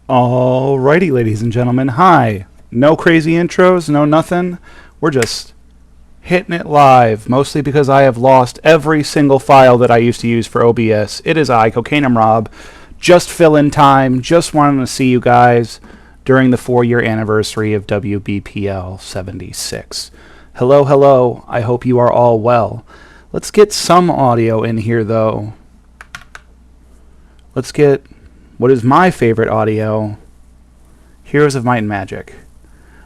Alrighty, ladies and gentlemen. Hi. No crazy intros, no nothing. We're just hitting it live, mostly because I have lost every single file that I used to use for OBS. It is I, CocainumRob, just filling time, just wanting to see you guys during the 4-year anniversary of WBPL 76. Hello, hello. I hope you are all well. Let's get some audio in here, though. Let's get what is my favorite audio, Heroes of Might and Magic.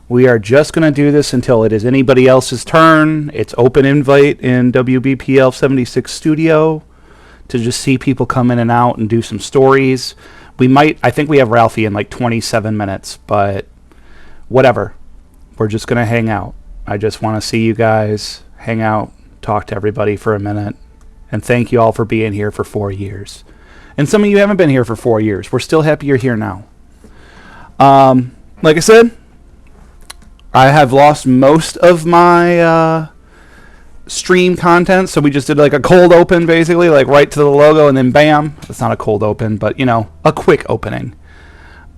We are just going to do this until it is anybody else's turn. It's open invite in WBPL 76 studio to just see people come in and out and do some stories. I think we have Ralphie in like 27 minutes, but whatever. We're just going to hang out. I just want to see you guys hang out, talk to everybody for a minute, and thank you all for being here for 4 years. And some of you haven't been here for 4 years. We're still happy you're here now. Like I said, I have lost most of my stream content, so we just did like a cold open, basically, like right to the logo, and then bam. It's not a cold open, but, you know, a quick opening.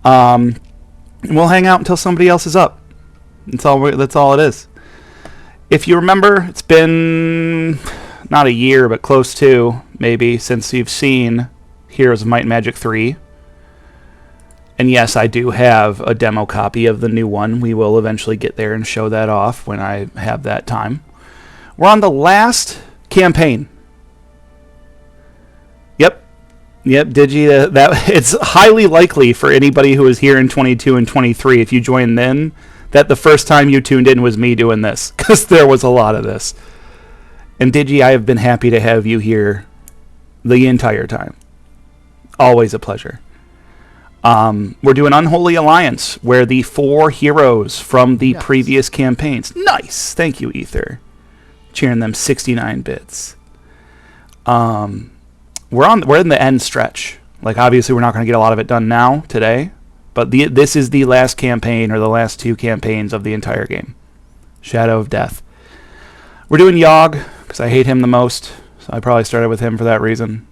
And we'll hang out until somebody else is up. That's all it is. If you remember, it's been not a year, but close to, maybe, since you've seen Heroes of Might and Magic 3. And yes, I do have a demo copy of the new one. We will eventually get there and show that off when I have that time. We're on the last campaign. Yep, Digi. That it's highly likely for anybody who was here in 22 and 23, if you joined then, that the first time you tuned in was me doing this, because there was a lot of this. And Digi, I have been happy to have you here the entire time. Always a pleasure. We're doing Unholy Alliance, where the 4 heroes from the previous campaigns. Nice! Thank you, Ether. Cheering them 69 bits. We're in the end stretch. Like, obviously, we're not going to get a lot of it done now, today. But this is the last campaign, or the last 2 campaigns of the entire game. Shadow of Death. We're doing Yogg, because I hate him the most. So I probably started with him for that reason.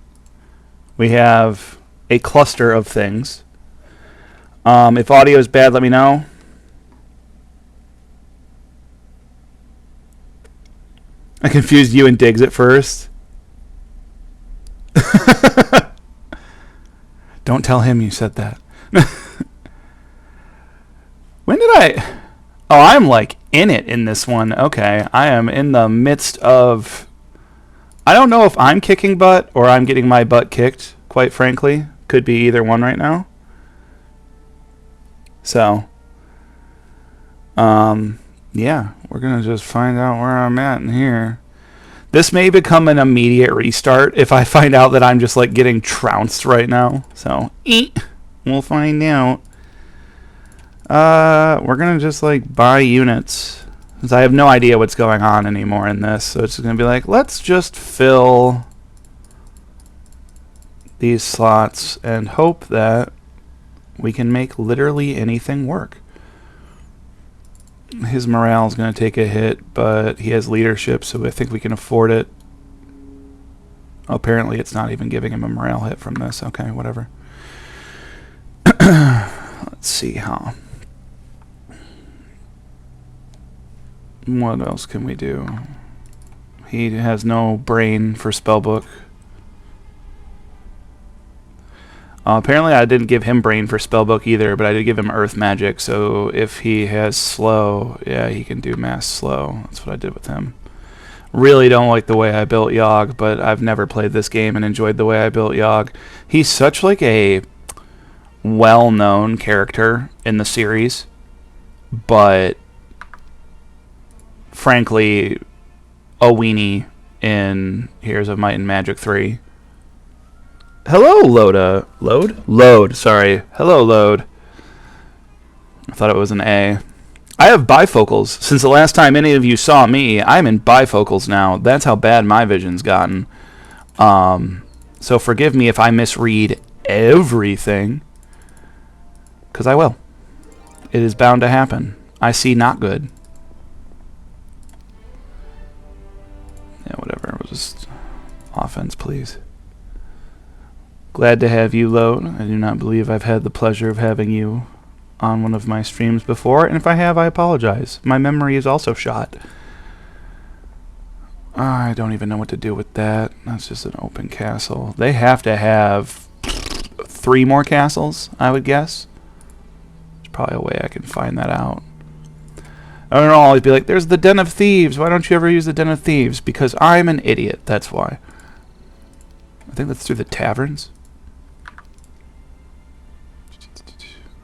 We have a cluster of things. If audio is bad, let me know. I confused you and Diggs at first. Don't tell him you said that. When did I... Oh, I'm like in it in this one. Okay, I am in the midst of... I don't know if I'm kicking butt or I'm getting my butt kicked, quite frankly. Could be either one right now. So, yeah, we're going to just find out where I'm at in here. This may become an immediate restart if I find out that I'm just, like, getting trounced right now. So, we'll find out. We're going to just, like, buy units. Because I have no idea what's going on anymore in this. So it's going to be like, let's just fill these slots and hope that we can make literally anything work. His morale is going to take a hit, but he has leadership, so I think we can afford it. Apparently it's not even giving him a morale hit from this. Okay, whatever. Let's see, huh? What else can we do? He has no brain for spellbook. Apparently I didn't give him brain for spellbook either, but I did give him earth magic, so if he has slow, yeah, he can do mass slow. That's what I did with him. Really don't like the way I built Yogg, but I've never played this game and enjoyed the way I built Yogg. He's such like a well-known character in the series, but frankly a weenie in Heroes of Might and Magic 3. Hello, Loda. Load, sorry. Hello, Load. I thought it was an A. I have bifocals. Since the last time any of you saw me, I'm in bifocals now. That's how bad my vision's gotten. So forgive me if I misread everything. Because I will. It is bound to happen. I see not good. Yeah, whatever. We'll just... Offense, please. Glad to have you load. I do not believe I've had the pleasure of having you on one of my streams before, and if I have, I apologize. My memory is also shot. I don't even know what to do with that. That's just an open castle. They have to have 3 more castles, I would guess. There's probably a way I can find that out. I don't always be like, there's the Den of Thieves. Why don't you ever use the Den of Thieves? Because I'm an idiot. That's why. I think that's through the taverns.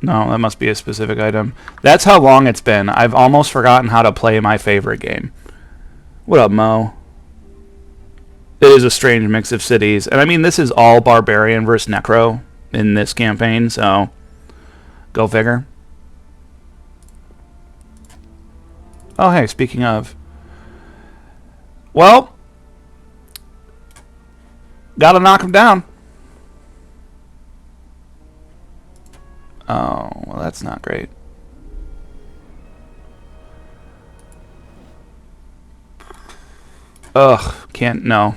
No, that must be a specific item. That's how long it's been. I've almost forgotten how to play my favorite game. What up, Mo? It is a strange mix of cities. And I mean, this is all Barbarian versus Necro in this campaign, so go figure. Oh, hey, speaking of. Well, gotta knock him down. Oh, well, that's not great. Ugh, can't, no.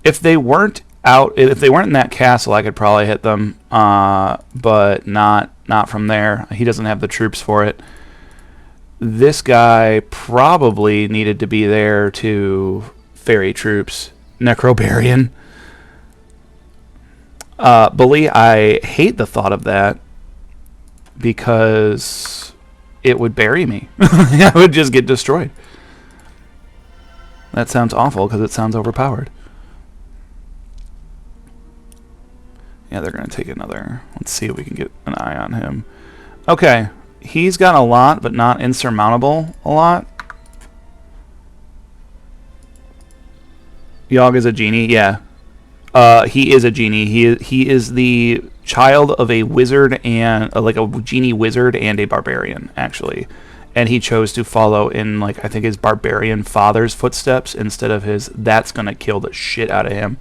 If they weren't if they weren't in that castle, I could probably hit them, but not from there. He doesn't have the troops for it. This guy probably needed to be there to ferry troops. Necrobarian. Bully, I hate the thought of that because it would bury me. I would just get destroyed. That sounds awful because it sounds overpowered. Yeah, they're going to take another. Let's see if we can get an eye on him. Okay. He's got a lot, but not insurmountable a lot. Yogg is a genie, yeah. He is a genie. He is the child of a wizard and like a genie wizard and a barbarian, actually. And he chose to follow in, like, I think his barbarian father's footsteps instead of his. That's gonna kill the shit out of him.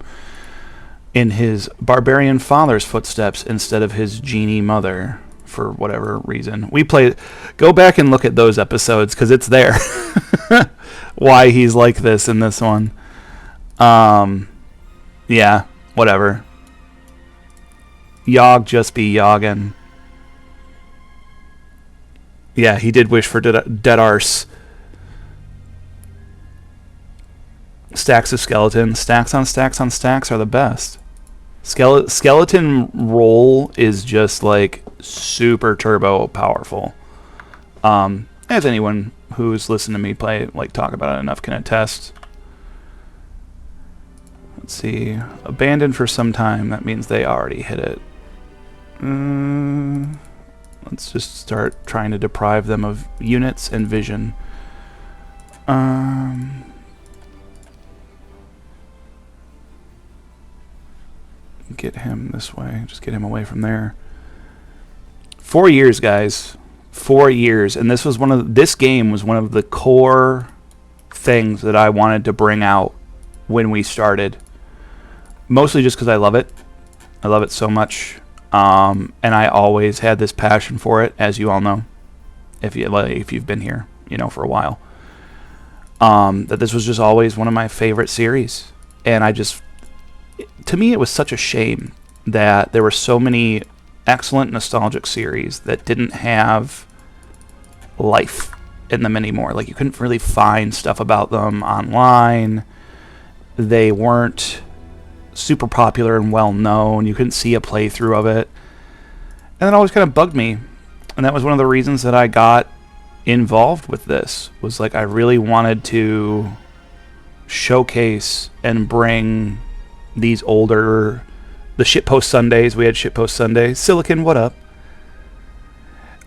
In his barbarian father's footsteps instead of his genie mother, for whatever reason. Go back and look at those episodes because it's there. Why he's like this in this one. Yeah, whatever. Yogg just be yoggin'. Yeah, he did wish for dead arse. Stacks of skeletons. Stacks on stacks on stacks are the best. Skeleton roll is just like super turbo powerful. As anyone who's listened to me talk about it enough can attest. Let's see. Abandoned for some time. That means they already hit it. Let's just start trying to deprive them of units and vision. Get him this way. Just get him away from there. 4 years, guys. 4 years. And this game was one of the core things that I wanted to bring out when we started. Mostly just because I love it. I love it so much. And I always had this passion for it, as you all know, if you've been here, for a while. That this was just always one of my favorite series, and to me, it was such a shame that there were so many excellent nostalgic series that didn't have life in them anymore. Like, you couldn't really find stuff about them online. They weren't super popular and well known. You couldn't see a playthrough of it. And it always kind of bugged me. And that was one of the reasons that I got involved with this. Was like I really wanted to showcase and bring these the shitpost Sundays. We had shitpost Sundays. Silicon, what up?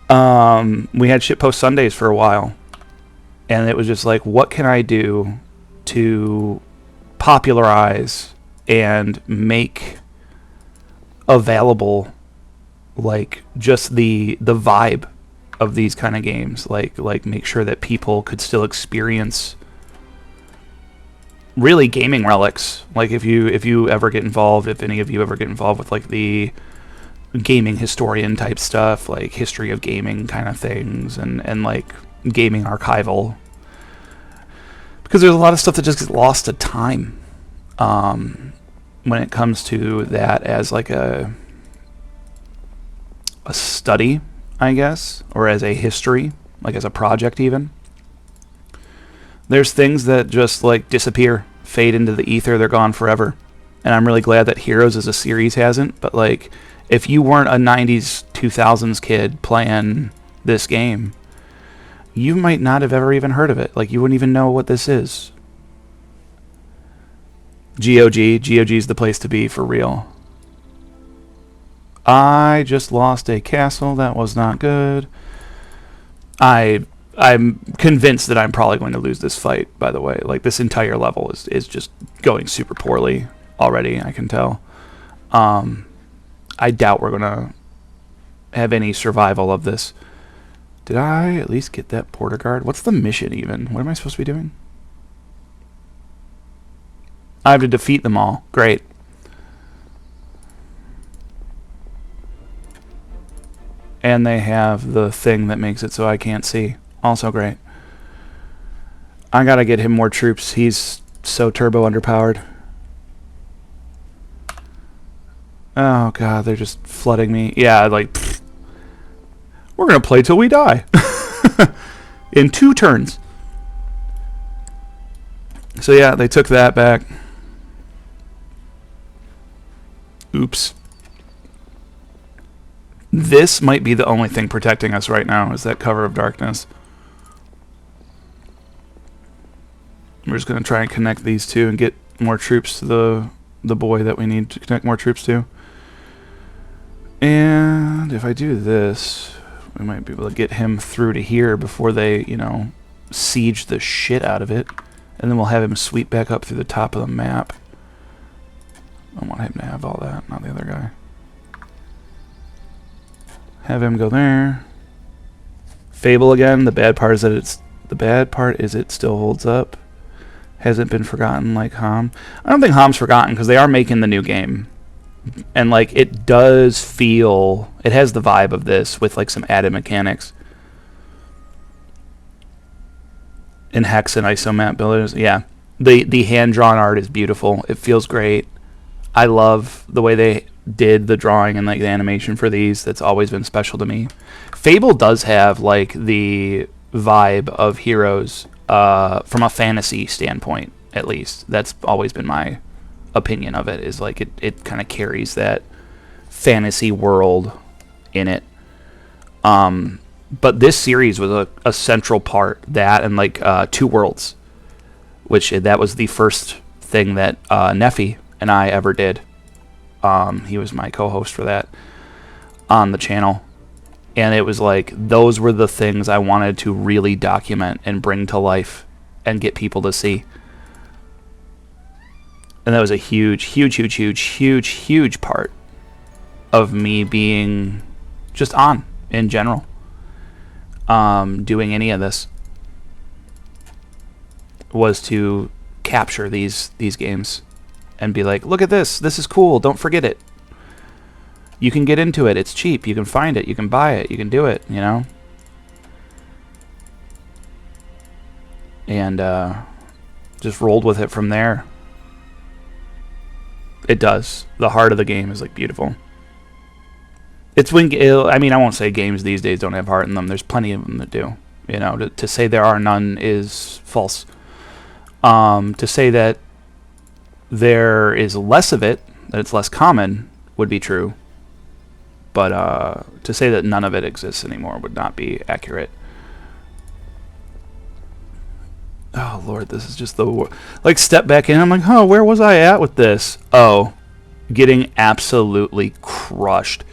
We had shitpost Sundays for a while. And it was just like, what can I do to popularize and make available like just the vibe of these kind of games, like make sure that people could still experience really gaming relics. Like if any of you ever get involved with like the gaming historian type stuff, like history of gaming kind of things, and like gaming archival, because there's a lot of stuff that just gets lost to time. when it comes to that as like a study, I guess, or as a history, like as a project even. There's things that just like disappear, fade into the ether, they're gone forever. And I'm really glad that Heroes as a series hasn't, but like if you weren't a 90s 2000s kid playing this game, you might not have ever even heard of it. Like you wouldn't even know what this is. GOG's the place to be for real. I just lost a castle. That was not good. I'm convinced that I'm probably going to lose this fight, by the way. Like, this entire level is just going super poorly already, I can tell. I doubt we're going to have any survival of this. Did I at least get that Porter Guard? What's the mission even? What am I supposed to be doing? I have to defeat them all. Great. And they have the thing that makes it so I can't see. Also great. I gotta get him more troops. He's so turbo underpowered. Oh god, they're just flooding me. Yeah, like, pfft. We're gonna play till we die. In 2 turns. So yeah, they took that back. Oops. This might be the only thing protecting us right now, is that cover of darkness. We're just going to try and connect these two and get more troops to the boy that we need to connect more troops to. And if I do this, we might be able to get him through to here before they, you know, siege the shit out of it. And then we'll have him sweep back up through the top of the map. I want him to have all that, not the other guy. Have him go there. Fable again. The bad part is it still holds up. Hasn't been forgotten like HoMM. I don't think HoMM's forgotten because they are making the new game, and like it does feel, it has the vibe of this with like some added mechanics. In Hex and ISOMAP builders, yeah. The hand drawn art is beautiful. It feels great. I love the way they did the drawing and like the animation for these. That's always been special to me. Fable does have like the vibe of Heroes from a fantasy standpoint, at least. That's always been my opinion of it, is like it kind of carries that fantasy world in it. But this series was a central part, that and like Two Worlds, which that was the first thing that Neffy and I ever did. He was my co-host for that on the channel, and it was like those were the things I wanted to really document and bring to life and get people to see. And that was a huge part of me being just on in general, doing any of this, was to capture these games and be like, look at this. This is cool. Don't forget it. You can get into it. It's cheap. You can find it. You can buy it. You can do it, you know? And just rolled with it from there. It does. The heart of the game is like beautiful. It's when, I mean, I won't say games these days don't have heart in them. There's plenty of them that do. You know, to say there are none is false. To say that there is less of it, that it's less common, would be true. But to say that none of it exists anymore would not be accurate. Oh, Lord, this is just the... Like, step back in, I'm like, oh, where was I at with this? Oh, getting absolutely crushed.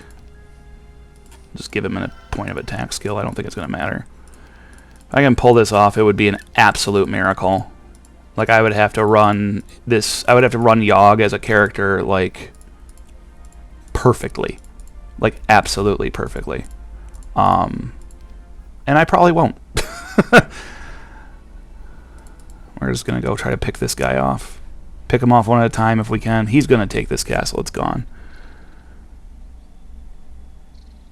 Just give him a point of attack skill. I don't think it's going to matter. If I can pull this off, it would be an absolute miracle. Like, I would have to run this... I would have to run Yogg as a character, like, perfectly. Like, absolutely perfectly. And I probably won't. We're just going to go try to pick this guy off. Pick him off one at a time if we can. He's going to take this castle. It's gone.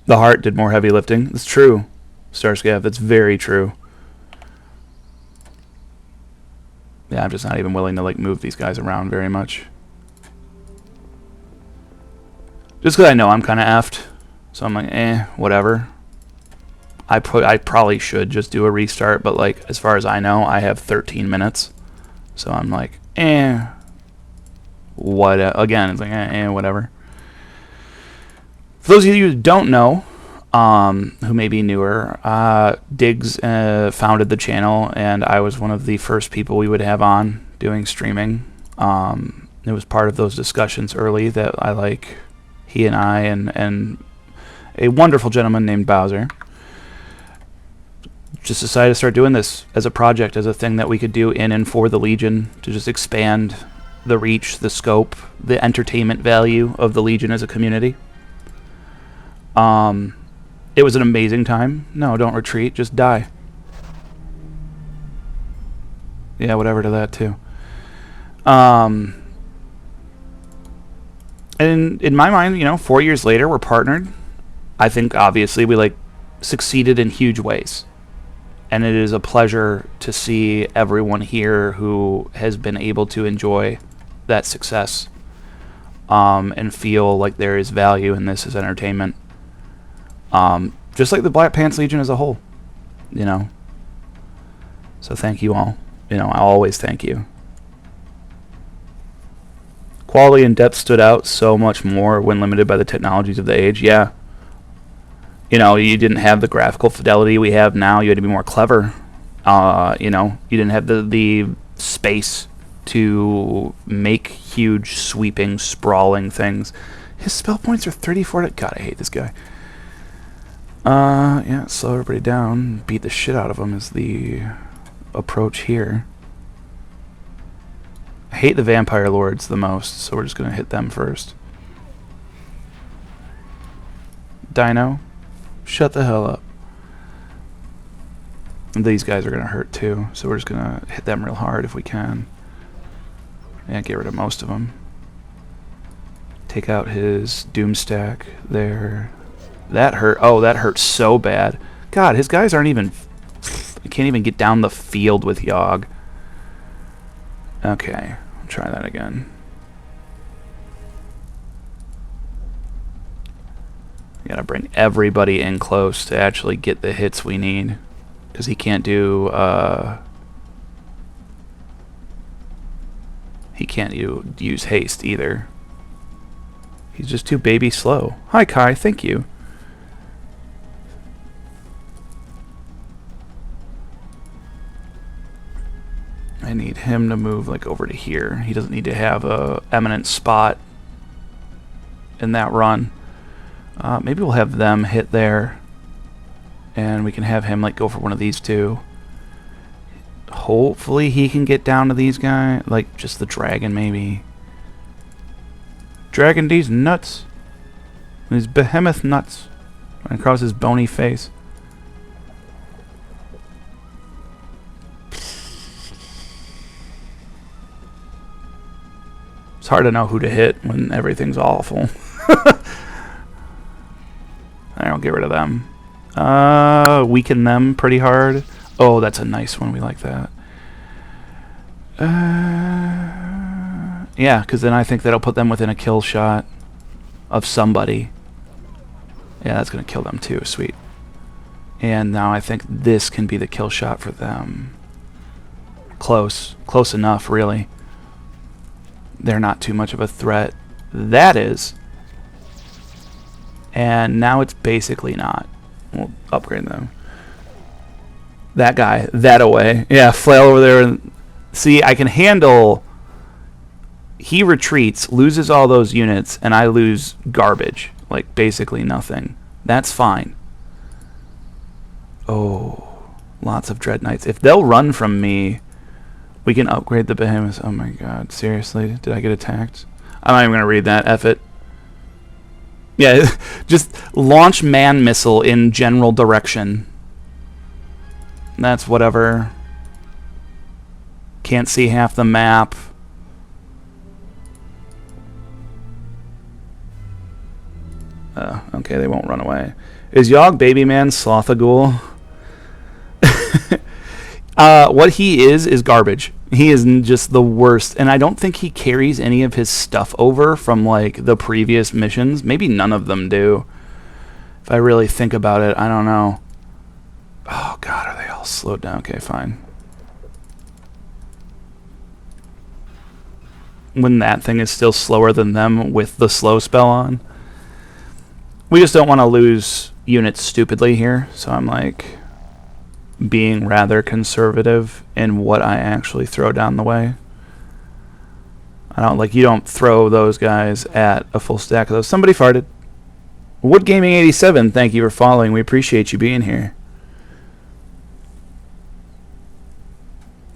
The heart did more heavy lifting. That's true, Starscav. That's very true. Yeah, I'm just not even willing to like move these guys around very much. Just because I know I'm kind of effed. So I'm like, whatever. I probably should just do a restart, but like as far as I know, I have 13 minutes. So I'm like, what? Again, it's like, whatever. For those of you who don't know, who may be newer, Diggs founded the channel, and I was one of the first people we would have on doing streaming. It was part of those discussions early that I like. He and I and a wonderful gentleman named Bowser just decided to start doing this as a project, as a thing that we could do in and for the Legion, to just expand the reach, the scope, the entertainment value of the Legion as a community. It was an amazing time. No, don't retreat, just die. Yeah, whatever to that too. And in my mind, 4 years later, we're partnered. I think obviously we succeeded in huge ways. And it is a pleasure to see everyone here who has been able to enjoy that success, and feel like there is value in this as entertainment. Just like the Black Pants Legion as a whole, So thank you all. I always thank you. Quality and depth stood out so much more when limited by the technologies of the age. Yeah. You didn't have the graphical fidelity we have now. You had to be more clever. You didn't have the space to make huge, sweeping, sprawling things. His spell points are 34. God, I hate this guy. Yeah, slow everybody down. Beat the shit out of them is the approach here. I hate the Vampire Lords the most, so we're just going to hit them first. Dino, shut the hell up. And these guys are going to hurt too, so we're just going to hit them real hard if we can. Yeah, get rid of most of them. Take out his Doom stack there. That hurt. Oh, that hurt so bad. God, his guys aren't even... I can't even get down the field with Yogg. Okay, I'll try that again. You gotta bring everybody in close to actually get the hits we need. Because he can't do... he can't use haste either. He's just too baby slow. Hi, Kai. Thank you. I need him to move over to here. He doesn't need to have a eminent spot in that run. Maybe we'll have them hit there, and we can have him go for one of these two. Hopefully he can get down to these guys, just the dragon maybe. Dragon these nuts. These behemoth nuts. Right across his bony face. It's hard to know who to hit when everything's awful. I'll get rid of them. Weaken them pretty hard. Oh, that's a nice one. We like that. Yeah, because then I think that'll put them within a kill shot of somebody. Yeah, that's going to kill them too. Sweet. And now I think this can be the kill shot for them. Close. Close enough, really. They're not too much of a threat. That is. And now it's basically not. We'll upgrade them. That guy. That away. Yeah, flail over there. And see, I can handle... He retreats, loses all those units, and I lose garbage. Basically nothing. That's fine. Oh, lots of Dread Knights. If they'll run from me... We can upgrade the behemoths. Oh my god, seriously? Did I get attacked? I'm not even going to read that. F it. Yeah, just launch man missile in general direction. That's whatever. Can't see half the map. Okay, they won't run away. Is Yogg Baby Man Slothagul? What he is garbage. He is just the worst, and I don't think he carries any of his stuff over from like the previous missions. Maybe none of them do. If I really think about it, I don't know. Oh god, are they all slowed down? Okay, fine. When that thing is still slower than them with the slow spell on. We just don't want to lose units stupidly here, so I'm like being rather conservative in what I actually throw down the way. You don't throw those guys at a full stack of those. Somebody farted. Wood Gaming 87, thank you for following. We appreciate you being here.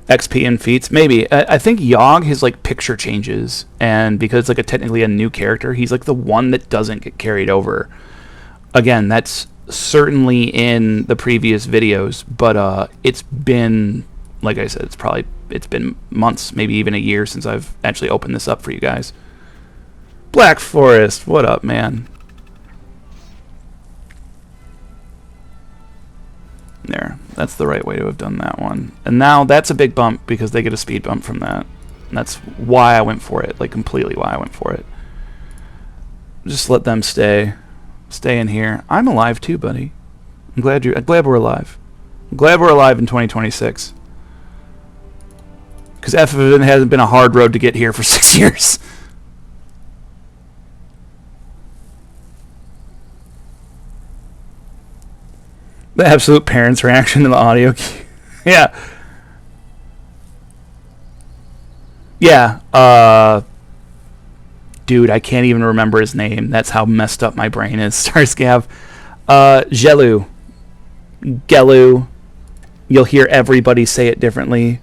XP and feats, maybe. I think Yogg, his like picture changes, and because it's like technically a new character, he's like the one that doesn't get carried over. Again, that's certainly in the previous videos, but it's been, like I said, it's been months, maybe even a year since I've actually opened this up for you guys. Black Forest, what up, man? There, that's the right way to have done that one. And now that's a big bump because they get a speed bump from that. And that's why I went for it, like completely why I went for it. Just let them stay in here. I'm alive too, buddy. I'm glad we're alive. I'm glad we're alive in 2026. Because F of it hasn't been a hard road to get here for 6 years. The absolute parents' reaction to the audio cue. Yeah. Yeah. Dude, I can't even remember his name. That's how messed up my brain is. Starscav. Gelu. Gelu. You'll hear everybody say it differently.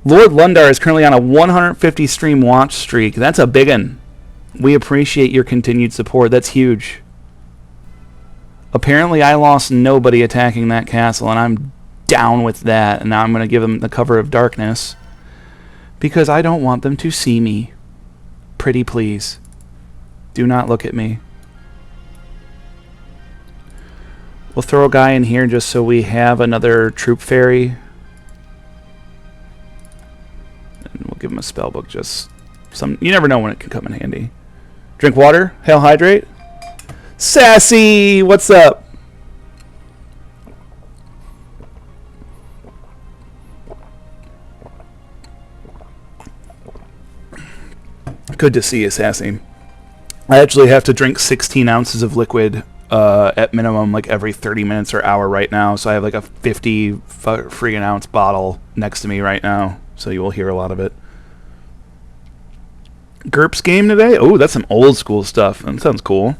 Lord Lundar is currently on a 150 stream watch streak. That's a big one. We appreciate your continued support. That's huge. Apparently I lost nobody attacking that castle, and I'm down with that. And now I'm going to give them the cover of darkness because I don't want them to see me. Pretty please. Do not look at me. We'll throw a guy in here just so we have another troop ferry. And we'll give him a spellbook, just some. You never know when it can come in handy. Drink water. Hail hydrate. Sassy, what's up? Good to see you, Sassy. I actually have to drink 16 ounces of liquid at minimum like every 30 minutes or hour right now, so I have like a 50 friggin' ounce bottle next to me right now, so you will hear a lot of it. GURPS game today? Oh, that's some old school stuff. That sounds cool.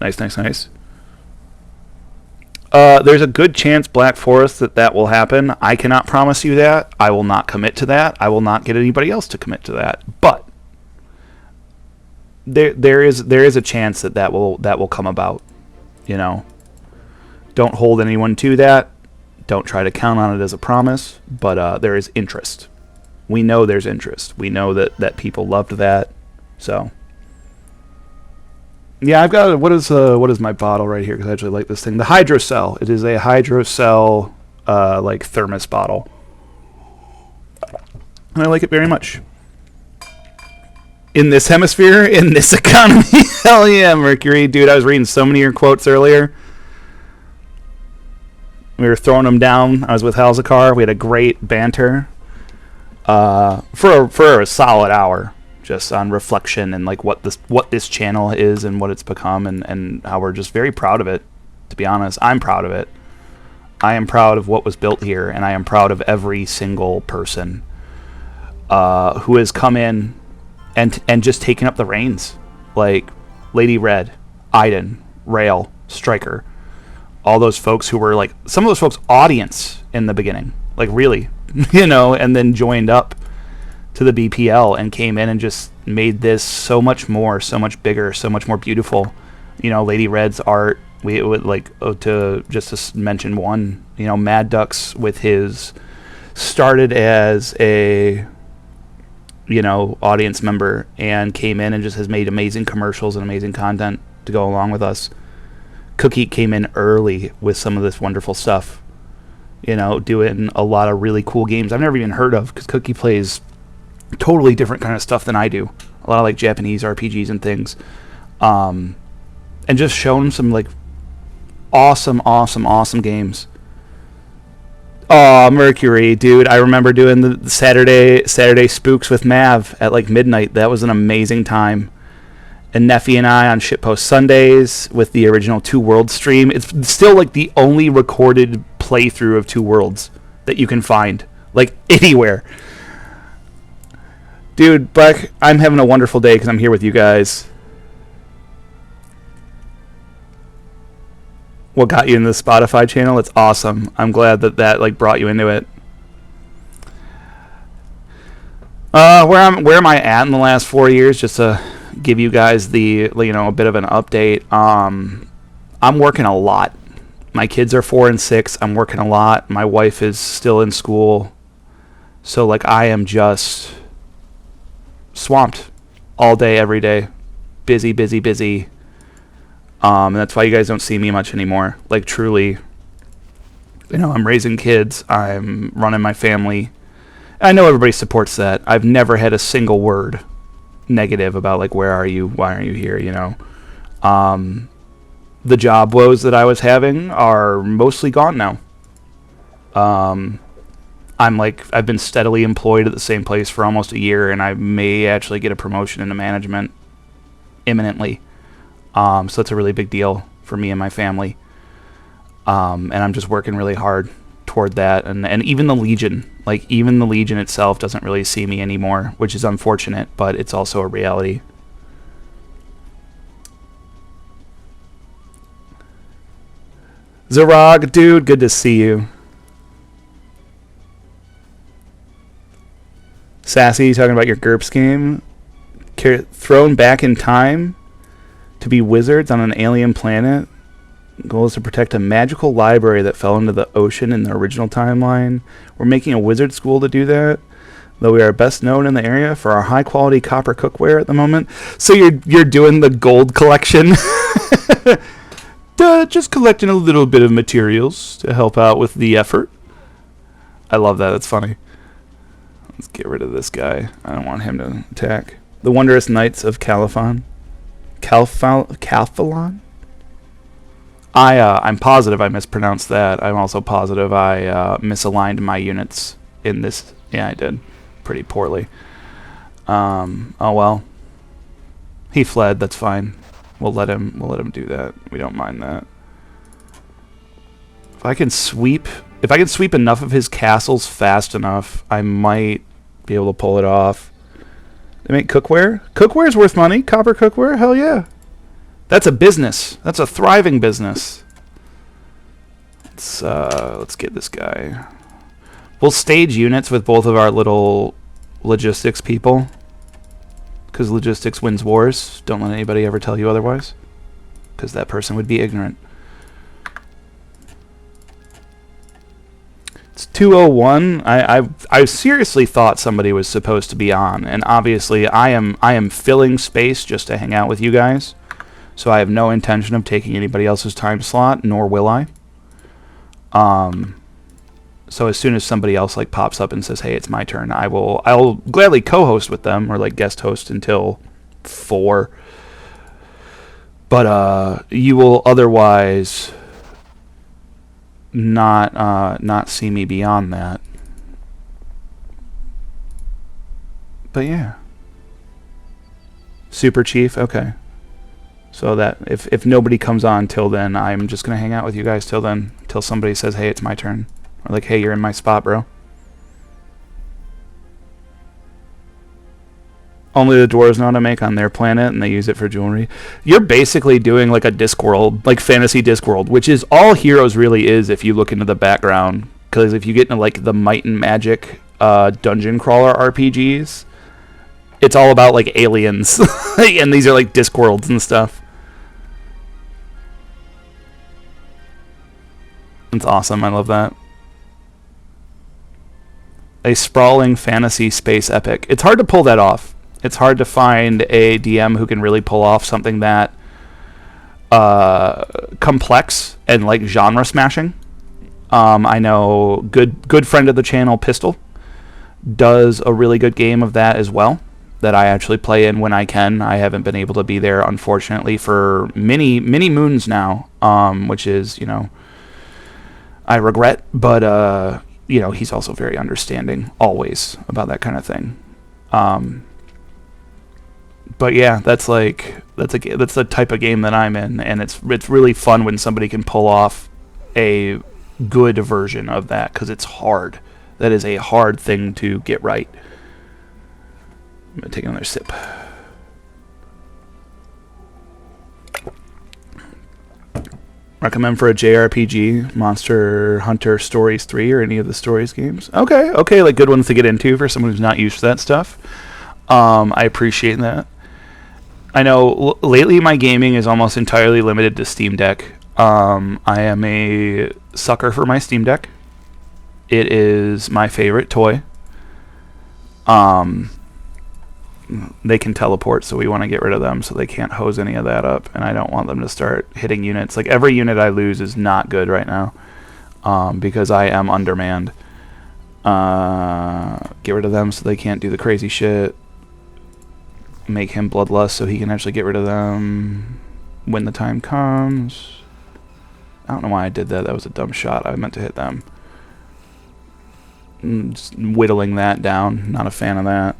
Nice, nice, nice. There's a good chance, Black Forest, that will happen. I cannot promise you that. I will not commit to that. I will not get anybody else to commit to that. But there is a chance that will come about. You know, don't hold anyone to that. Don't try to count on it as a promise. But there is interest. We know there's interest. We know that people loved that. So. Yeah, I've got what is my bottle right here because I actually like this thing. The Hydrocell. It is a Hydrocell like thermos bottle, and I like it very much. In this hemisphere, in this economy, hell yeah, Mercury, dude. I was reading so many of your quotes earlier. We were throwing them down. I was with Halzakar. We had a great banter for a solid hour. Just on reflection and like what this channel is and what it's become and how we're just very proud of it. To be honest, I'm proud of it. I am proud of what was built here, and I am proud of every single person who has come in and just taken up the reins, like Lady Red, Iden, Rail, Striker, all those folks who were like some of those folks audience in the beginning, like really, and then joined up to the BPL and came in and just made this so much more, so much bigger, so much more beautiful. Lady Red's art, we would like to mention one, Mad Ducks with his started as a audience member and came in and just has made amazing commercials and amazing content to go along with us. Cookie came in early with some of this wonderful stuff. doing a lot of really cool games I've never even heard of, because Cookie plays totally different kind of stuff than I do. A lot of like Japanese RPGs and things. And just showing some like awesome games. Oh, Mercury, dude. I remember doing the Saturday Spooks with Mav at like midnight. That was an amazing time. And Neffy and I on Shitpost Sundays with the original Two Worlds stream. It's still like the only recorded playthrough of Two Worlds that you can find, like anywhere. Dude, Black, I'm having a wonderful day because I'm here with you guys. What got you into the Spotify channel? It's awesome. I'm glad that like brought you into it. Where am I at in the last 4 years? Just to give you guys the a bit of an update. I'm working a lot. My kids are 4 and 6. I'm working a lot. My wife is still in school, so like I am just swamped all day, every day, busy. And that's why you guys don't see me much anymore. Like truly, I'm raising kids. I'm running my family. I know everybody supports that. I've never had a single word negative about like, where are you? Why aren't you here? The job woes that I was having are mostly gone now. I've been steadily employed at the same place for almost a year, and I may actually get a promotion into management imminently. So that's a really big deal for me and my family. And I'm just working really hard toward that. And even the Legion, itself doesn't really see me anymore, which is unfortunate, but it's also a reality. Zarog, dude, good to see you. Sassy, talking about your GURPS game. Thrown back in time to be wizards on an alien planet. Goal is to protect a magical library that fell into the ocean in the original timeline. We're making a wizard school to do that, though we are best known in the area for our high-quality copper cookware at the moment. So you're doing the gold collection? Just collecting a little bit of materials to help out with the effort. I love that. That's funny. Let's get rid of this guy. I don't want him to attack. The Wondrous Knights of Califon. Calphalon? I'm positive I mispronounced that. I'm also positive I misaligned my units in this. Yeah, I did. Pretty poorly. Oh well. He fled, that's fine. We'll let him do that. We don't mind that. If I can sweep enough of his castles fast enough, I might be able to pull it off. They make cookware? Cookware's worth money. Copper cookware? Hell yeah. That's a business. That's a thriving business. Let's get this guy. We'll stage units with both of our little logistics people, because logistics wins wars. Don't let anybody ever tell you otherwise, because that person would be ignorant. It's 2:01. I seriously thought somebody was supposed to be on, and obviously I am filling space just to hang out with you guys. So I have no intention of taking anybody else's time slot, nor will I. So as soon as somebody else like pops up and says, "Hey, it's my turn," I'll gladly co-host with them or like guest host until 4. But you will otherwise not see me beyond that. But yeah. Super Chief, okay. So that if nobody comes on till then, I'm just going to hang out with you guys till then. Till somebody says, "Hey, it's my turn." Or like, "Hey, you're in my spot, bro." Only the dwarves know how to make on their planet, and they use it for jewelry. You're basically doing like a Discworld, like fantasy Discworld, which is all Heroes really is if you look into the background. Because if you get into like the Might and Magic dungeon crawler RPGs, it's all about like aliens. And these are like Discworlds and stuff. It's awesome. I love that. A sprawling fantasy space epic. It's hard to pull that off. It's hard to find a DM who can really pull off something that complex and like genre smashing. I know good friend of the channel, Pistol, does a really good game of that as well, that I actually play in when I can. I haven't been able to be there, unfortunately, for many moons now, which is, I regret, but, he's also very understanding, always, about that kind of thing. But yeah, that's the type of game that I'm in, and it's really fun when somebody can pull off a good version of that, because it's hard. That is a hard thing to get right. I'm going to take another sip. Recommend for a JRPG, Monster Hunter Stories 3, or any of the Stories games? Okay, like good ones to get into for someone who's not used to that stuff. I appreciate that. I know lately my gaming is almost entirely limited to Steam Deck. I am a sucker for my Steam Deck. It is my favorite toy. They can teleport, so we want to get rid of them so they can't hose any of that up, and I don't want them to start hitting units. Like, every unit I lose is not good right now, because I am undermanned. Get rid of them so they can't do the crazy shit. Make him bloodlust so he can actually get rid of them when the time comes. I don't know why I did that. That was a dumb shot. I meant to hit them. Just whittling that down. Not a fan of that.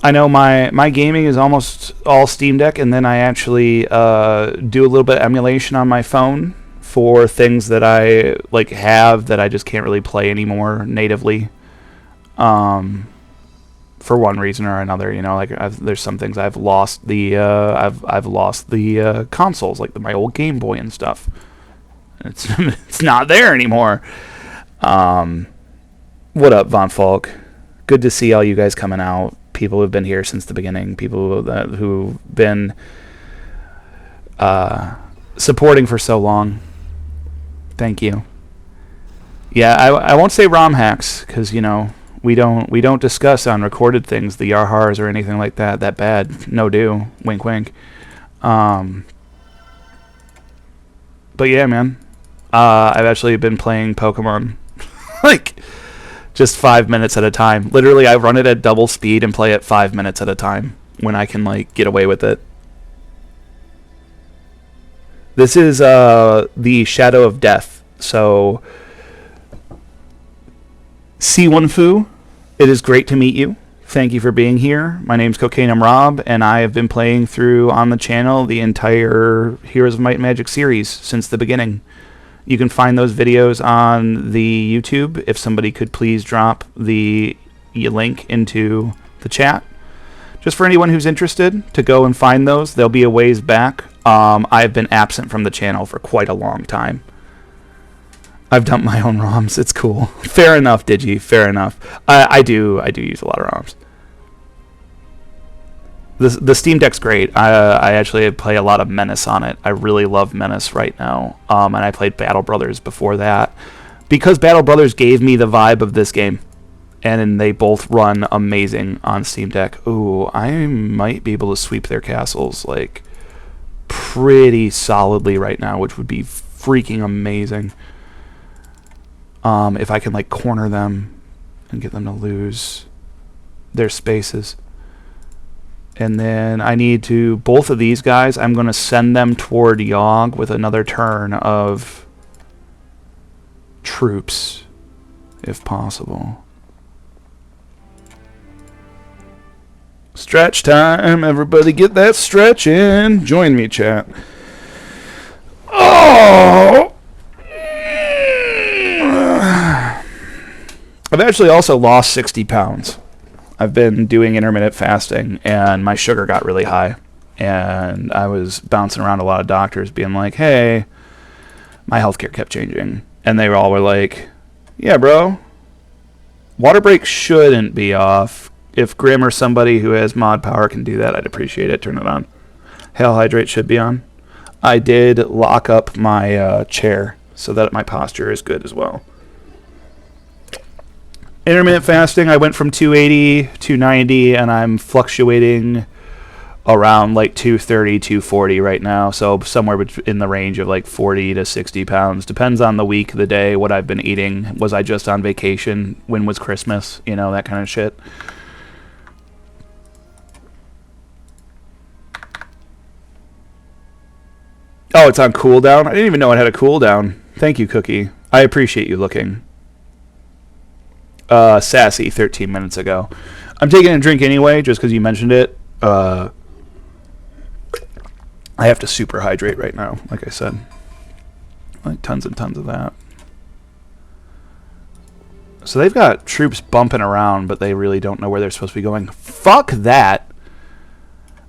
I know my gaming is almost all Steam Deck, and then I actually do a little bit of emulation on my phone for things that I have that I just can't really play anymore natively. For one reason or another, there's some things I've lost the consoles, like my old Game Boy and stuff. It's not there anymore. What up, Von Falk? Good to see all you guys coming out. People who've been here since the beginning. People who've been supporting for so long. Thank you. Yeah, I won't say ROM hacks, because we don't discuss on recorded things the Yarhars or anything like that bad. No do. Wink wink. But yeah, man. I've actually been playing Pokemon just 5 minutes at a time. Literally, I run it at double speed and play it 5 minutes at a time when I can get away with it. This is the Shadow of Death. So, Siwonfu, it is great to meet you. Thank you for being here. My name's CocainumRob, and I have been playing through on the channel the entire Heroes of Might and Magic series since the beginning. You can find those videos on the YouTube. If somebody could please drop the link into the chat. Just for anyone who's interested to go and find those, they'll be a ways back. I've been absent from the channel for quite a long time. I've dumped my own ROMs. It's cool. Fair enough, Digi. Fair enough. I do use a lot of ROMs. The Steam Deck's great. I actually play a lot of Menace on it. I really love Menace right now. And I played Battle Brothers before that, because Battle Brothers gave me the vibe of this game, and they both run amazing on Steam Deck. Ooh, I might be able to sweep their castles pretty solidly right now, which would be freaking amazing. If I can corner them and get them to lose their spaces. And then I need to, both of these guys, I'm going to send them toward Yogg with another turn of troops, if possible. Stretch time. Everybody get that stretch in. Join me, chat. Oh! I've actually also lost 60 pounds. I've been doing intermittent fasting, and my sugar got really high. And I was bouncing around a lot of doctors being like, hey, my healthcare kept changing. And they all were like, yeah, bro, water break shouldn't be off. If Grim or somebody who has mod power can do that, I'd appreciate it. Turn it on. Hail Hydrate should be on. I did lock up my chair so that my posture is good as well. Intermittent fasting, I went from 280 to 90, and I'm fluctuating around like 230, 240 right now. So somewhere in the range of like 40 to 60 pounds. Depends on the week, the day, what I've been eating. Was I just on vacation? When was Christmas? You know, that kind of shit. Oh, it's on cooldown? I didn't even know it had a cooldown. Thank you, Cookie. I appreciate you looking. Sassy, 13 minutes ago. I'm taking a drink anyway, just because you mentioned it. I have to super hydrate right now, like I said. Like tons and tons of that. So they've got troops bumping around, but they really don't know where they're supposed to be going. Fuck that.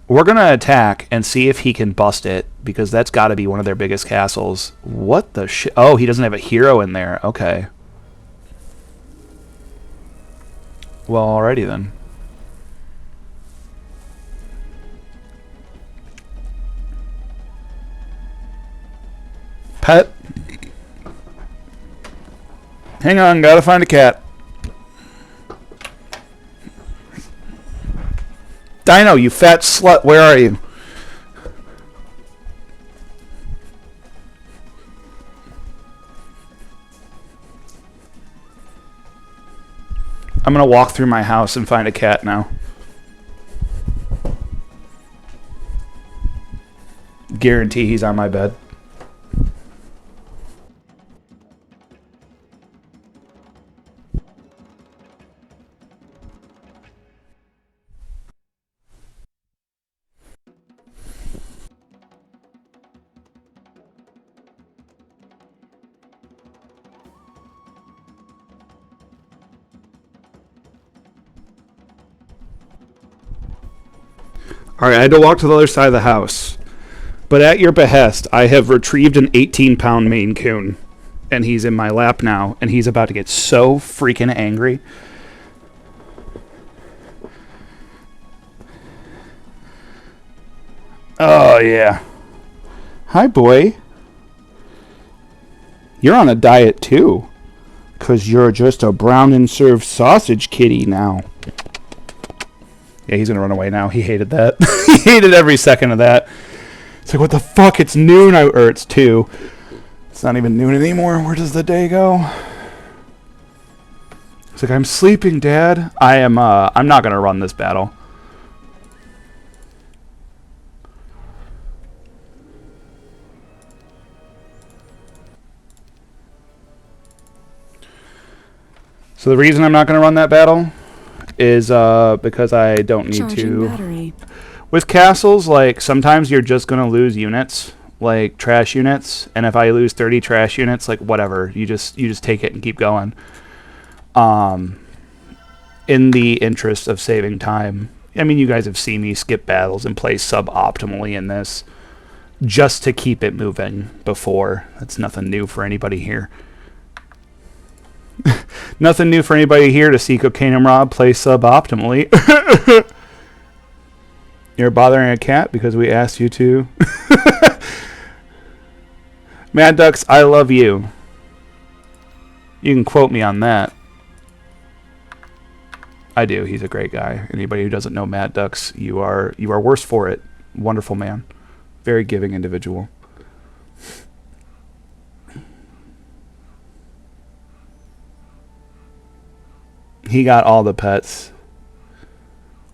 We're going to attack and see if he can bust it, because that's got to be one of their biggest castles. What the shit? Oh, he doesn't have a hero in there. Okay. Well, alrighty then. Pet. Hang on, gotta find a cat. Dino, you fat slut, where are you? I'm gonna walk through my house and find a cat now. Guarantee he's on my bed. Alright, I had to walk to the other side of the house. But at your behest, I have retrieved an 18-pound Maine Coon. And he's in my lap now, and he's about to get so freaking angry. Oh, yeah. Hi, boy. You're on a diet, too. 'Cause you're just a brown and served sausage kitty now. Yeah, he's going to run away now. He hated that. He hated every second of that. It's like, what the fuck? It's noon. Or it's 2. It's not even noon anymore. Where does the day go? It's like, I'm sleeping, Dad. I'm not going to run this battle. So the reason I'm not going to run that battle is because I don't need to. Battery. With castles, like, sometimes you're just going to lose units, like trash units, and if I lose 30 trash units, like, whatever, you just take it and keep going. In the interest of saving time. I mean, you guys have seen me skip battles and play suboptimally in this just to keep it moving before. That's nothing new for anybody here. Nothing new for anybody here to see CocainumRob play suboptimally. You're bothering a cat because we asked you to. Mad Ducks, I love you. You can quote me on that. I do. He's a great guy. Anybody who doesn't know Mad Ducks, you are worse for it. Wonderful man. Very giving individual. He got all the pets.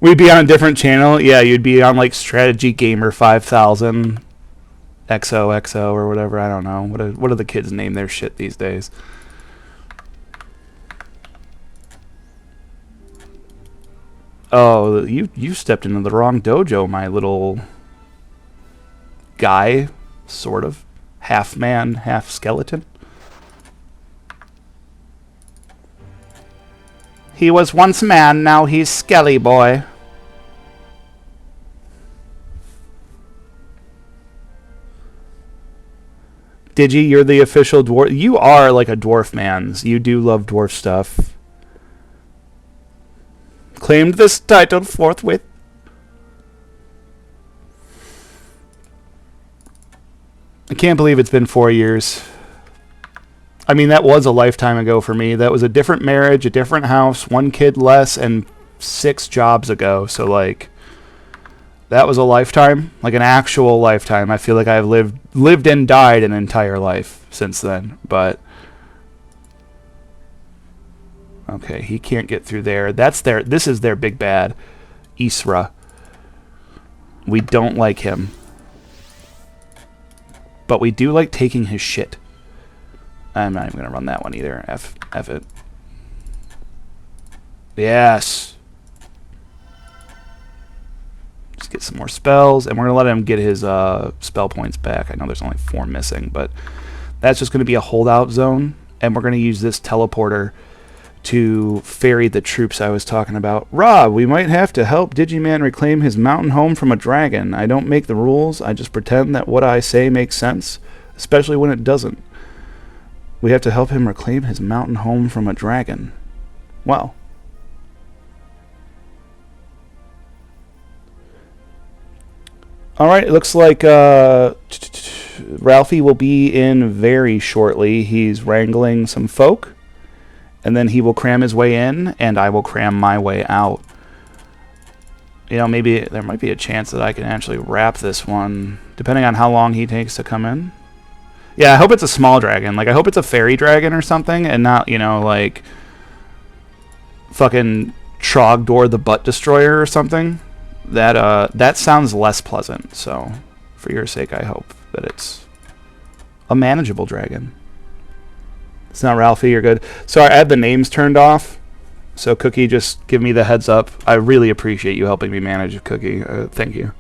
We'd be on a different channel. Yeah, you'd be on like Strategy Gamer 5000, XOXO or whatever. I don't know. What do the kids name their shit these days? Oh, you stepped into the wrong dojo, my little guy, sort of. Half man, half skeleton. He was once man, now he's skelly boy. Digi, you're the official dwarf. You are like a dwarf man's. You do love dwarf stuff. Claimed this title forthwith. I can't believe it's been 4 years. I mean, that was a lifetime ago for me. That was a different marriage, a different house, 1 kid less, and 6 jobs ago. So, like, That was a lifetime, like an actual lifetime. I feel like I've lived and died an entire life since then. But okay, he can't get through there. This is their big bad, Isra. We don't like him, but we do like taking his shit. I'm not even gonna run that one either. F it. Yes. Just get some more spells, and we're going to let him get his spell points back. I know there's only 4 missing, but that's just going to be a holdout zone, and we're going to use this teleporter to ferry the troops I was talking about. Rob, we might have to help Digiman reclaim his mountain home from a dragon. I don't make the rules. I just pretend that what I say makes sense, especially when it doesn't. We have to help him reclaim his mountain home from a dragon. Well. Alright, it looks like Ralphie will be in very shortly. He's wrangling some folk, and then he will cram his way in, and I will cram my way out. You know, maybe there might be a chance that I can actually wrap this one, depending on how long he takes to come in. Yeah, I hope it's a small dragon. Like, I hope it's a fairy dragon or something, and not, you know, like, fucking Trogdor the Butt Destroyer or something. That sounds less pleasant, so for your sake I hope that it's a manageable dragon. It's not Ralphie, you're good. Sorry, I had the names turned off, so Cookie, just give me the heads up. I really appreciate you helping me manage, Cookie. Thank you.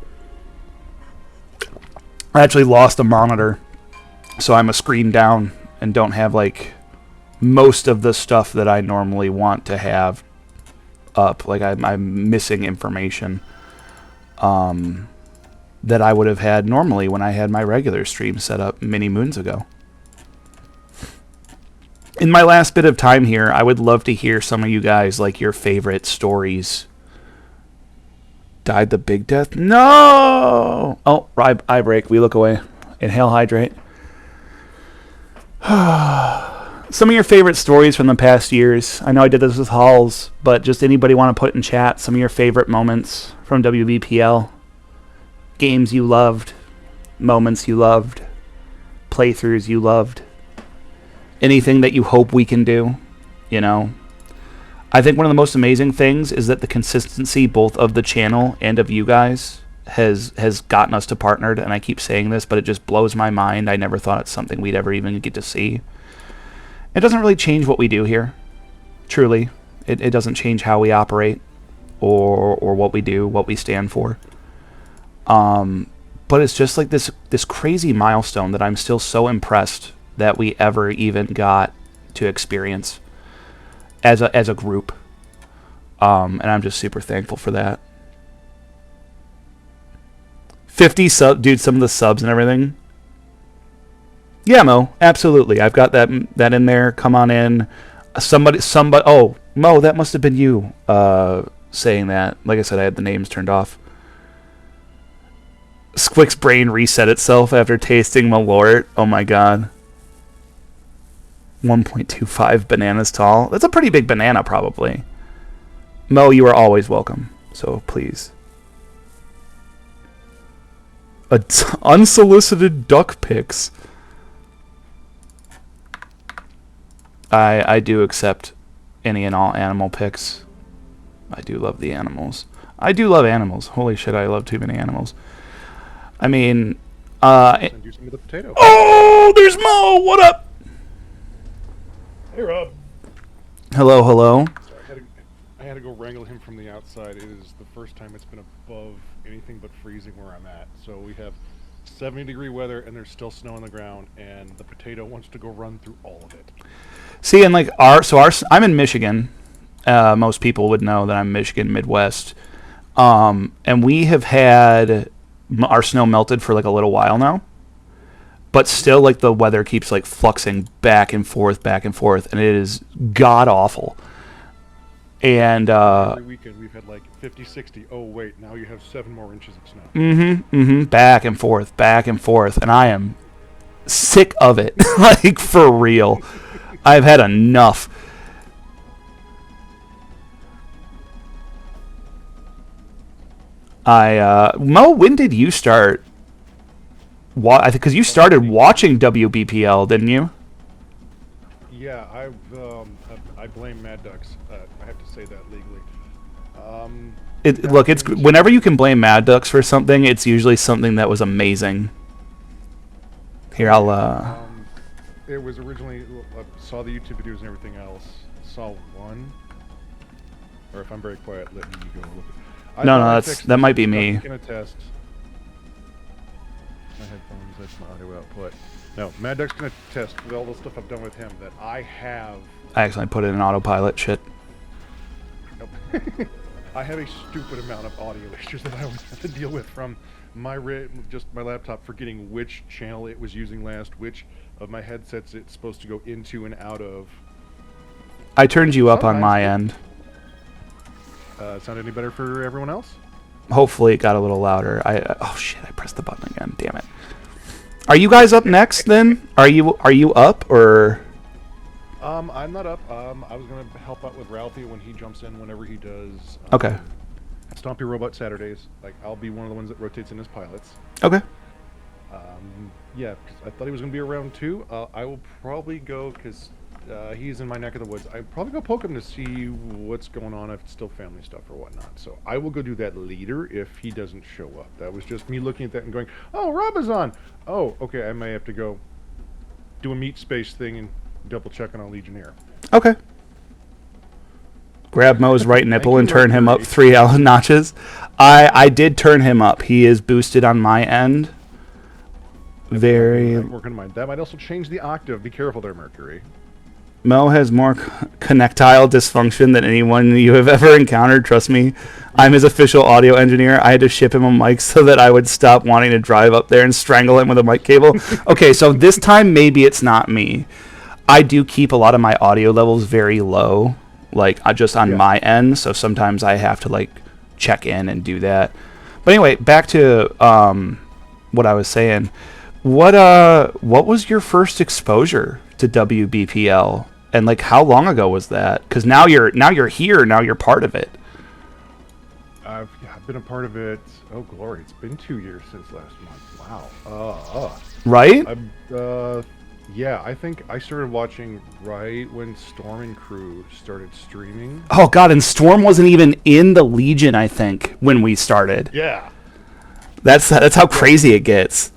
I actually lost a monitor, so I'm a screen down and don't have, like, most of the stuff that I normally want to have up. Like, I'm missing information that I would have had normally when I had my regular stream set up many moons ago. In my last bit of time here, I would love to hear some of you guys, like, your favorite stories. Died the big death? No! Oh, eye break. We look away. Inhale, hydrate. Some of your favorite stories from the past years. I know I did this with Halls, but just anybody want to put in chat some of your favorite moments from WBPL? Games you loved, moments you loved, playthroughs you loved, anything that you hope we can do, you know? I think one of the most amazing things is that the consistency both of the channel and of you guys has gotten us to partnered, and I keep saying this, but it just blows my mind. I never thought it's something we'd ever even get to see. It doesn't really change what we do here, truly. It doesn't change how we operate or what we do, what we stand for. But it's just like this crazy milestone that I'm still so impressed that we ever even got to experience as a group. And I'm just super thankful for that. 50 sub, dude, some of the subs and everything. Yeah, Mo, absolutely. I've got that in there. Come on in. Somebody. Oh, Mo, that must have been you saying that. Like I said, I had the names turned off. Squick's brain reset itself after tasting Malort. Oh my god. 1.25 bananas tall. That's a pretty big banana, probably. Mo, you are always welcome. So please. Unsolicited duck pics. I do accept any and all animal pics. I do love the animals. I do love animals. Holy shit, I love too many animals. I mean, Send you some of the potato. Oh, there's Mo. What up? Hey, Rob. Hello, hello. Sorry, I had to go wrangle him from the outside. It is the first time it's been above anything but freezing where I'm at. So we have 70-degree weather, and there's still snow on the ground, and the potato wants to go run through all of it. See, and like I'm in Michigan. Most people would know that I'm Michigan Midwest, and we have had our snow melted for like a little while now, but still like the weather keeps like fluxing back and forth, and it is god awful. And every weekend we've had like 50, 60. Oh wait, now you have 7 more inches of snow. Back and forth, and I am sick of it. Like, for real. I've had enough. Mo, when did you start? I think because you started watching WBPL, didn't you? Yeah, I blame Mad Ducks. I have to say that legally. Look, it's whenever you can blame Mad Ducks for something, it's usually something that was amazing. Here, I'll. It was originally saw the YouTube videos and everything else. Saw one, or if I'm very quiet, let me go look. No, that might be me. Can attest. My headphones. That's my audio output. No, Mad Duck's can attest with all the stuff I've done with him that I have. I accidentally put it in autopilot. Shit. Nope. I have a stupid amount of audio issues that I always have to deal with from my laptop forgetting which channel it was using last, which of my headsets it's supposed to go into and out of. I turned you up on my end. Sound any better for everyone else? Hopefully it got a little louder. Oh shit! I pressed the button again. Damn it. Are you guys up next then? Are you up or? I'm not up. I was gonna help out with Ralphie when he jumps in whenever he does. Okay. Stompy Robot Saturdays. Like I'll be one of the ones that rotates in as pilots. Okay. Yeah, 'cause I thought he was gonna be around too. I will probably go because he's in my neck of the woods. I'll probably go poke him to see what's going on, if it's still family stuff or whatnot. So I will go do that later if he doesn't show up. That was just me looking at that and going, "Oh, Rob is on. Oh, okay. I may have to go do a meet space thing and double check on a Legionnaire." Okay. Grab Mo's right nipple and turn him up 3 notches. I did turn him up. He is boosted on my end. Very. Working on mine. That might also change the octave. Be careful there, Mercury. Mo has more connectile dysfunction than anyone you have ever encountered. Trust me. I'm his official audio engineer. I had to ship him a mic so that I would stop wanting to drive up there and strangle him with a mic cable. Okay, so this time maybe it's not me. I do keep a lot of my audio levels very low, like just on my end. So sometimes I have to like check in and do that. But anyway, back to what I was saying. What was your first exposure to WBPL, and like how long ago was that? Because now you're here, now you're part of it. I've been a part of it. Oh glory, it's been 2 years since last month. Wow. Right? Yeah, I think I started watching right when Storm and Crew started streaming. Oh god, and Storm wasn't even in the Legion, I think, when we started. Yeah. That's how crazy it gets.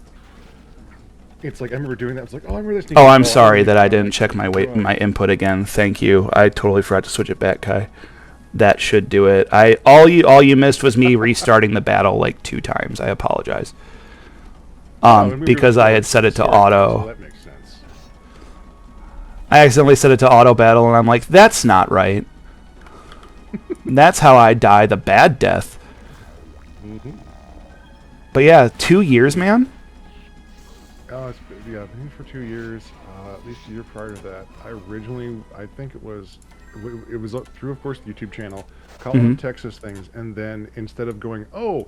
It's like I remember doing that. I was like, oh, I remember this. Oh, I'm sorry that I didn't check my my input again. Thank you. I totally forgot to switch it back, Kai. That should do it. All you missed was me restarting the battle like 2 times. I apologize. Because I had set it to auto. So that makes sense. I accidentally set it to auto battle, and I'm like, that's not right. That's how I die the bad death. Mm-hmm. But yeah, 2 years, man. I've been for 2 years, at least a year prior to that. I think it was through, of course, the YouTube channel, calling Texas things, and then instead of going, oh,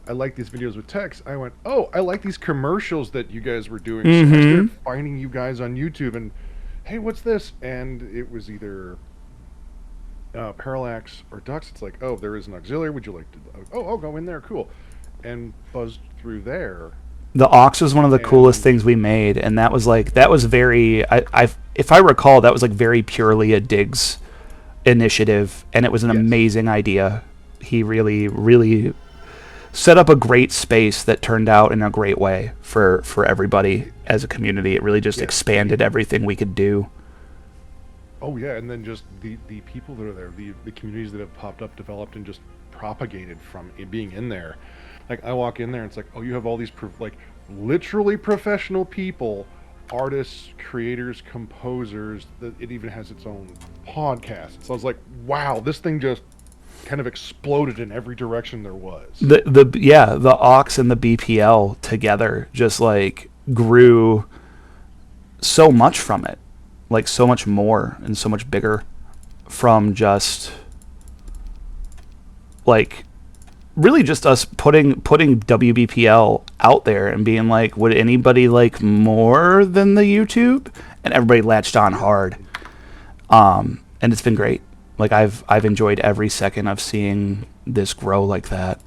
I like these videos with text, I went, oh, I like these commercials that you guys were doing. So I started finding you guys on YouTube, and hey, what's this? And it was either Parallax or Ducks. It's like, oh, there is an auxiliary. Would you like to? Oh, I'll go in there. Cool. And buzzed through there. The aux was one of the coolest things we made, and that was very. If I recall, that was like very purely a Diggs initiative, and it was an amazing idea. He really set up a great space that turned out in a great way for everybody as a community. It really just expanded everything we could do. Oh yeah, and then just the people that are there, the communities that have popped up, developed, and just propagated from it being in there. Like I walk in there and it's like, oh, you have all these literally professional people, artists, creators, composers. That it even has its own podcast. So I was like, wow, this thing just kind of exploded in every direction there was. The aux and the BPL together just like grew so much from it, like so much more and so much bigger from just like really just us putting WBPL out there and being like, would anybody like more than the YouTube? And everybody latched on hard. And it's been great. Like I've enjoyed every second of seeing this grow like that.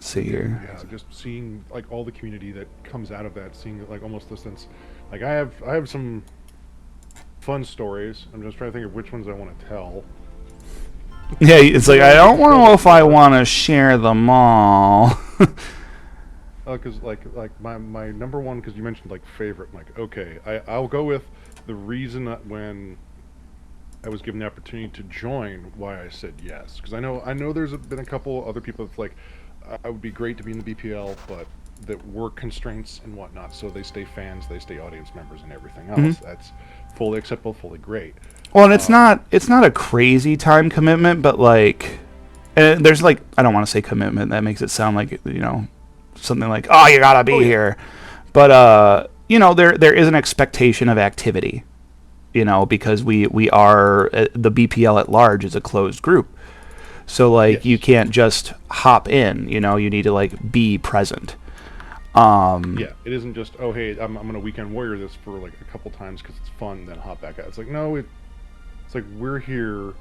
Let's see here. Yeah, just seeing like all the community that comes out of that, seeing like almost the sense, like I have some fun stories. I'm just trying to think of which ones I want to tell. Yeah, it's like I don't know if I want to share them all. Because like my number one, because you mentioned like favorite, I'm like okay, I'll go with the reason that when I was given the opportunity to join, why I said yes. Because I know there's been a couple other people that's like, I would be great to be in the BPL, but that work constraints and whatnot, so they stay fans, they stay audience members, and everything else. That's fully acceptable, fully great. Well, and it's not a crazy time commitment, but like, and there's like, I don't want to say commitment. That makes it sound like, something like, oh, you gotta be here. But there is an expectation of activity, because we are the BPL at large is a closed group. So like Yes. you can't just hop in, you need to like be present. Yeah, it isn't just, oh hey, I'm gonna weekend warrior this for like a couple times because it's fun, then hop back out. It's like no, it's like we're here.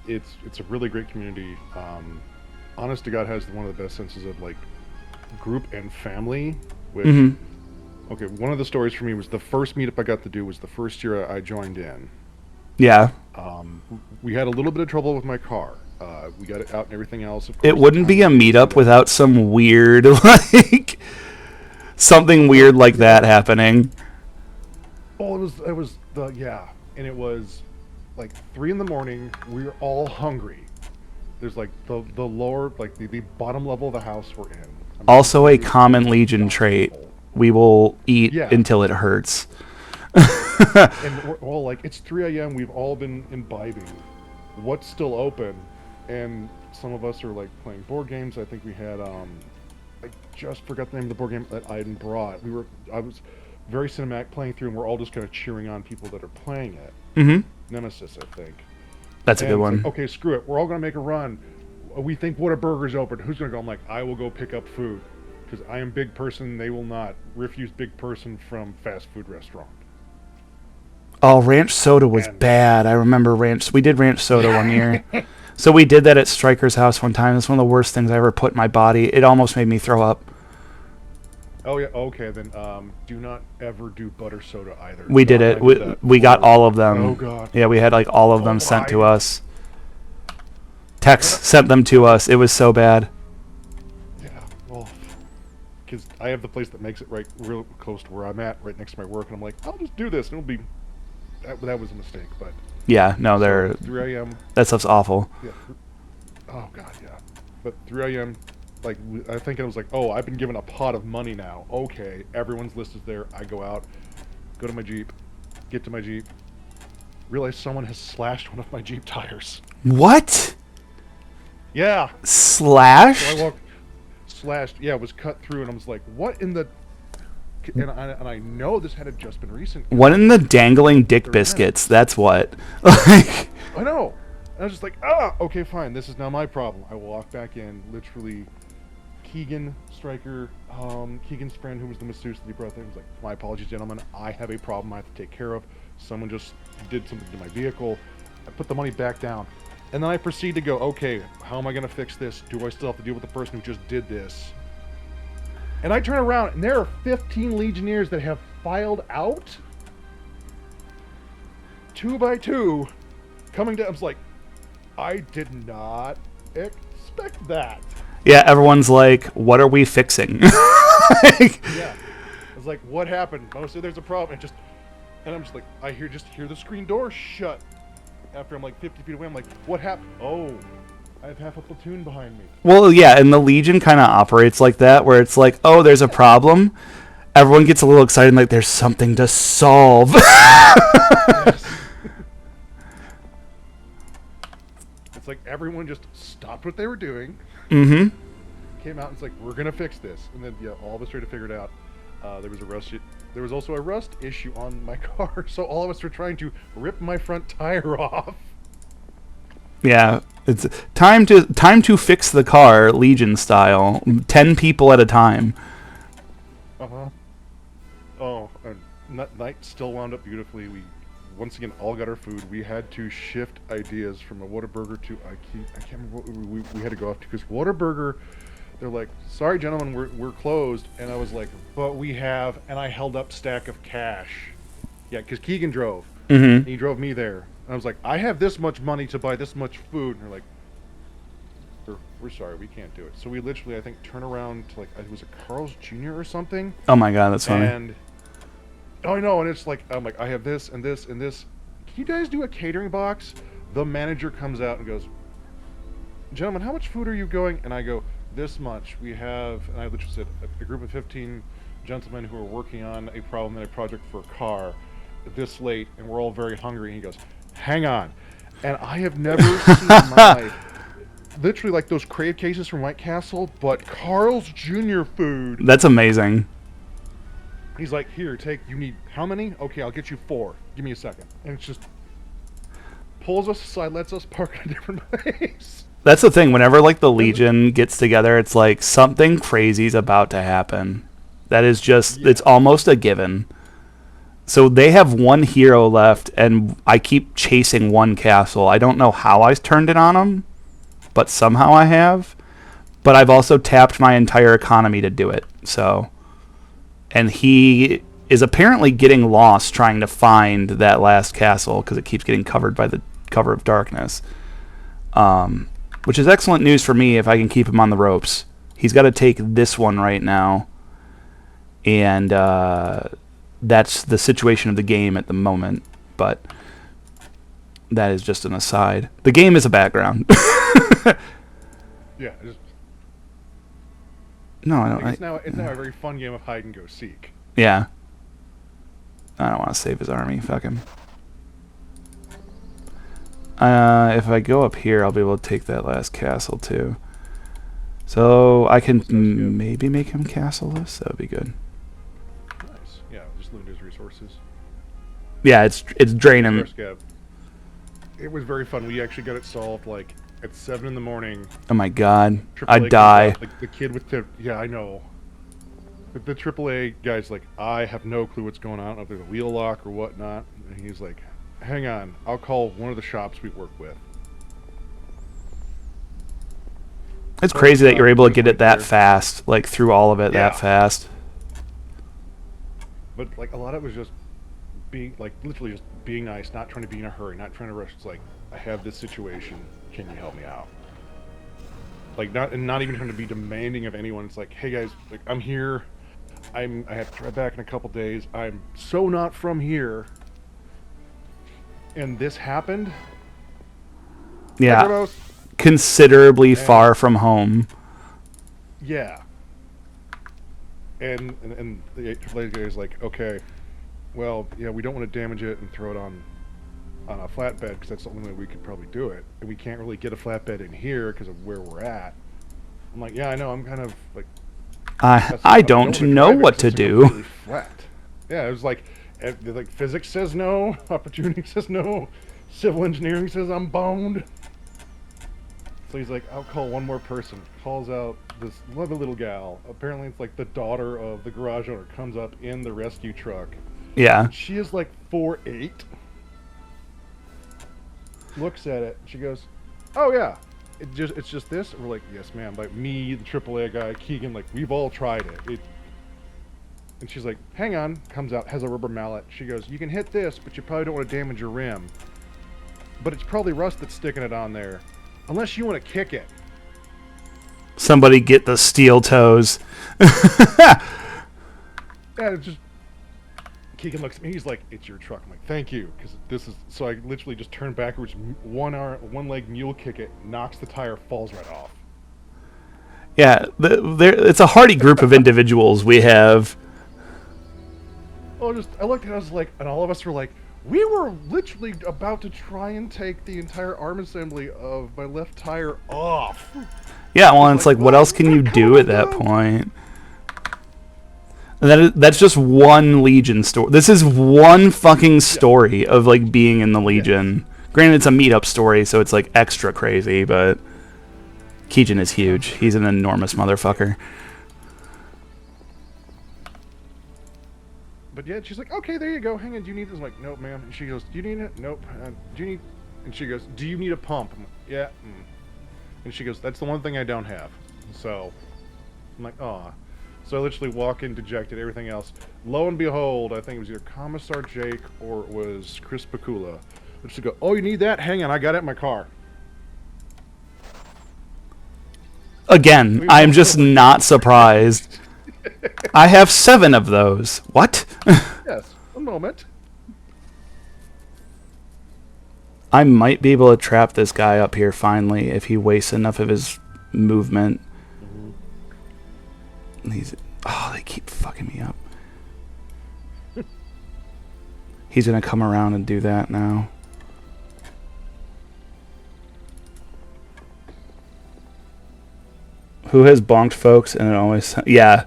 It's a really great community. Honest to God, has one of the best senses of like group and family. Which okay, one of the stories for me was the first meetup I got to do was the first year I joined in. Yeah. We had a little bit of trouble with my car. We got it out and everything else. Of course, It wouldn't be a meetup without some weird, like, something weird like that happening. Well, it was and it was like 3 a.m. We were all hungry. There's like the lower, like the bottom level of the house we're in. I mean, Also a common Legion trait. We will eat until it hurts. And we're all like, it's 3 a.m. We've all been imbibing. What's still open? And some of us are like playing board games. I think we had I just forgot the name of the board game that Aiden brought. I was very cinematic playing through, and we're all just kind of cheering on people that are playing it. Nemesis, I think. That's a good one. Like, okay, screw it. We're all gonna make a run. We think Whataburger's open. Who's gonna go? I'm like, I will go pick up food because I am big person. They will not refuse big person from fast food restaurant. Oh, ranch soda was bad. I remember we did ranch soda one year. So we did that at Stryker's house one time. It's one of the worst things I ever put in my body. It almost made me throw up. Oh yeah, okay then. Do not ever do butter soda either. We did it. We got all of them. Oh god. Yeah, we had like all of them sent to us. Tex sent them to us. It was so bad. Yeah, well, because I have the place that makes it right real close to where I'm at, right next to my work, and I'm like, I'll just do this, and it'll be. That was a mistake, but. Yeah, no, they're. 3 a.m. That stuff's awful. Yeah. Oh god, yeah. But 3 a.m. Like I think it was like, oh, I've been given a pot of money now. Okay, everyone's list is there. I go out, go to my Jeep, get to my Jeep, realize someone has slashed one of my Jeep tires. What? Yeah. Slashed? So I walked, slashed. Yeah, it was cut through, and I was like, what in the? And I know this had just been recent. What in the dangling dick biscuits? That's what. Like. I know. And I was just like, okay, fine. This is now my problem. I walk back in, literally. Keegan, Stryker, Keegan's friend who was the masseuse that he brought there was like, my apologies, gentlemen. I have a problem I have to take care of. Someone just did something to my vehicle. I put the money back down. And then I proceed to go, okay, how am I going to fix this? Do I still have to deal with the person who just did this? And I turn around, and there are 15 Legionnaires that have filed out, 2 by 2, coming down. I was like, I did not expect that. Yeah, everyone's like, what are we fixing? Yeah. I was like, what happened? Mostly there's a problem. And I'm just like, I hear the screen door shut. After I'm like 50 feet away, I'm like, what happened? Oh, I have half a platoon behind me. Well, yeah, and the Legion kind of operates like that, where it's like, oh, there's a problem. Everyone gets a little excited, like there's something to solve. Yes. It's like everyone just stopped what they were doing. Came out and it's like, we're gonna fix this, and then all of us tried to figure it out. There was also a rust issue on my car, so all of us were trying to rip my front tire off. Yeah, it's time to fix the car, Legion style. 10 people at a time. Oh, and night still wound up beautifully. We once again all got our food. We had to shift ideas from a Whataburger to I can't remember what we had to go off to, because Whataburger they're like, sorry, gentlemen, we're closed. And I was like, but we have, and I held up stack of cash. Yeah, because Keegan drove. Mm-hmm. He drove me there. And I was like, I have this much money to buy this much food. And they're like, we're sorry, we can't do it. So we literally, I think, turn around to, like, it was a Carl's Jr. or something. Oh my god, that's funny. And, oh, I know, and it's like, I'm like, I have this and this and this. Can you guys do a catering box? The manager comes out and goes, gentlemen, how much food are you going? And I go, this much. We have, and I literally said, a group of 15 gentlemen who are working on a problem in a project for a car this late, and we're all very hungry. And he goes, hang on. And I have never seen my, literally like those crave cases from White Castle, but Carl's Jr. food. That's amazing. He's like, here, you need how many? Okay, I'll get you 4. Give me a second. And it's just pulls us aside, lets us park in a different place. That's the thing. Whenever like the Legion gets together, it's like something crazy is about to happen. That is just, it's almost a given. So they have one hero left, and I keep chasing one castle. I don't know how I turned it on them, but somehow I have. But I've also tapped my entire economy to do it. So, and he is apparently getting lost trying to find that last castle because it keeps getting covered by the cover of darkness. Which is excellent news for me if I can keep him on the ropes. He's got to take this one right now. And that's the situation of the game at the moment. But that is just an aside. The game is a background. Yeah. No, I don't. It's now a very fun game of hide and go seek. Yeah. I don't want to save his army. Fuck him. If I go up here, I'll be able to take that last castle too. So I can maybe make him castle-less. That would be good. Nice. Yeah, just limit his resources. Yeah, it's draining. It was very fun. We actually got it solved like at 7 in the morning. Oh my god, AAA I'd die. Like the kid with the I know. The AAA guy's like, I have no clue what's going on. I don't know if there's a wheel lock or whatnot. And he's like, hang on, I'll call one of the shops we work with. It's crazy that you're able to get it that fast, like through all of it that fast. But like a lot of it was just being like literally just being nice, not trying to be in a hurry, not trying to rush. It's like, I have this situation, can you help me out? Like not even trying to be demanding of anyone. It's like, hey guys, like I'm here. I have to drive back in a couple days. I'm so not from here. And this happened. Yeah. Considerably far from home. Yeah. And the AAA guy is like, okay, well, yeah, we don't want to damage it and throw it on a flatbed because that's the only way we could probably do it. And we can't really get a flatbed in here because of where we're at. I'm like, yeah, I know. I'm kind of like, I don't know what to do. Flat. Yeah, it was like physics says no, opportunity says no, civil engineering says I'm boned. So he's like, I'll call one more person. Calls out this lovely little gal. Apparently it's like the daughter of the garage owner. Comes up in the rescue truck. Yeah. She is like 4'8". Looks at it. She goes, oh yeah, it's just this. And we're like, yes ma'am. Like me, the AAA guy, Keegan, like we've all tried it. And she's like, hang on. Comes out, has a rubber mallet. She goes, you can hit this, but you probably don't want to damage your rim. But it's probably rust that's sticking it on there. Unless you want to kick it. Somebody get the steel toes. Yeah, it's just... Keegan looks at me, he's like, it's your truck. I'm like, thank you. Because this is... So I literally just turn backwards, one leg mule kick it, knocks the tire, falls right off. Yeah, it's a hardy group of individuals we have. Oh, I looked at it, I was like... And all of us were like, we were literally about to try and take the entire arm assembly of my left tire off. Yeah, well, it's like, what else can you do at that point? And that's just one Legion story. This is one fucking story of, like, being in the Legion. Granted, it's a meetup story, so it's, like, extra crazy, but Keegan is huge. He's an enormous motherfucker. But yeah, she's like, okay, there you go. Hang on, do you need this? I'm like, nope, ma'am. And she goes, do you need it? Nope. Do you need... And she goes, do you need a pump? I'm like, yeah. And she goes, that's the one thing I don't have. So, I'm like, aw. So I literally walk in dejected, everything else. Lo and behold, I think it was either Commissar Jake or it was Chris Pakula. Just go, oh, you need that? Hang on, I got it in my car. Again, I'm just not surprised. I have 7 of those. What? Yes, a moment. I might be able to trap this guy up here finally if he wastes enough of his movement. Oh, they keep fucking me up. He's gonna come around and do that now. Who has bonked folks? And it always, yeah.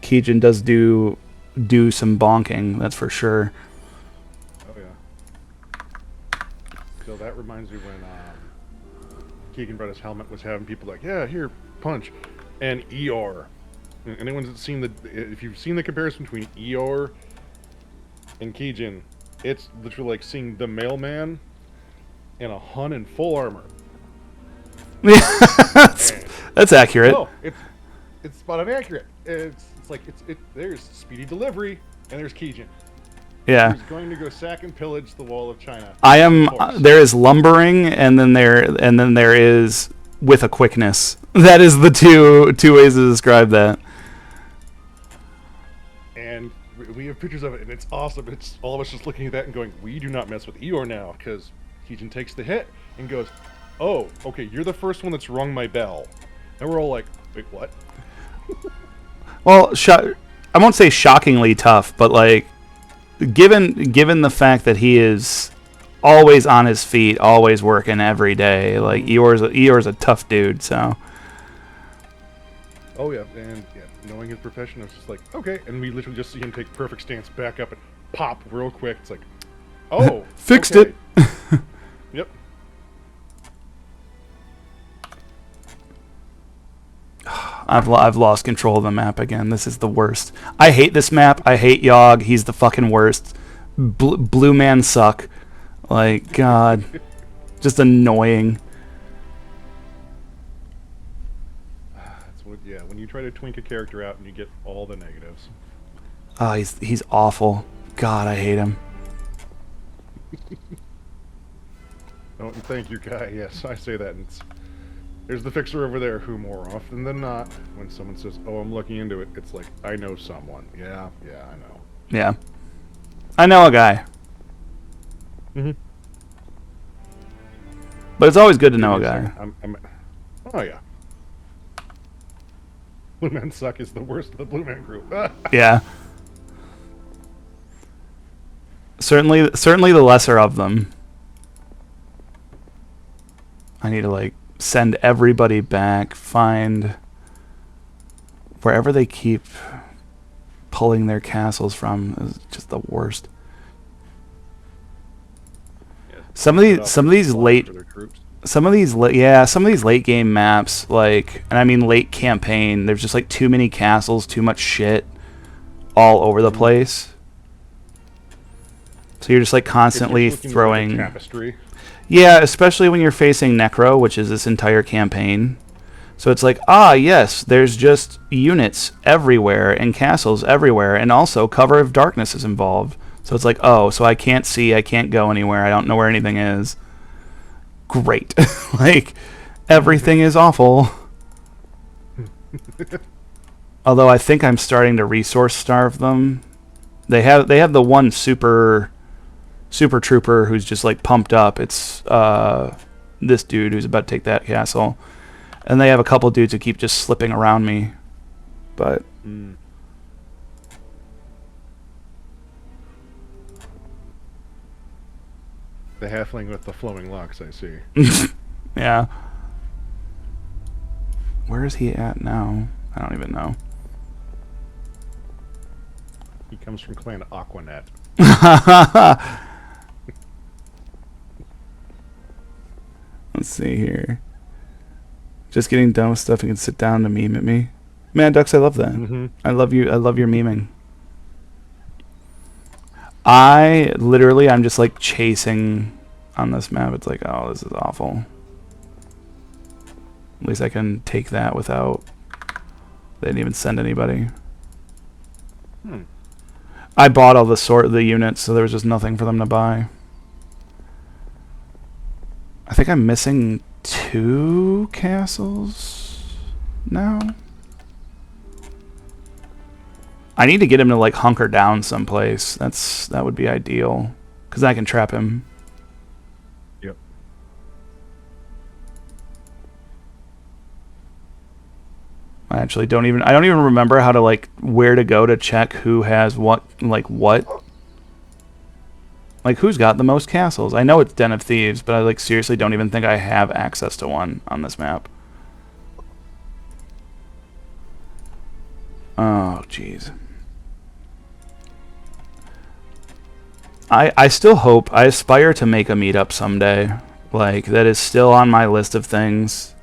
Keijin does do some bonking. That's for sure. Oh yeah. So that reminds me when Keegan brought his helmet, was having people like, yeah, here, punch, and Eeyore. Anyone that's seen if you've seen the comparison between Eeyore and Keijin, it's literally like seeing the mailman and a Hun in full armor. That's accurate. No, it's spot on accurate. It's like there's speedy delivery and there's Keijin. Yeah. Who's going to go sack and pillage the wall of China. I am. There is lumbering, and then there is with a quickness. That is the two ways to describe that. And we have pictures of it, and it's awesome. It's all of us just looking at that and going, we do not mess with Eeyore now, because Keijin takes the hit and goes, oh, okay, you're the first one that's rung my bell. And we're all like, wait, what? Well, I won't say shockingly tough, but like, given the fact that he is always on his feet, always working every day, like Eeyore's a tough dude, so. Oh yeah, and yeah, knowing his profession, it's just like, okay, and we literally just see him take perfect stance, back up, and pop real quick. It's like, oh, fixed okay. it. Yep. I've lost control of the map again. This is the worst. I hate this map. I hate Yogg. He's the fucking worst. Blue man suck. Like, God. Just annoying. Yeah, when you try to twink a character out and you get all the negatives. Oh, he's awful. God, I hate him. Oh, thank you, Kai. Yes, I say that. And there's the fixer over there who, more often than not, when someone says, oh, I'm looking into it, it's like, I know someone. Yeah, I know. Yeah. I know a guy. Mm-hmm. But it's always good to know a guy. Oh, yeah. Blue Men Suck is the worst of the Blue Man group. Yeah. Certainly the lesser of them. I need to, like, send everybody back, find wherever they keep pulling their castles from is just the worst. Yeah, some of these late game maps, like, and I mean late campaign, there's just like too many castles, too much shit all over the place. So you're just like constantly throwing tapestry. Yeah, especially when you're facing Necro, which is this entire campaign. So it's like, ah, yes, there's just units everywhere and castles everywhere, and also Cover of Darkness is involved. So it's like, oh, so I can't see, I can't go anywhere, I don't know where anything is. Great. Like, everything is awful. Although I think I'm starting to resource starve them. They have the one super trooper who's just like pumped up. It's this dude who's about to take that castle, and they have a couple dudes who keep just slipping around me. But the halfling with the flowing locks, I see. Yeah. Where is he at now? I don't even know. He comes from Clan Aquanet. Let's see here. Just getting done with stuff and can sit down to meme at me. Man, Ducks, I love that. Mm-hmm. I love you. I love your memeing. I'm just like chasing on this map. It's like, oh, this is awful. At least I can take that without They didn't even send anybody. Hmm. I bought all the units, so there was just nothing for them to buy. I think I'm missing 2 castles now. I need to get him to like hunker down someplace. That would be ideal, because I can trap him. Yep. I don't even remember how to like where to go to check who has what. Like, who's got the most castles? I know it's Den of Thieves, but I like seriously don't even think I have access to one on this map. Oh, jeez. I still hope, I aspire to make a meetup someday. Like, that is still on my list of things.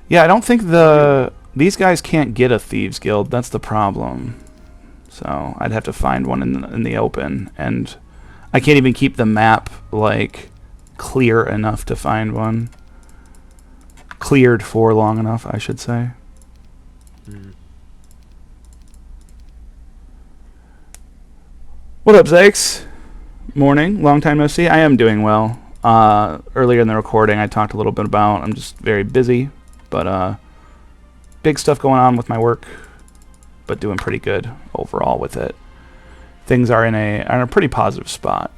Yeah, I don't think these guys can't get a Thieves Guild. That's the problem. So I'd have to find one in the open, and I can't even keep the map like clear enough to find one. Cleared for long enough, I should say. Mm. What up, Zakes? Morning. Long time no see. I am doing well. Earlier in the recording, I talked a little bit about I'm just very busy, but big stuff going on with my work, but doing pretty good overall with it. Things are in a pretty positive spot.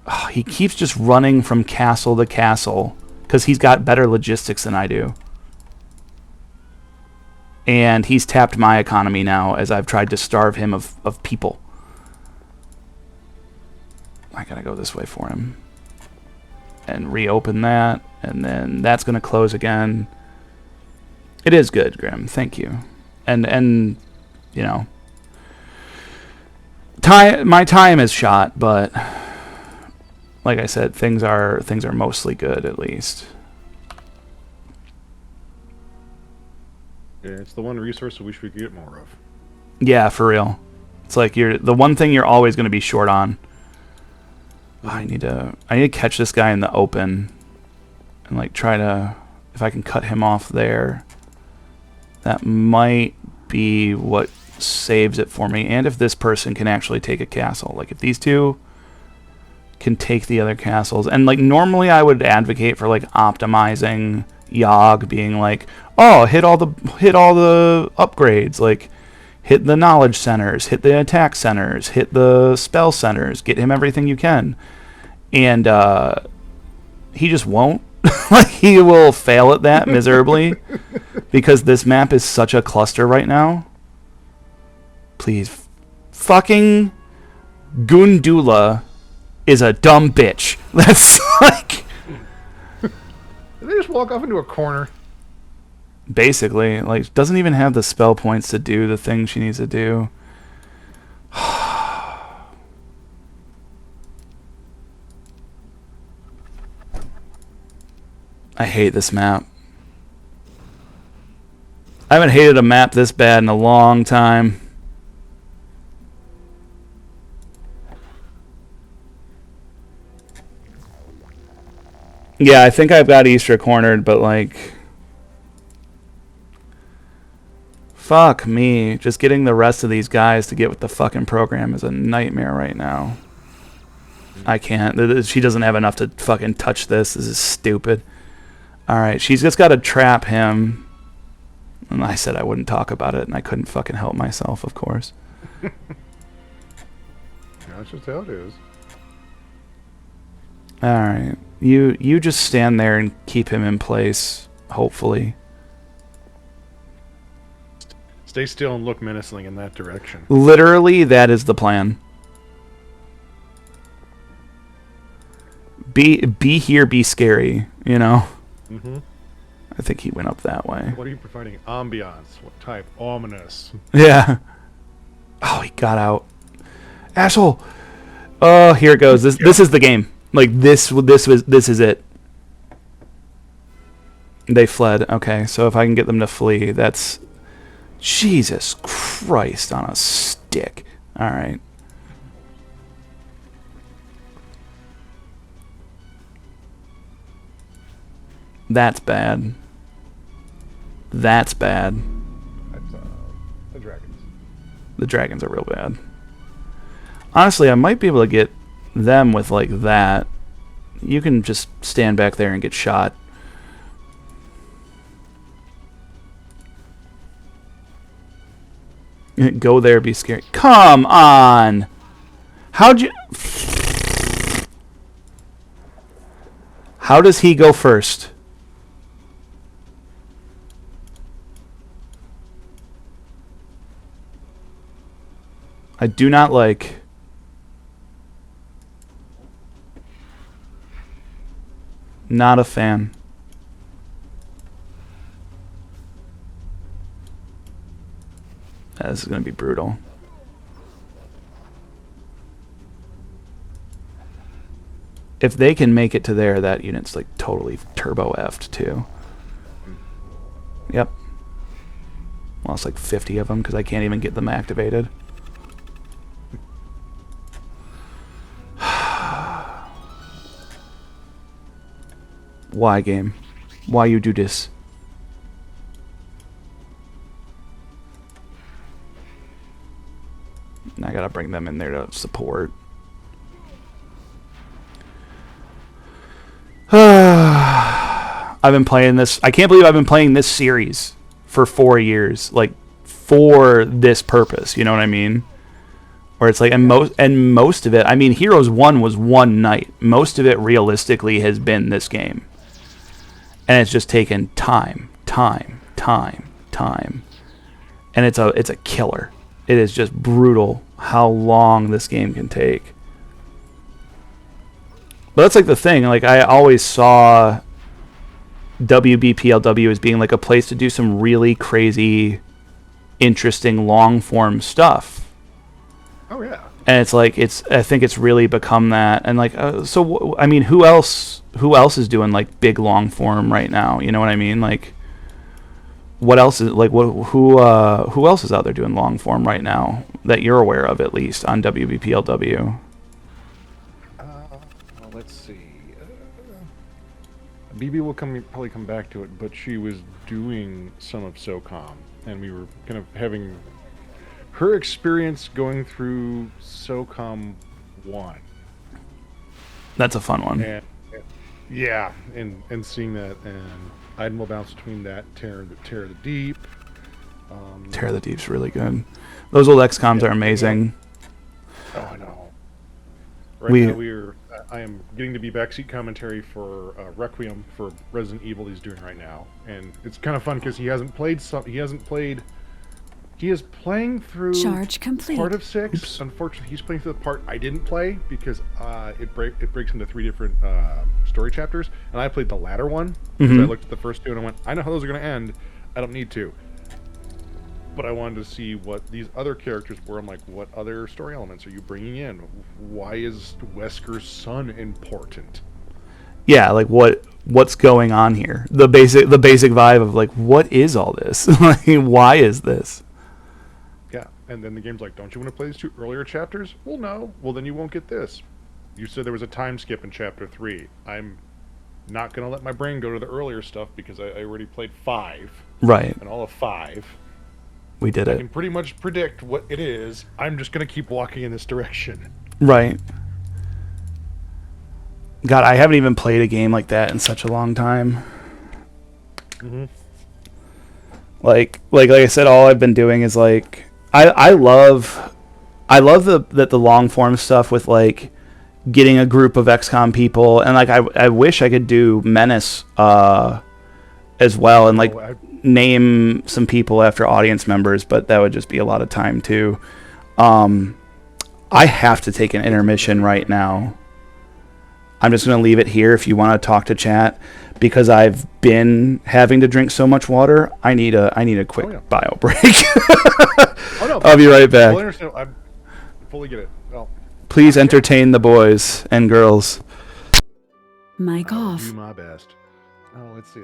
Oh, he keeps just running from castle to castle because he's got better logistics than I do. And he's tapped my economy now as I've tried to starve him of people. I gotta go this way for him. And reopen that, and then that's gonna close again. It is good, Grim. Thank you. And you know, my time is shot, but like I said, things are mostly good at least. Yeah, it's the one resource that we should get more of. Yeah, for real. It's like the one thing you're always going to be short on. I need to catch this guy in the open and like try to, if I can cut him off there. That might be what saves it for me. And if this person can actually take a castle, like if these two can take the other castles, and like normally I would advocate for like optimizing Yogg being like, oh, hit all the upgrades, like hit the knowledge centers, hit the attack centers, hit the spell centers, get him everything you can. And he just won't. Like, he will fail at that miserably because this map is such a cluster right now. Please. Fucking Gundula is a dumb bitch. That's like... Did they just walk off into a corner? Basically, like, doesn't even have the spell points to do the thing she needs to do. I hate this map. I haven't hated a map this bad in a long time. Yeah, I think I've got Easter cornered, but like... Fuck me. Just getting the rest of these guys to get with the fucking program is a nightmare right now. I can't. She doesn't have enough to fucking touch this. This is stupid. Alright, she's just got to trap him. And I said I wouldn't talk about it, and I couldn't fucking help myself, of course. That's just how it is. Alright. You just stand there and keep him in place, hopefully. Stay still and look menacing in that direction. Literally, that is the plan. Be here, be scary, you know? Mm-hmm. I think he went up that way. What are you providing? Ambiance. What type? Ominous. Yeah. Oh, he got out. Asshole. Oh, here it goes. This is the game. Like this is it. They fled. Okay, so if I can get them to flee, that's Jesus Christ on a stick. All right. That's bad. That's bad. That's the dragons. The dragons are real bad. Honestly, I might be able to get them with like that. You can just stand back there and get shot. Go there, be scared. Come on! How'd you... How does he go first? I do not like... Not a fan. This is going to be brutal. If they can make it to there, that unit's like totally turbo effed too. Yep. Lost like 50 of them because I can't even get them activated. Why, game? Why you do this? I gotta bring them in there to support. I've been playing this. I can't believe I've been playing this series for 4 years, like for this purpose. You know what I mean? Where it's like, and most of it. I mean, Heroes 1 was one night. Most of it, realistically, has been this game, and it's just taken time, and it's a killer. It is just brutal how long this game can take. But that's like the thing. Like, I always saw WBPLW as being like a place to do some really crazy, interesting long form stuff. Oh yeah. And it's like I think it's really become that. And like, I mean, who else is doing like big long form right now? You know what I mean? Like, what else is like who else is out there doing long form right now that you're aware of, at least on WBPLW? Well, let's see. BB will probably come back to it, but she was doing some of SOCOM, and we were kind of having her experience going through SOCOM 1. That's a fun one. And seeing that, and Idle bounce between that, Terror of the Deep. Terror of the Deep's really good. Those old XComs are amazing. Oh, I know. Now I am getting to be backseat commentary for Requiem for Resident Evil he's doing right now, and it's kind of fun because he is playing through Charge complete. part of 6. Oops. Unfortunately, he's playing through the part I didn't play because it breaks into 3 different story chapters, and I played the latter one. So I looked at the first 2 and I went, I know how those are going to end. I don't need to. But I wanted to see what these other characters were. I'm like, what other story elements are you bringing in? Why is Wesker's son important? Yeah, like what's going on here? The basic vibe of like, what is all this? Like, why is this? Yeah, and then the game's like, don't you want to play these 2 earlier chapters? Well, no. Well, then you won't get this. You said there was a time skip in chapter 3. I'm not going to let my brain go to the earlier stuff because I already played 5. Right. And all of 5. We did I it. can pretty much predict what it is. I'm just going to keep walking in this direction. Right. God, I haven't even played a game like that in such a long time. Mm-hmm. Like I said, all I've been doing is like I love the long form stuff with like getting a group of XCOM people, and like I wish I could do Menace as well, and like name some people after audience members, but that would just be a lot of time too. I have to take an intermission right now. I'm just going to leave it here if you want to talk to chat, because I've been having to drink so much water. I need a quick bio break. I'll be right back. I fully get it. Well, please entertain the boys and girls. Mic off. Do my best. Oh, let's see.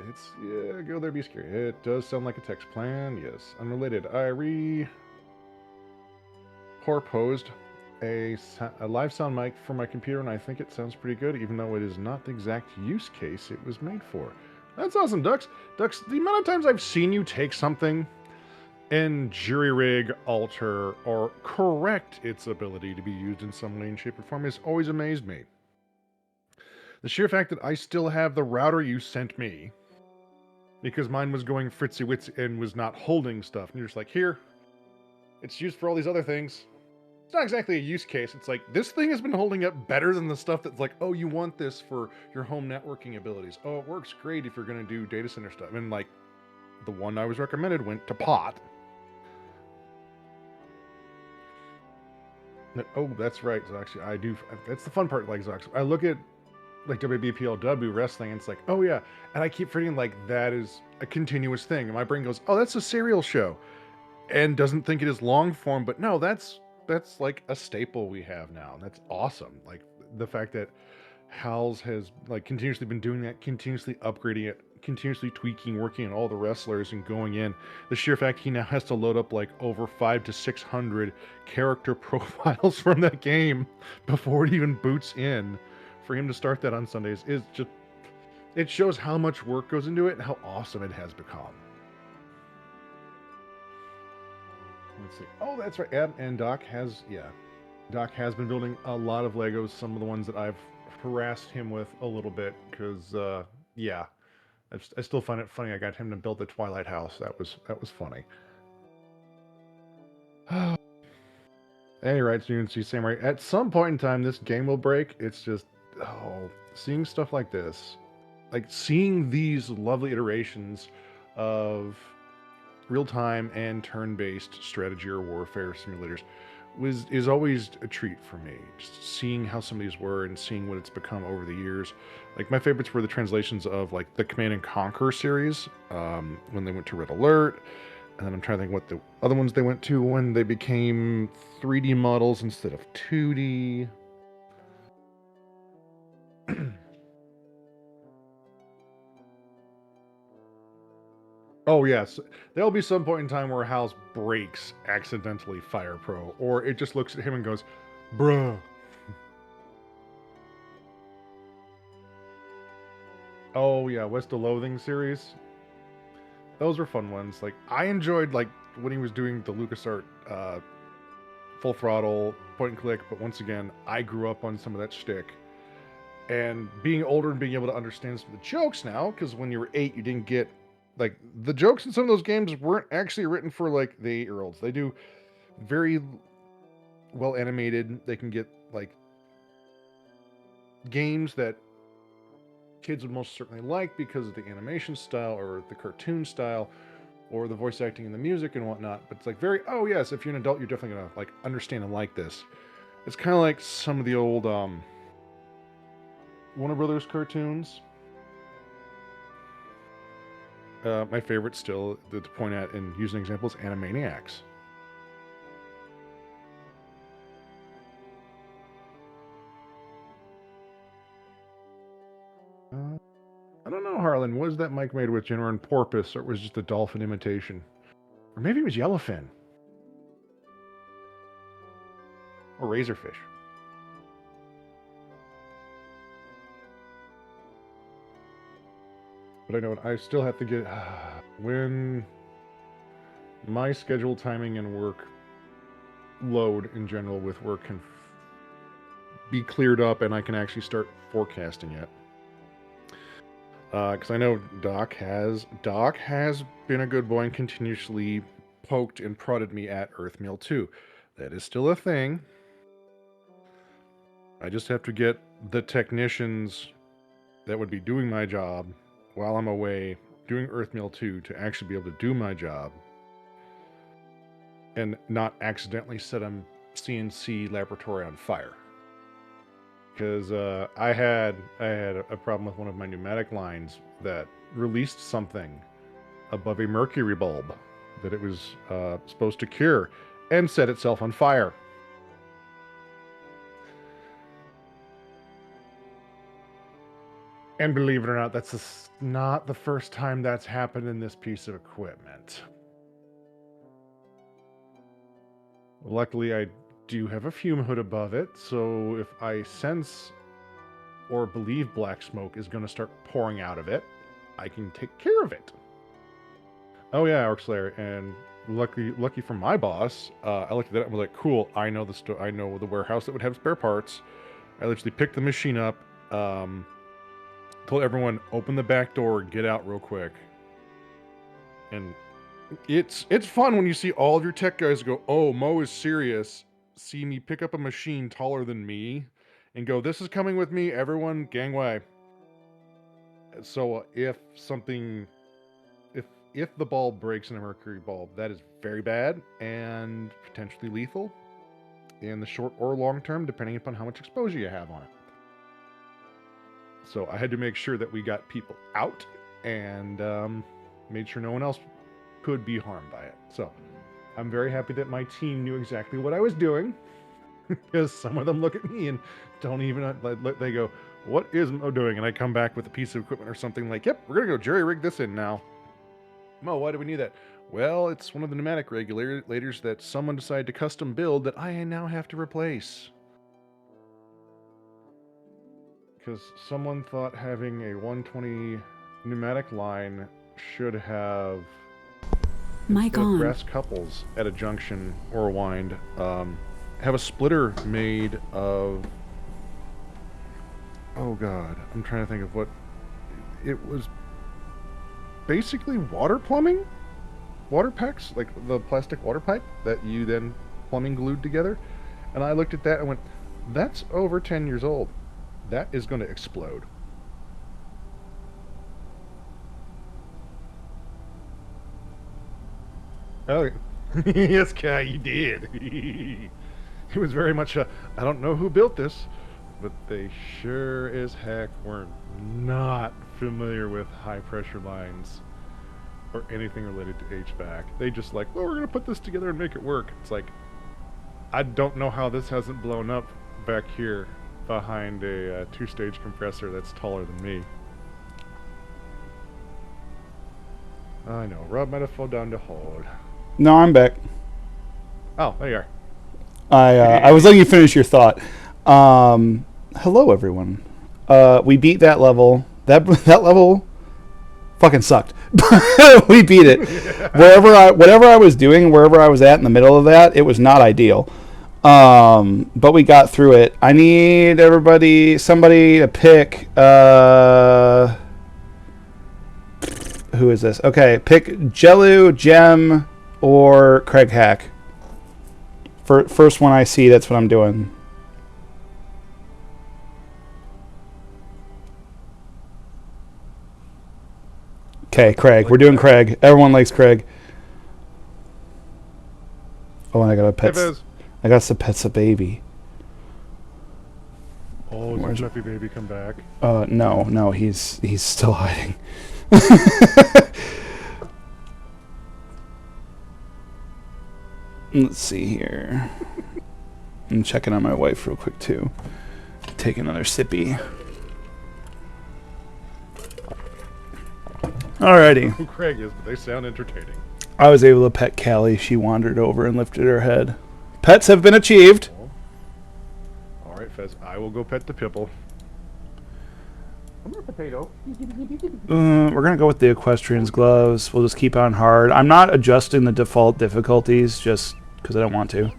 Go there, be scared. It does sound like a text plan. Yes, unrelated. I proposed a live sound mic for my computer, and I think it sounds pretty good, even though it is not the exact use case it was made for. That's awesome, Dux. Dux, the amount of times I've seen you take something and jury-rig, alter, or correct its ability to be used in some way, shape, or form has always amazed me. The sheer fact that I still have the router you sent me, because mine was going fritzy-witsy and was not holding stuff, and you're just like, here, it's used for all these other things. It's not exactly a use case. It's like, this thing has been holding up better than the stuff that's like, oh, you want this for your home networking abilities. Oh, it works great if you're going to do data center stuff. And like, the one I was recommended went to pot. Oh, that's right, Zox. I do. That's the fun part, like Zox. I look at like WBPLW wrestling, and it's like, oh yeah, and I keep forgetting like that is a continuous thing, and my brain goes, oh, that's a serial show, and doesn't think it is long form, but no, that's like a staple we have now. That's awesome. Like the fact that Hal's has like continuously been doing that, continuously upgrading it, continuously tweaking, working on all the wrestlers and going in. The sheer fact he now has to load up like over 500 to 600 character profiles from that game before it even boots in for him to start that on Sundays is just, it shows how much work goes into it and how awesome it has become. Let's see. Oh, that's right. And Doc has, yeah. Doc has been building a lot of Legos, some of the ones that I've harassed him with a little bit, because, yeah. I still find it funny I got him to build the Twilight House. That was funny. Hey, right, UNC Samurai. At some point in time, this game will break. It's just, oh, seeing stuff like this. Like, seeing these lovely iterations of real-time and turn-based strategy or warfare simulators is always a treat for me. Just seeing how some of these were and seeing what it's become over the years. Like, my favorites were the translations of like the Command and Conquer series, when they went to Red Alert, and then I'm trying to think what the other ones they went to when they became 3D models instead of 2D. Oh yes, there'll be some point in time where Hal's brakes accidentally fire pro, or it just looks at him and goes, bruh. Oh yeah, West of Loathing series. Those were fun ones. Like, I enjoyed like when he was doing the LucasArts Full Throttle point and click, but once again, I grew up on some of that shtick. And being older and being able to understand some of the jokes now, because when you were 8, you didn't get like the jokes in some of those games weren't actually written for like the 8-year-olds. They do very well animated. They can get like games that kids would most certainly like because of the animation style or the cartoon style or the voice acting and the music and whatnot. But it's like very, oh yes, if you're an adult, you're definitely gonna like understand and like this. It's kind of like some of the old Warner Brothers cartoons. My favorite still to point at and use an example is Animaniacs. I don't know, Harlan. Was that Mike made with Jenner and Porpoise, or it was just a dolphin imitation? Or maybe it was Yellowfin. Or Razorfish. But I know I still have to get... when my schedule, timing, and work load in general with work can be cleared up and I can actually start forecasting it. Because I know Doc has been a good boy and continuously poked and prodded me at Earthmeal 2. That is still a thing. I just have to get the technicians that would be doing my job while I'm away doing Earthmeal 2 to actually be able to do my job and not accidentally set a CNC laboratory on fire. Because I had a problem with one of my pneumatic lines that released something above a mercury bulb that it was supposed to cure and set itself on fire. And believe it or not, that's not the first time that's happened in this piece of equipment. Luckily, I do have a fume hood above it, so if I sense or believe black smoke is going to start pouring out of it, I can take care of it. Oh yeah, Orc Slayer, and lucky for my boss, I looked at that and was like, cool, I know I know the warehouse that would have spare parts. I literally picked the machine up, told everyone, open the back door, get out real quick. And it's fun when you see all of your tech guys go, oh, Mo is serious, see me pick up a machine taller than me, and go, this is coming with me, everyone, gangway. So if the bulb breaks in a mercury bulb, that is very bad and potentially lethal in the short or long term, depending upon how much exposure you have on it. So I had to make sure that we got people out and made sure no one else could be harmed by it. So I'm very happy that my team knew exactly what I was doing, because some of them look at me and don't even, they go, what is Mo doing? And I come back with a piece of equipment or something like, yep, we're going to go jerry-rig this in now. Mo, why do we need that? Well, it's one of the pneumatic regulators that someone decided to custom build that I now have to replace. Because someone thought having a 120 pneumatic line should have Mic on. brass couples at a junction or a wind. Have a splitter made of... Oh god, I'm trying to think of what... It was... basically water plumbing? Water packs? Like the plastic water pipe that you then plumbing glued together? And I looked at that and went, that's over 10 years old. That is going to explode. Oh, yes, Kai, you did. It was very much a, I don't know who built this, but they sure as heck were not familiar with high pressure lines or anything related to HVAC. They just like, well, we're going to put this together and make it work. It's like, I don't know how this hasn't blown up back here behind a two-stage compressor that's taller than me. I know, Rob might have fell down to hold. No, I'm back. Oh, there you are. I was letting you finish your thought. Hello, everyone. We beat that level. That level fucking sucked. We beat it. Whatever I was doing, wherever I was at in the middle of that, it was not ideal. But we got through it. I need somebody to pick. Who is this? Okay, pick Jellu, Gem, or Craig Hack. First one I see, that's what I'm doing. Okay, Craig. We're doing Craig. Everyone likes Craig. Oh, and I got a pet. I got to pet a baby. Oh, did Fluffy Baby come back? No, he's still hiding. Let's see here. I'm checking on my wife real quick too. Take another sippy. Alrighty. Who Craig is, but they sound entertaining. I was able to pet Callie. She wandered over and lifted her head. Pets have been achieved. Alright, Fez. I will go pet the Pipple. Come here, Potato. We're going to go with the Equestrian's gloves. We'll just keep on hard. I'm not adjusting the default difficulties just because I don't want to.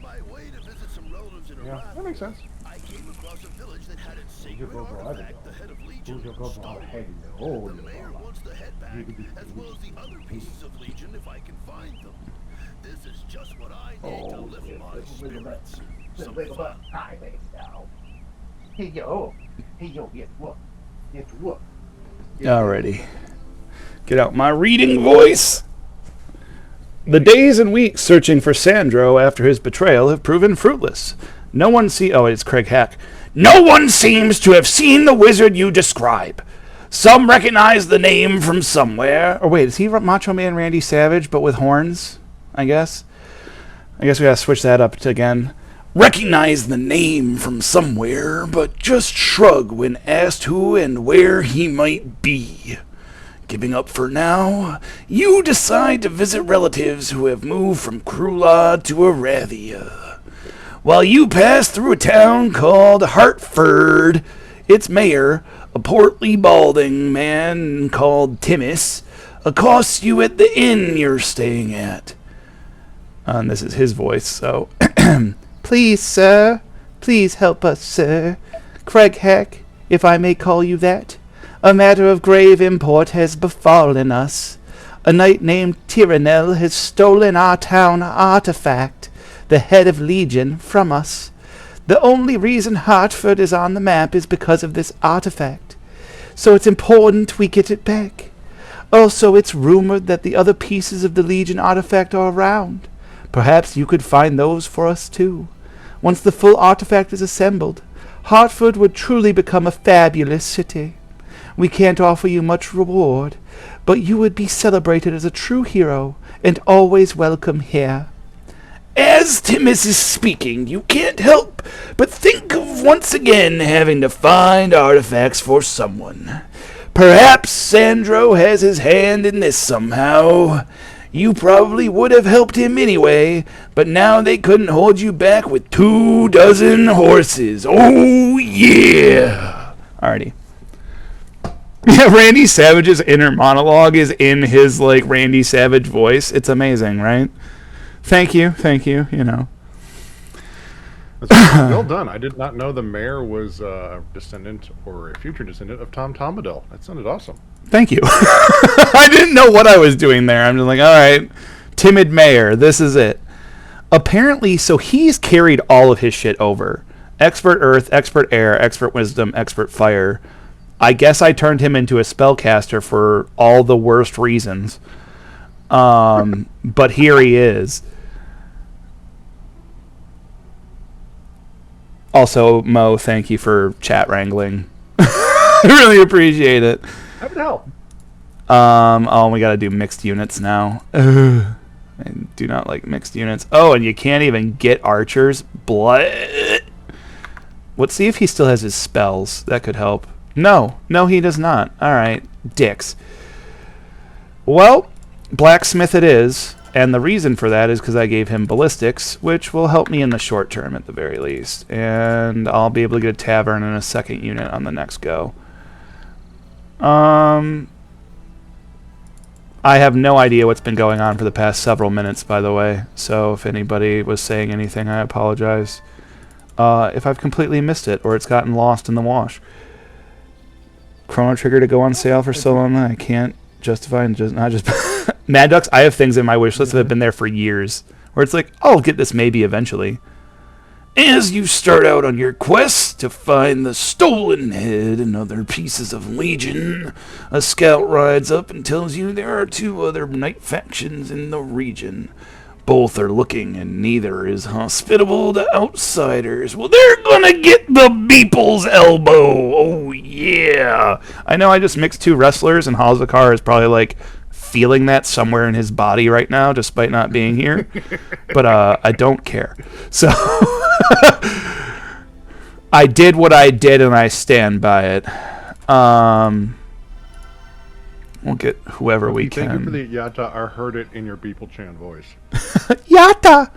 Yeah, that makes sense. As well as the other pieces of Legion if I can find them. This is just what I need to lift my spirits. Some fun. Alrighty. Get out my reading voice. The days and weeks searching for Sandro after his betrayal have proven fruitless. It's Craig Hack. No one seems to have seen the wizard you describe. Some recognize the name from somewhere. Or wait, is he Macho Man Randy Savage, but with horns? I guess we gotta switch that up to again. Recognize the name from somewhere, but just shrug when asked who and where he might be. Giving up for now, you decide to visit relatives who have moved from Krula to Arathia. While you pass through a town called Hartford, its mayor, a portly balding man called Timus, accosts you at the inn you're staying at. And this is his voice, so... Please, sir. Please help us, sir. Craigheck, if I may call you that. A matter of grave import has befallen us. A knight named Tyrannel has stolen our town artifact, the head of Legion, from us. The only reason Hartford is on the map is because of this artifact. So it's important we get it back. Also, it's rumored that the other pieces of the Legion artifact are around. Perhaps you could find those for us too. Once the full artifact is assembled, Hartford would truly become a fabulous city. We can't offer you much reward, but you would be celebrated as a true hero and always welcome here. As Timus is speaking, you can't help but think of once again having to find artifacts for someone. Perhaps Sandro has his hand in this somehow. You probably would have helped him anyway, but now they couldn't hold you back with 24 horses. Oh, yeah! Alrighty. Yeah, Randy Savage's inner monologue is in his, like, Randy Savage voice. It's amazing, right? Thank you, you know. That's well done. I did not know the mayor was a descendant or a future descendant of Tom Bombadil. That sounded awesome. Thank you. I didn't know what I was doing there. I'm just like, all right, timid mayor, this is it. Apparently, so he's carried all of his shit over. Expert earth, expert air, expert wisdom, expert fire. I guess I turned him into a spellcaster for all the worst reasons. But here he is. Also, Mo, thank you for chat wrangling. I really appreciate it. How the hell? Oh, we gotta do mixed units now. Ugh. I do not like mixed units. Oh, and you can't even get archers. Blood. Let's see if he still has his spells. That could help. No, he does not. Alright, dicks. Well, blacksmith it is. And the reason for that is because I gave him ballistics, which will help me in the short term at the very least. And I'll be able to get a tavern and a second unit on the next go. I have no idea what's been going on for the past several minutes, by the way. So if anybody was saying anything, I apologize. If I've completely missed it or it's gotten lost in the wash. Chrono Trigger to go on sale for so long that I can't justify and just not just... Mad Ducks, I have things in my wish list that have been there for years. Where it's like, I'll get this maybe eventually. As you start out on your quest to find the stolen head and other pieces of Legion, a scout rides up and tells you there are 2 other knight factions in the region. Both are looking and neither is hospitable to outsiders. Well, they're gonna get the Beeple's elbow. Oh, yeah. I know I just mixed 2 wrestlers and Hazakar is probably like feeling that somewhere in his body right now, despite not being here. But I don't care. So I did what I did and I stand by it. We'll get whoever we can. Thank you for the Yata. I heard it in your Beeple Chan voice. Yata!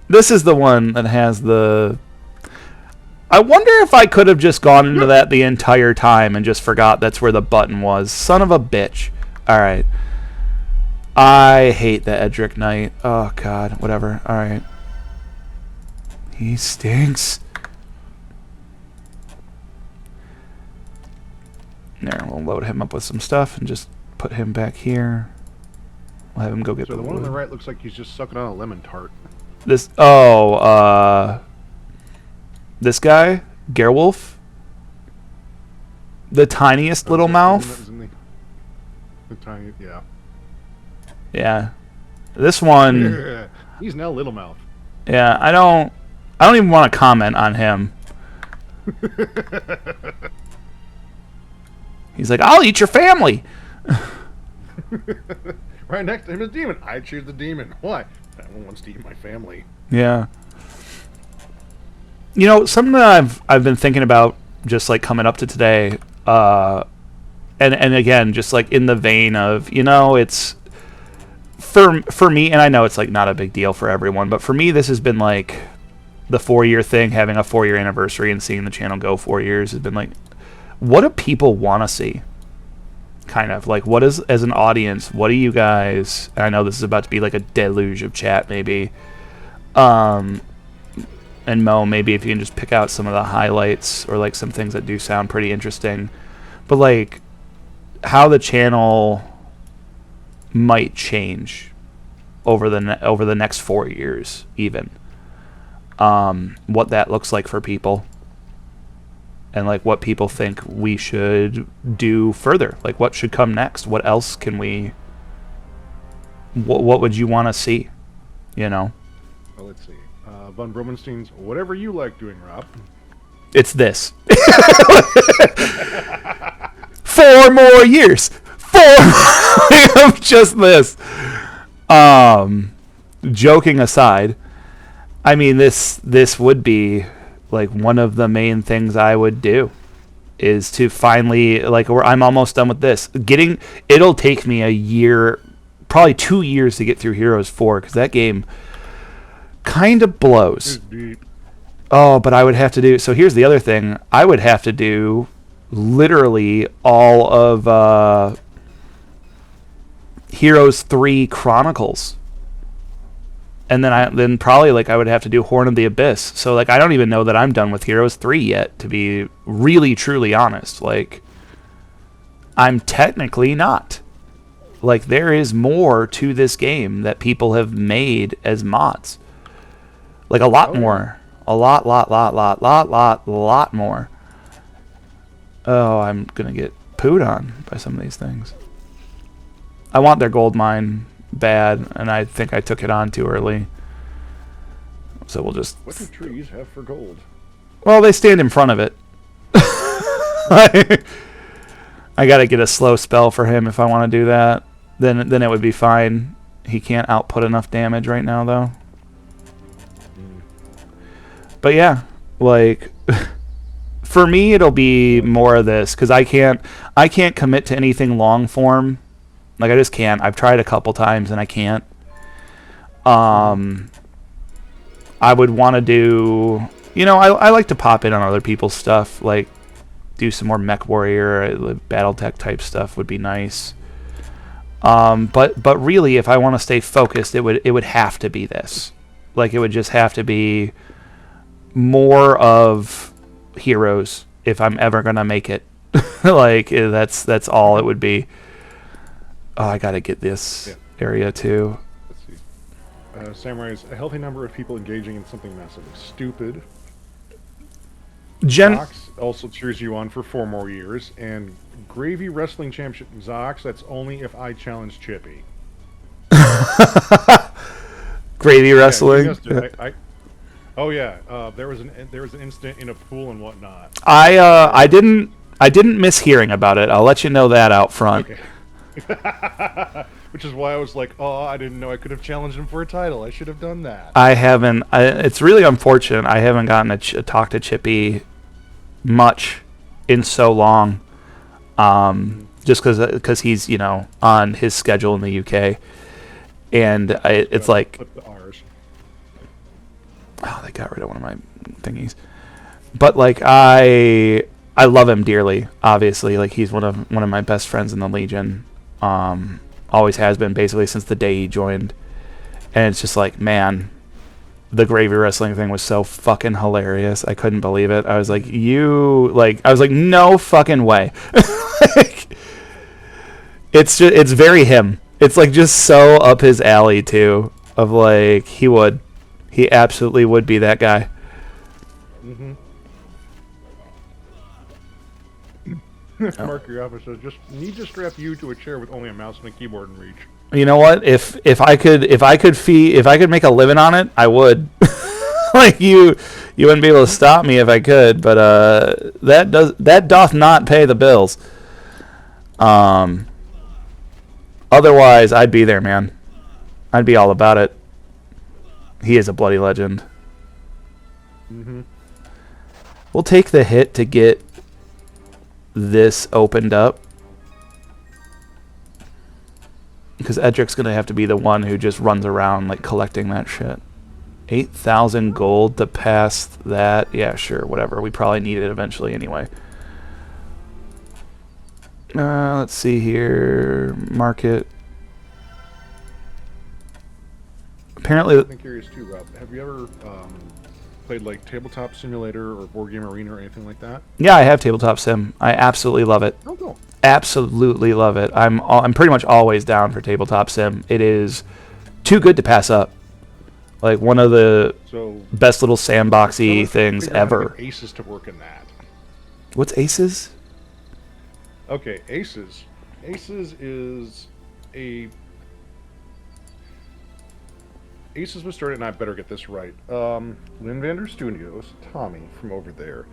This is the one that has the... I wonder if I could have just gone into that the entire time and just forgot that's where the button was. Son of a bitch. Alright. I hate the Edric Knight. Oh, God. Whatever. Alright. He stinks. There, we'll load him up with some stuff and just put him back here. We'll have him go get So the one on the right looks like he's just sucking on a lemon tart. This, this guy, Gerwolf, the tiniest little mouth. The tiny, yeah. Yeah, this one. He's now Little Mouth. Yeah, I don't even want to comment on him. He's like, I'll eat your family. Right next to him is a demon. I choose the demon. Why? That one wants to eat my family. Yeah. You know, something that I've been thinking about just like coming up to today, and again, just like in the vein of, you know, it's for me, and I know it's like not a big deal for everyone, but for me, this has been like the 4-year thing, having a 4-year anniversary and seeing the channel go 4 years has been like, what do people want to see? Kind of like, what is, as an audience, what do you guys, and I know this is about to be like a deluge of chat maybe, and Mo, maybe if you can just pick out some of the highlights or like some things that do sound pretty interesting, but like how the channel might change over the next 4 years, even what that looks like for people, and like what people think we should do further, like what should come next, what else can we, what would you want to see, you know? Well, let's see. Von Bromenstein's whatever you like doing, Rob. It's this. 4 more years. 4 of just this. Joking aside, I mean, this would be like one of the main things I would do, is to finally, like, I'm almost done with this. It'll take me a year, probably 2 years to get through Heroes 4, because that game kind of blows. Oh, but I would have to do, so here's the other thing. I would have to do literally all of Heroes 3 Chronicles. And then probably like I would have to do Horn of the Abyss. So like I don't even know that I'm done with Heroes 3 yet, to be really truly honest. Like I'm technically not. Like there is more to this game that people have made as mods. Like a lot more. A lot more. Oh, I'm gonna get pooed on by some of these things. I want their gold mine bad, and I think I took it on too early. So we'll just... What do trees have for gold? Well, they stand in front of it. I gotta get a slow spell for him if I want to do that. Then it would be fine. He can't output enough damage right now, though. But yeah, like... for me, it'll be more of this, because I can't commit to anything long form. Like, I just can't. I've tried a couple times, and I can't. I would want to do... You know, I like to pop in on other people's stuff. Like, do some more Mech Warrior, Battletech type stuff would be nice. But really, if I want to stay focused, it would have to be this. Like, it would just have to be more of Heroes if I'm ever going to make it. Like, that's all it would be. Oh, I gotta get this area too. Let's see. Samurai's a healthy number of people engaging in something massively stupid. Zox also cheers you on for 4 more years. And Gravy Wrestling Championship Zox, that's only if I challenge Chippy. Gravy Wrestling? Oh yeah, there was an incident in a pool and whatnot. I didn't miss hearing about it. I'll let you know that out front. Okay. Which is why I was like, oh, I didn't know I could have challenged him for a title. I should have ddone that. I haven't. It's really unfortunate. I haven't gotten to talk to Chippy much in so long. Just because he's, you know, on his schedule in the UK. And it's like... Flip the R's. Oh, they got rid of one of my thingies. But, like, I love him dearly, obviously. Like, he's one of my best friends in the Legion. Always has been, basically, since the day he joined. And it's just like, man, the Gravy Wrestling thing was so fucking hilarious. I couldn't believe it. I was like, no fucking way. Like, it's very him. It's like just so up his alley too. Of like, he absolutely would be that guy. Mm-hmm. Mark your office says, just need to strap you to a chair with only a mouse and a keyboard in reach. You know what? If I could make a living on it, I would. Like you wouldn't be able to stop me if I could, but that doth not pay the bills. Otherwise, I'd be there, man. I'd be all about it. He is a bloody legend. Mm-hmm. We'll take the hit to get this opened up, because Edric's gonna have to be the one who just runs around like collecting that shit. 8,000 gold to pass that. Yeah, sure, whatever. We probably need it eventually anyway. Let's see here. Market. Apparently, I'm curious too, Rob. Have you ever played like Tabletop Simulator or Board Game Arena or anything like that? yeah, I have Tabletop Sim. I absolutely love it. Oh, cool. Absolutely love it. I'm pretty much always down for Tabletop Sim. It is too good to pass up. Like one of the So best little sandboxy let's things figure out how to ever. get Aces to work in that. What's Aces? Okay, Aces. Aces is a. Aces was started, and I better get this right. Lynn Vander Studios, Tommy from over there,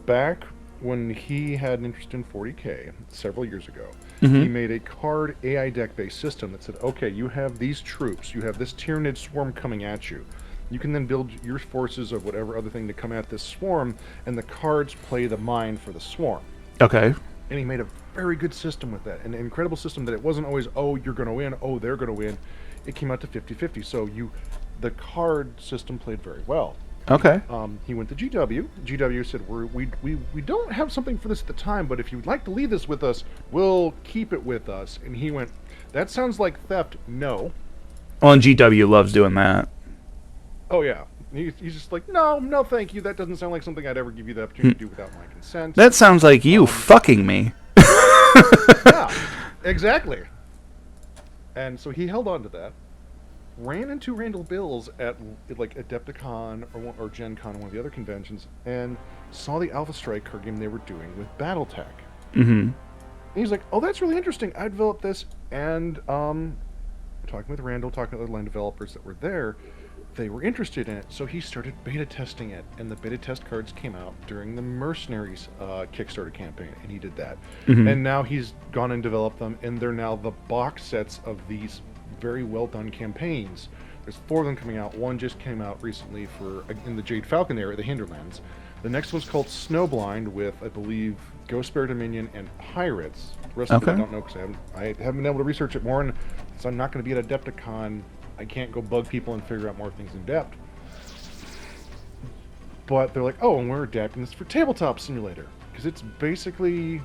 back when he had an interest in 40K several years ago, he made a card AI deck based system that said, okay, you have these troops, you have this Tyranid swarm coming at you. You can then build your forces of whatever other thing to come at this swarm, and the cards play the mine for the swarm. Okay. And he made a very good system with that. An incredible system that it wasn't always, oh, you're going to win, oh, they're going to win. It came out to 50-50. So the card system played very well. Okay. He went to GW. GW said, we don't have something for this at the time, but if you'd like to leave this with us, we'll keep it with us. And he went, that sounds like theft. No. Well, and GW loves doing that. Oh, yeah. He's just like, no, thank you. That doesn't sound like something I'd ever give you the opportunity to do without my consent. That sounds like you fucking me. Yeah, exactly. And so he held on to that. Ran into Randall Bills at like Adepticon or Gen Con, one of the other conventions, and saw the Alpha Strike card game they were doing with BattleTech. Mm-hmm. And he's like, oh, that's really interesting. I developed this, and talking with Randall, talking to other line developers that were there, they were interested in it. So he started beta testing it, and the beta test cards came out during the Mercenaries Kickstarter campaign, and he did that. Mm-hmm. And now he's gone and developed them, and they're now the box sets of these very well done campaigns. There's 4 of them coming out. One just came out recently in the Jade Falcon area, the Hinterlands. The next one's called Snowblind with, I believe, Ghost Bear Dominion and Pirates. The rest of it I don't know because I haven't been able to research it more, and so I'm not going to be at Adepticon. I can't go bug people and figure out more things in depth. But they're like, oh, and we're adapting this for Tabletop Simulator because it's basically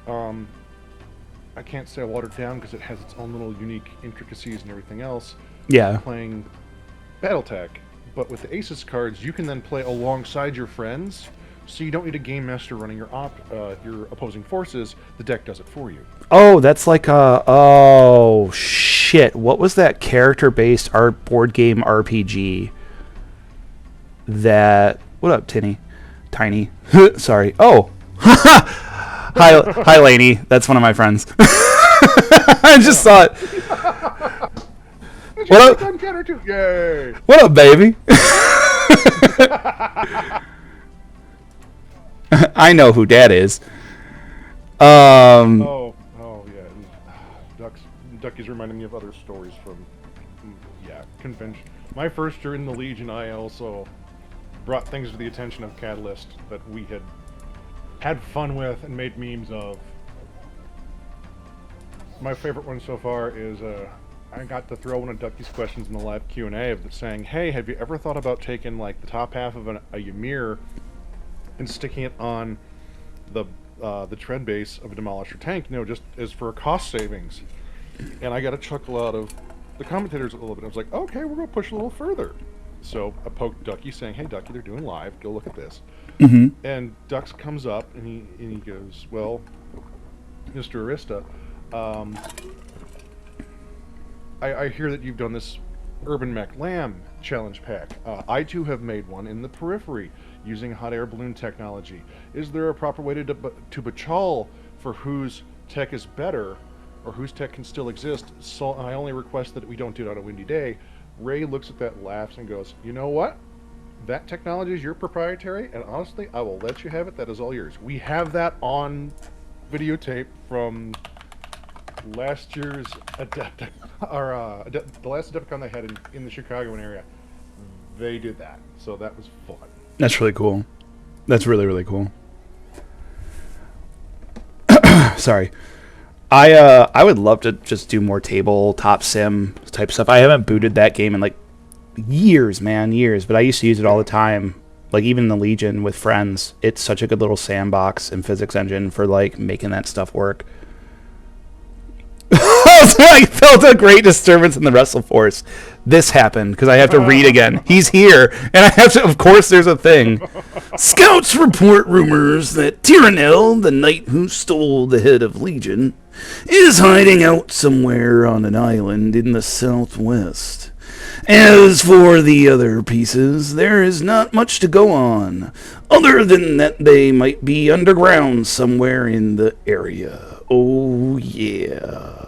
I can't say I watered down because it has its own little unique intricacies and everything else. Yeah. Playing BattleTech, but with the Aces cards, you can then play alongside your friends, so you don't need a game master running your opposing forces. The deck does it for you. Oh, that's like oh shit! What was that character-based board game RPG? What up, Tiny? Sorry. Oh. Hi, Lainey. That's one of my friends. I just saw it. What up? Yay! What up, baby? I know who Dad is. Oh yeah. Ducky's reminding me of other stories from convention. My first year in the Legion, I also brought things to the attention of Catalyst that we had fun with and made memes of. My favorite one so far is I got to throw one of Ducky's questions in the live Q&A of saying, hey, have you ever thought about taking like the top half of a Ymir and sticking it on the tread base of a Demolisher tank, just as for a cost savings? And I got a chuckle out of the commentators a little bit. I was like, okay, we're going to push a little further. So I poked Ducky saying, hey, Ducky, they're doing live. Go look at this. Mm-hmm. And Dux comes up and he goes, well, Mr. Arista, I hear that you've done this Urban Mech Lamb challenge pack. I too have made one in the periphery using hot air balloon technology. Is there a proper way to bachal for whose tech is better or whose tech can still exist? So I only request that we don't do it on a windy day. Ray looks at that, laughs, and goes, you know what? That technology is your proprietary, and honestly, I will let you have it. That is all yours. We have that on videotape from last year's the last Adepticon they had in the Chicagoan area. They did that, so that was fun. That's really cool. That's really, really cool. Sorry. I would love to just do more tabletop sim type stuff. I haven't booted that game in like years, man, years. But I used to use it all the time. Like even in the Legion with friends, it's such a good little sandbox and physics engine for like making that stuff work. I felt a great disturbance in the Wrestle Force. This happened because I have to read again. He's here, and I have to. Of course, there's a thing. Scouts report rumors that Tyrannel, the knight who stole the head of Legion, is hiding out somewhere on an island in the southwest. As for the other pieces, there is not much to go on, other than that they might be underground somewhere in the area. Oh, yeah.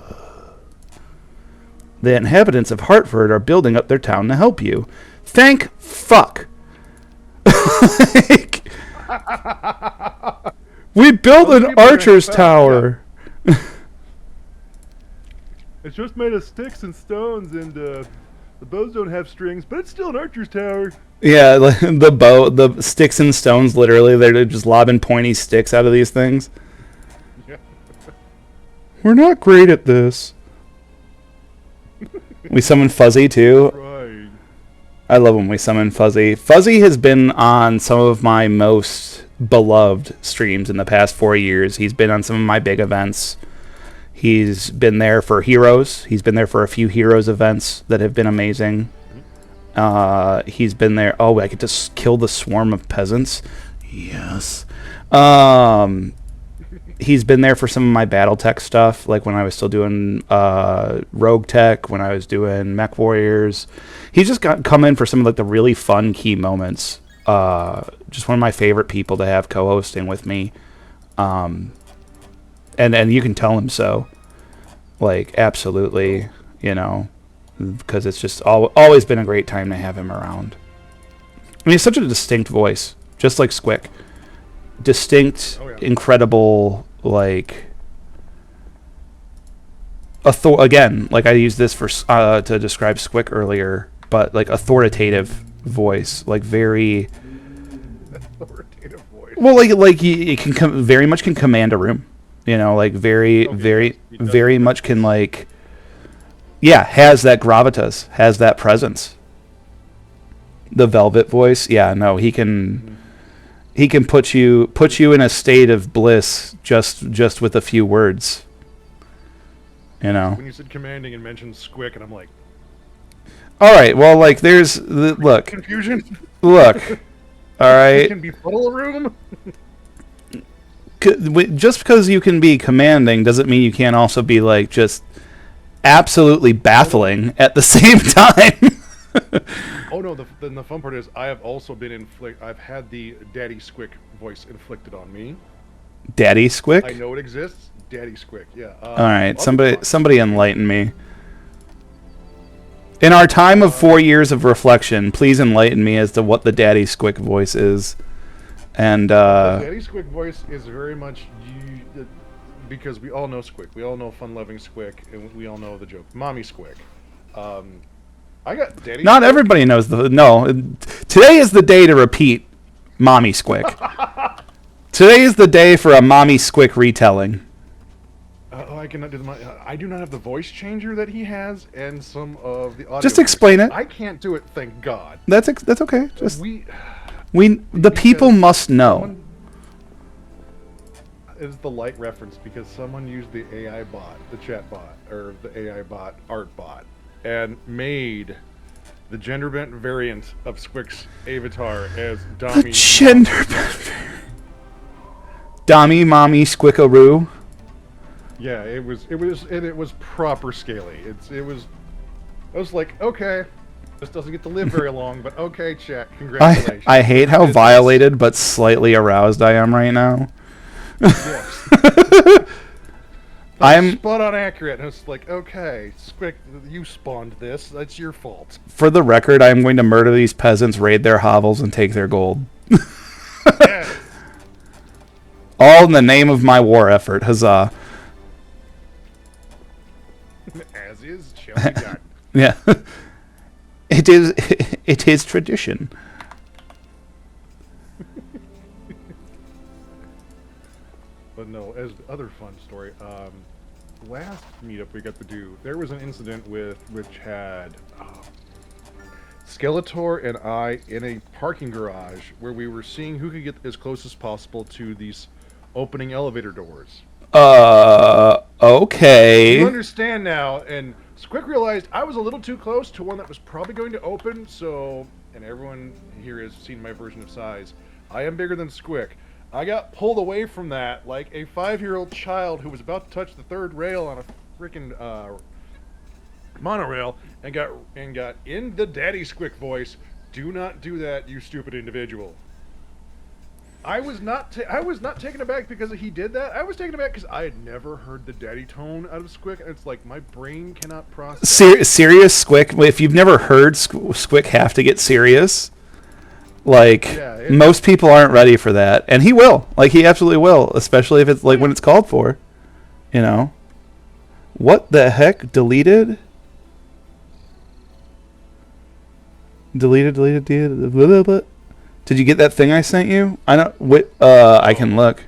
The inhabitants of Hartford are building up their town to help you. Thank fuck. We built an archer's tower. It's just made of sticks and stones, and the bows don't have strings, but it's still an archer's tower. Yeah, the sticks and stones, literally, they're just lobbing pointy sticks out of these things. Yeah. We're not great at this. We summon Fuzzy, too. Right. I love when we summon Fuzzy. Fuzzy has been on some of my most beloved streams in the past 4 years. He's been on some of my big events. He's been there for Heroes. He's been there for a few Heroes events that have been amazing. He's been there. Oh, I get to kill the swarm of peasants. Yes. He's been there for some of my BattleTech stuff, like when I was still doing Rogue Tech, when I was doing Mech Warriors. He's just come in for some of like the really fun key moments. Just one of my favorite people to have co-hosting with me. And you can tell him so. Like, absolutely, you know, because it's just always been a great time to have him around. I mean, he's such a distinct voice, just like Squick. Distinct, incredible, like again, like I used this for to describe Squick earlier, but like authoritative voice, like very Authoritative voice. well, like he can very much can command a room, you know, like very much can like has that gravitas, has that presence. The Velvet voice, no, he can. Mm-hmm. He can put you in a state of bliss just with a few words. You know. When you said commanding and mentioned Squick, and I'm like, all right, well, like there's look confusion. Look, all right. Can be full room. Just because you can be commanding doesn't mean you can't also be like just absolutely baffling at the same time. Oh no! The fun part is I have also been I've had the Daddy Squick voice inflicted on me. Daddy Squick? I know it exists. Daddy Squick. Yeah. All right. Somebody enlighten me. In our time of 4 years of reflection, please enlighten me as to what the Daddy Squick voice is. And the Daddy Squick voice is very much because we all know Squick. We all know fun-loving Squick, and we all know the joke, Mommy Squick. I got Daddy. Not Squick. Everybody knows today is the day to repeat Mommy Squick. Today is the day for a Mommy Squick retelling. I cannot do I do not have the voice changer that he has, and some of the audio. Just explain it. I can't do it. Thank God. That's okay. Just the people must know. Is the light reference because someone used the AI bot, the chat bot, or the AI bot art bot, and made the gender bent variant of Squick's avatar as Dami. The gender bent variant. Dami, Mommy, Squickaroo. Yeah, it was proper scaly. I was like, okay, this doesn't get to live very long, but okay, chat, congratulations. I hate how violated but slightly aroused I am right now. Yes. I'm spot on accurate. And it's like, okay, Squick, you spawned this. That's your fault. For the record, I am going to murder these peasants, raid their hovels, and take their gold. Yes. All in the name of my war effort. Huzzah. As is, shall be done. Yeah. It is tradition. But no, as the other fun story, last meetup we got to do, there was an incident which had Skeletor and I in a parking garage where we were seeing who could get as close as possible to these opening elevator doors. Okay. You understand now, and Squick realized I was a little too close to one that was probably going to open, so, and everyone here has seen my version of size. I am bigger than Squick. I got pulled away from that like a 5-year-old child who was about to touch the third rail on a freaking monorail and got in the Daddy Squick voice. Do not do that, you stupid individual. I was not taken aback because he did that. I was taken aback because I had never heard the daddy tone out of Squick, and it's like my brain cannot process. Serious Squick. If you've never heard Squick have to get serious, like most people aren't ready for that, and he will. Like he absolutely will, especially if it's like when it's called for. You know. What the heck? Deleted. Did you get that thing I sent you? I don't. I can look.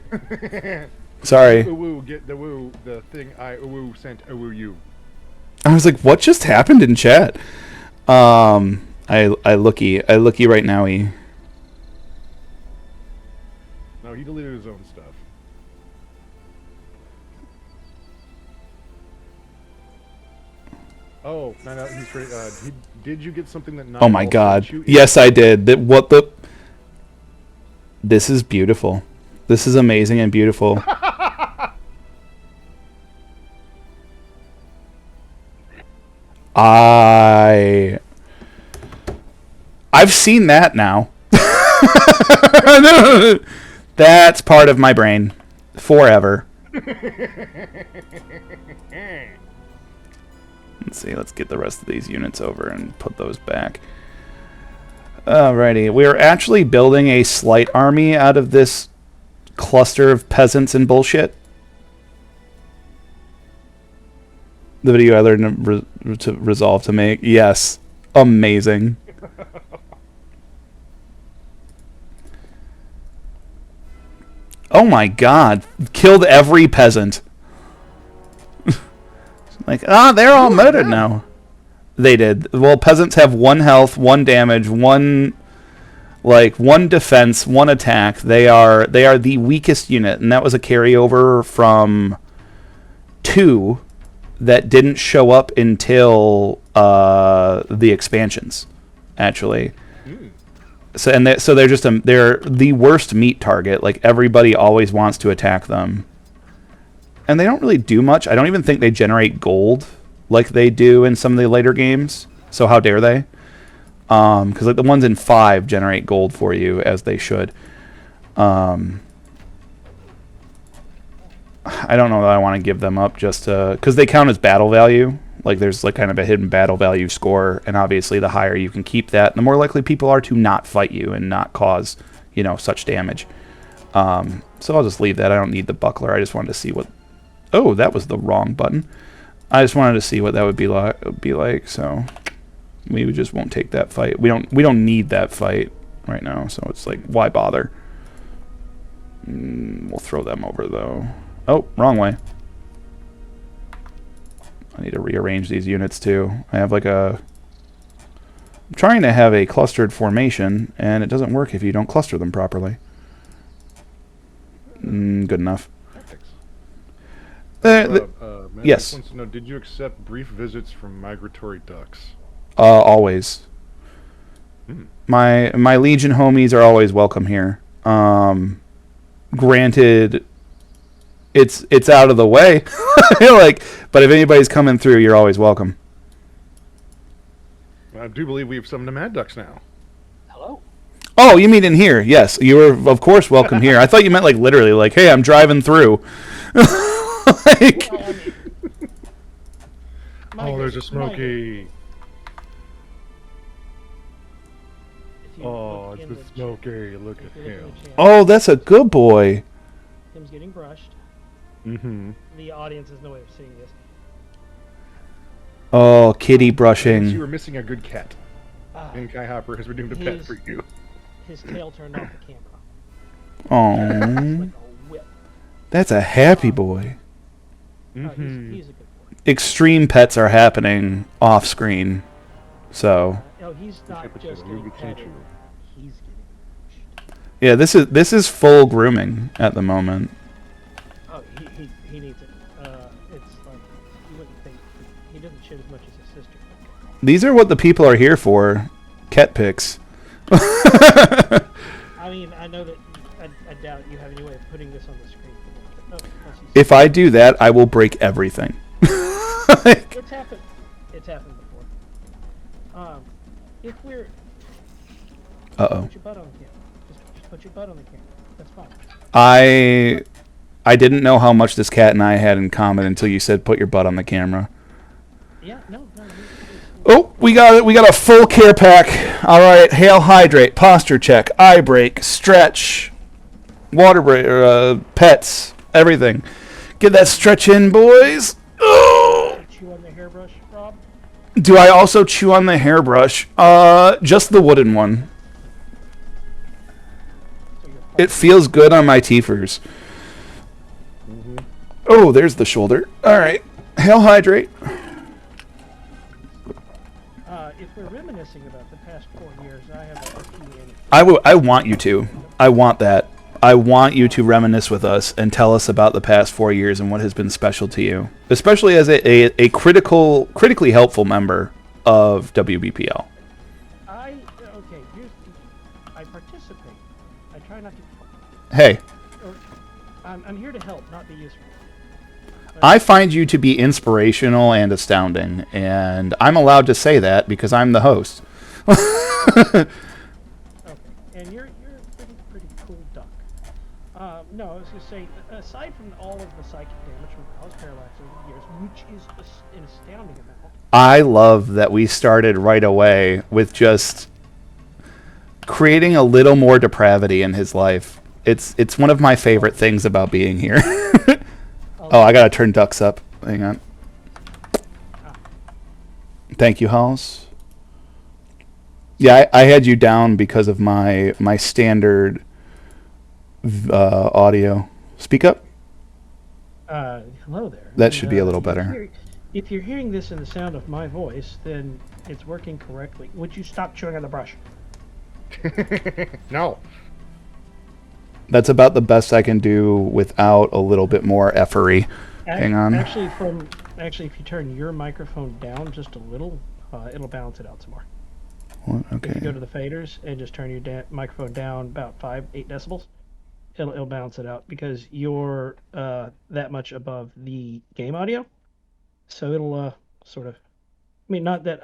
Sorry. Get the woo. The thing I sent you. I was like, what just happened in chat? I looky right now. No, he deleted his own stuff. Oh, no, he's ready. Did you get something that? Oh my God! Yes, I did. This is beautiful. This is amazing and beautiful. I've seen that now. That's part of my brain forever. Let's see, let's get the rest of these units over and put those back. Alrighty, we are actually building a slight army out of this cluster of peasants and bullshit. The video I learned to resolve to make. Yes. Amazing. Oh my God. Killed every peasant. Like, they're all murdered now. They did. Well, peasants have 1 health, 1 damage, 1 defense, 1 attack. They are the weakest unit, and that was a carryover from 2 that didn't show up until the expansions, actually. So they're the worst meat target. Like everybody always wants to attack them. And they don't really do much. I don't even think they generate gold like they do in some of the later games. So how dare they? Because like the ones in 5 generate gold for you, as they should. I don't know that I want to give them up just because they count as battle value. Like there's like kind of a hidden battle value score, and obviously the higher you can keep that, the more likely people are to not fight you and not cause, such damage. So I'll just leave that. I don't need the buckler. I just wanted to see what. Oh, that was the wrong button. I just wanted to see what that would be like. So we just won't take that fight. We don't need that fight right now. So it's like, why bother? We'll throw them over though. Oh, wrong way. I need to rearrange these units too. I have I'm trying to have a clustered formation, and it doesn't work if you don't cluster them properly. Good enough. Yes. Wants to know, did you accept brief visits from migratory ducks? Always. My Legion homies are always welcome here. Granted, it's out of the way, but if anybody's coming through, you're always welcome. I do believe we have some nomad ducks now. Hello. Oh, you mean in here? Yes, you are of course welcome here. I thought you meant like literally, like, hey, I'm driving through. There's a Smokey. Oh, it's the Smokey. Look at him. Oh, that's a good boy. Him's getting brushed. Mm-hmm. The audience has no way of seeing this. Oh, kitty brushing. You were missing a good cat. And Kai Hopper has been doing the pet for you. His tail turned off the camera. Oh, Like a whip. That's a happy boy. He's a good boy. Extreme pets are happening off screen, so. No, he's not Chippa just Chippa, getting Ruby Choo petted. Choo. He's getting pushed. Yeah, this is full grooming at the moment. Oh, he needs it. It's like you wouldn't think he doesn't shit as much as his sister. These are what the people are here for. Cat pics. I mean, I know that I doubt you have any way of putting this on the screen for them. But If I do that, I will break everything. it's happened. It's happened before. If we're Uh-oh. put your butt on the camera. Just put your butt on the camera. That's fine. I didn't know how much this cat and I had in common until you said put your butt on the camera. Yeah, no. Oh, we got it. We got a full care pack. All right, hail, hydrate, posture check, eye break, stretch, water break, pets, everything. Get that stretch in, boys. Oh! Chew on the hairbrush, Rob. Do I also chew on the hairbrush? Just the wooden one. So you're It feels good on my teethers. Oh, there's the shoulder. All right, hail, hydrate. if we're reminiscing about the past 4 years, I have a few anecdotes. I want you to. I want that. I want you to reminisce with us and tell us about the past 4 years and what has been special to you, especially as a critically helpful member of WBPL. I participate. I try not to. Hey, I'm here to help, not be useful. I find you to be inspirational and astounding, and I'm allowed to say that because I'm the host. Okay, and you're a pretty cool duck. No, I was gonna say, aside from all of the psychic damage from Alice Parallax over the years, which is an astounding amount. I love that we started right away with just creating a little more depravity in his life. It's one of my favorite things about being here. Oh, I gotta turn ducks up. Hang on. Thank you, House. Yeah, I had you down because of my standard audio. Speak up. Hello there. That should be a little better. If you're hearing this in the sound of my voice, then it's working correctly. Would you stop chewing on the brush? No. That's about the best I can do without a little bit more effery. Hang on. Actually, if you turn your microphone down just a little, it'll balance it out some more. What? If you go Okay. to the faders and just turn your microphone down about 8 decibels, it'll balance it out because you're that much above the game audio. So it'll sort of. I mean, not that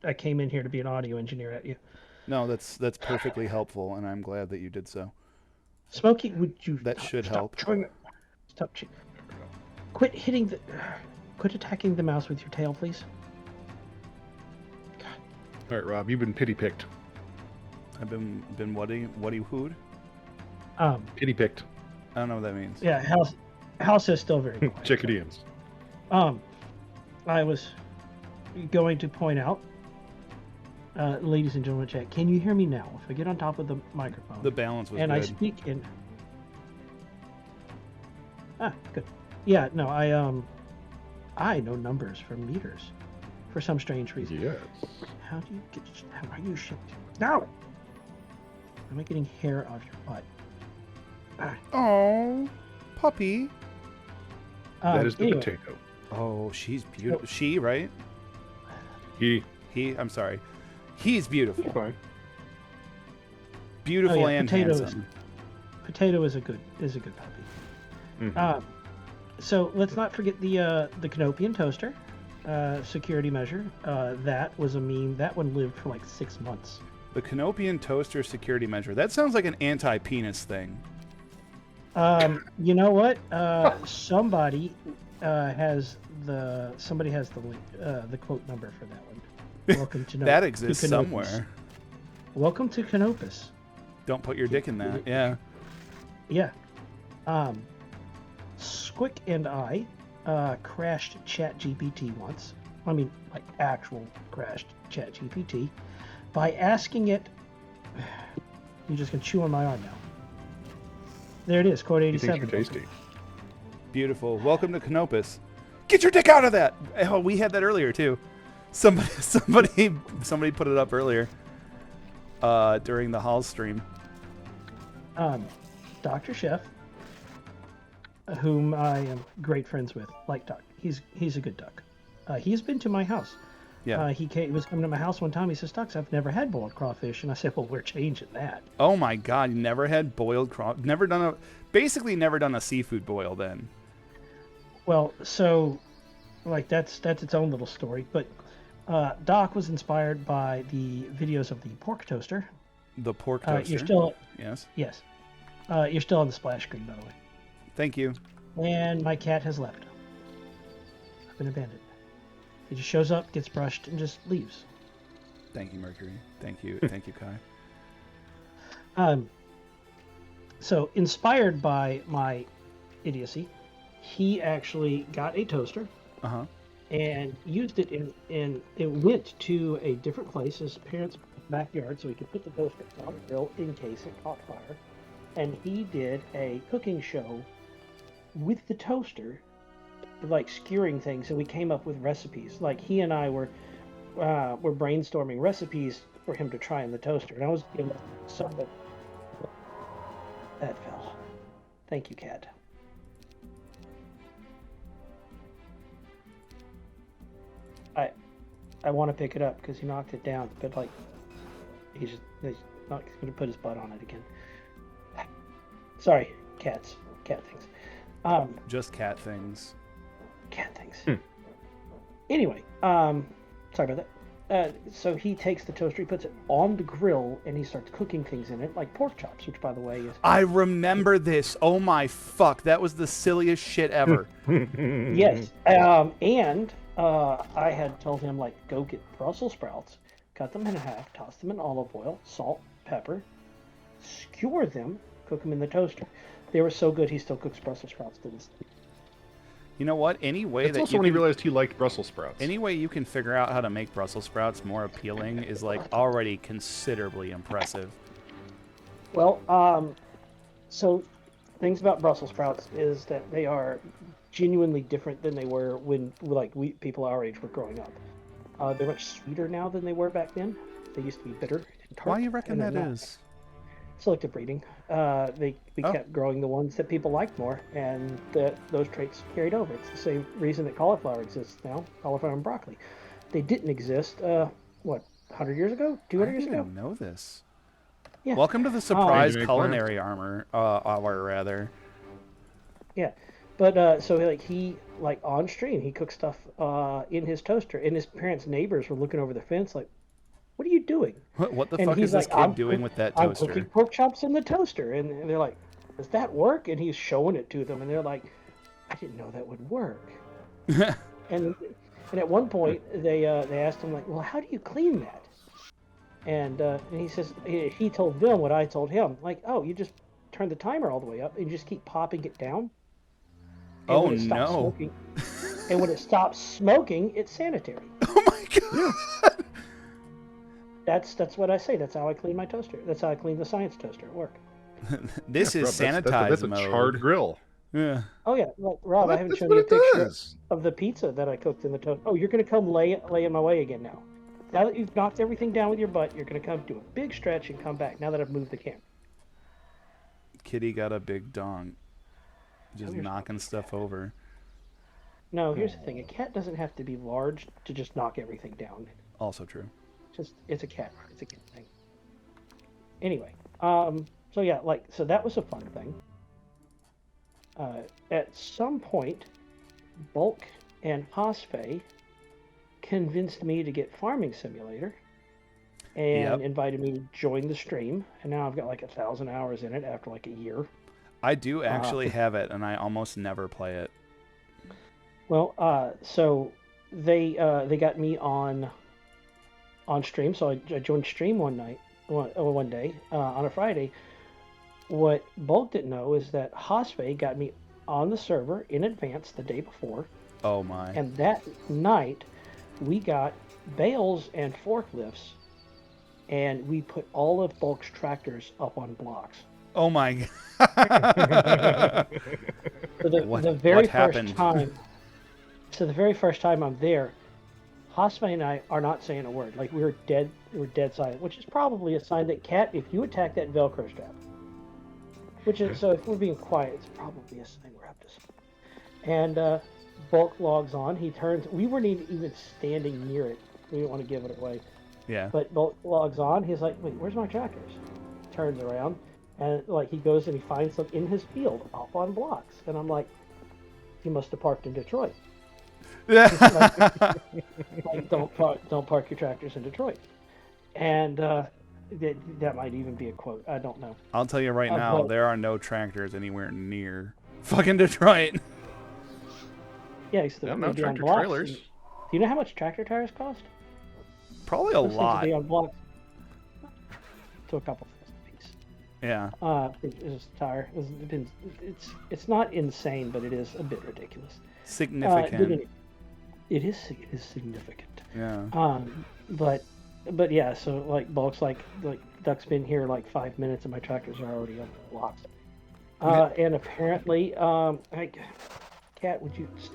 I came in here to be an audio engineer at you. No, that's perfectly helpful, and I'm glad that you did so. Smokey, would you? That should help. Stop. Quit hitting the. Quit attacking the mouse with your tail, please. All right, Rob, you've been pity picked. I've been what hooed? Pity picked. I don't know what that means. Yeah, house is still very quiet. Chickadians. I was going to point out, ladies and gentlemen, chat. Can you hear me now? If I get on top of the microphone The balance was and good. I speak in. Good. Yeah, no, I know numbers from meters, for some strange reason. Yes. How are you shit? No! Am I getting hair off your butt? Oh, puppy. That is the anyway, potato. Oh, she's beautiful. She, right? He. I'm sorry. He's beautiful. Fine. Beautiful Oh, yeah, and potato handsome. Potato is a good puppy. Mhm. So let's not forget the Canopian toaster security measure. That was a meme. That one lived for like 6 months. The Canopian toaster security measure. That sounds like an anti-penis thing. You know what? Somebody has the link, the quote number for that one. Welcome to That exists to Canopus. somewhere. Welcome to Canopus. Don't put your dick in that. Yeah. Yeah. Squick and I crashed ChatGPT once. I mean, like actual crashed ChatGPT by asking it. You're just gonna chew on my arm now. There it is, code He 87. thinks you're tasty. Beautiful. Welcome to Canopus. Get your dick out of that. Oh, we had that earlier too. Somebody put it up earlier. During the Hall stream. Dr. Chef, whom I am great friends with, like Doc. He's a good duck. He's been to my house. Yeah. He was coming to my house one time. He says, "Doc, I've never had boiled crawfish," and I said, "Well, we're changing that." Oh my God! You never had boiled crawfish? Basically never done a seafood boil then. Well, so, like that's its own little story. But Doc was inspired by the videos of the pork toaster. The pork toaster. You're still Yes. Yes. You're still on the splash screen, by the way. Thank you. And my cat has left. I've been abandoned. He just shows up, gets brushed, and just leaves. Thank you, Mercury. Thank you, Kai. So, inspired by my idiocy, he actually got a toaster and used it in it went to a different place, his parents' backyard, so he could put the toaster on the grill in case it caught fire. And he did a cooking show with the toaster, like skewering things, and we came up with recipes. Like he and I were brainstorming recipes for him to try in the toaster, and I was giving some of that fell. Thank you, cat. I want to pick it up because he knocked it down, but like he's not going to put his butt on it again. Sorry, cat things. Just cat things. Cat things. Anyway, sorry about that. So he takes the toaster, he puts it on the grill, and he starts cooking things in it, like pork chops, which, by the way, is... I remember this. Oh my fuck. That was the silliest shit ever. Yes. And I had told him, like, go get Brussels sprouts, cut them in half, toss them in olive oil, salt, pepper, skewer them, cook them in the toaster. They were so good, he still cooks Brussels sprouts to this day. You know what? Any way That's that also you when he can, realized he liked Brussels sprouts. any way you can figure out how to make Brussels sprouts more appealing is like already considerably impressive. Well, so things about Brussels sprouts is that they are genuinely different than they were when, like, people our age were growing up. They're much sweeter now than they were back then. They used to be bitter and tart. Why do you reckon and that they're not. is? Selective breeding. We kept growing the ones that people liked more, and those traits carried over. It's the same reason that cauliflower exists now, cauliflower and broccoli. They didn't exist, 100 years ago? 200 years ago? I didn't know this. Yeah. Welcome to the surprise Make culinary hour, rather. Yeah. But, so, like, he, like, on stream, he cooked stuff in his toaster, and his parents' neighbors were looking over the fence like, what are you doing? What the And fuck he's is this like, kid doing with that I'm toaster? cooking pork chops in the toaster. And they're like, does that work? And he's showing it to them, and they're like, I didn't know that would work. and at one point, they asked him, like, well, how do you clean that? And he says, he told them what I told him. Like, oh, you just turn the timer all the way up, and you just keep popping it down. And Oh, when it stops no. Smoking, and when it stops smoking, it's sanitary. Oh my god! That's what I say. That's how I clean my toaster. That's how I clean the science toaster at work. This is sanitized that's a mode. charred grill. Yeah. Oh yeah, look, Rob, I haven't That's shown what you a it picture does. of the pizza that I cooked in the toaster. Oh, you're gonna come lay in my way again now. Now that you've knocked everything down with your butt, you're gonna come do a big stretch and come back. Now that I've moved the camera. Kitty got a big dong. Just here's- knocking stuff over. No, here's the thing: a cat doesn't have to be large to just knock everything down. Also true. It's a cat. It's a cat thing. Anyway, so yeah, so that was a fun thing. At some point, Bulk and Hosfei convinced me to get Farming Simulator and invited me to join the stream. And now I've got like 1,000 hours in it after like a year. I do actually have it, and I almost never play it. Well, so they got me on stream, so I joined stream one day on a Friday. What Bulk didn't know is that Hosfei got me on the server in advance the day before, Oh my. and that night we got bales and forklifts, and we put all of Bulk's tractors up on blocks. Oh my god. So the very first time I'm there, Hosme and I are not saying a word. Like we're dead silent, which is probably a sign that Cat, if you attack that Velcro strap, which is so if we're being quiet, it's probably a sign we're up to something. And Bulk logs on. He turns. We weren't even standing near it. We didn't want to give it away. Yeah. But Bulk logs on. He's like, "Wait, where's my trackers?" Turns around, and like he goes and he finds them in his field, up on blocks. And I'm like, "He must have parked in Detroit." Like, don't park your tractors in Detroit. And that might even be a quote. I don't know. I'll tell you right now, but- there are no tractors anywhere near fucking Detroit. Yeah, he's Yeah, no maybe on tractor blocks. trailers. Do you know how much tractor tires cost? Probably a Those things would lot. be on blocks to a couple piece. Yeah. It's a tire. It's not insane, but it is a bit ridiculous. Significant. It is significant. Yeah. But yeah, so like Bulk's like Duck's been here like 5 minutes and my tractors are already on the blocks. And apparently, Cat,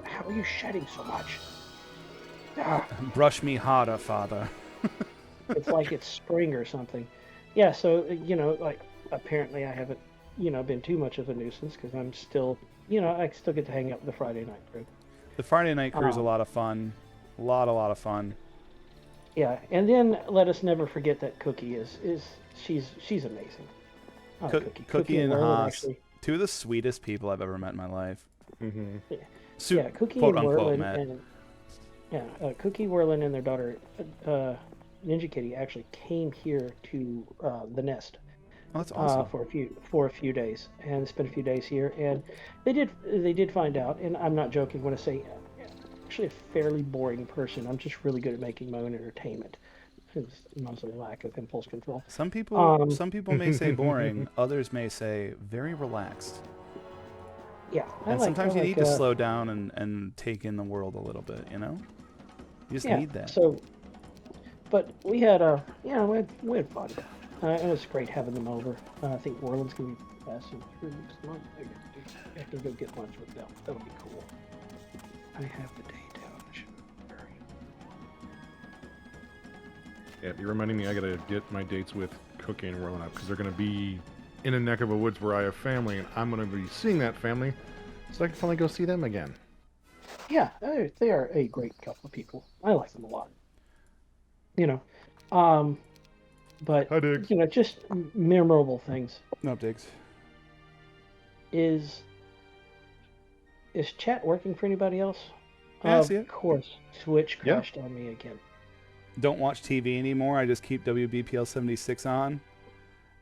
how are you shedding so much? Brush me harder, father. It's like it's spring or something. Yeah, so like apparently I haven't been too much of a nuisance because I'm still I still get to hang out with the Friday night crew. The Friday night crew is a lot of fun. A lot of fun. Yeah, and then let us never forget that Cookie she's amazing. Cookie and Merlin Haas, actually. two of the sweetest people I've ever met in my life. Mm-hmm. Yeah, Cookie quote and unquote Merlin met. Cookie, Merlin, and their daughter Ninja Kitty actually came here to the nest. Oh, that's awesome. For a few days and spent a few days here, and they did find out, and I'm not joking when I say actually a fairly boring person. I'm just really good at making my own entertainment. It's mostly lack of impulse control. Some people may say boring, others may say very relaxed. Yeah, And sometimes you need to slow down and take in the world a little bit, you just need that. So, but we had we had fun. It was great having them over. I think Orland's gonna be passing through next month. I can go get lunch with them. That'll be cool. I have the day down. I should hurry. Yeah, you're reminding me I gotta get my dates with Cookie and Rowan up because they're gonna be in a neck of a woods where I have family, and I'm gonna be seeing that family, so I can finally go see them again. Yeah, they are a great couple of people. I like them a lot. But Hi, Diggs. just memorable things. No digs. Is chat working for anybody else? Yeah, I see it. Of course, Twitch Yeah. crashed on me again. Don't watch TV anymore. I just keep WBPL 76 on.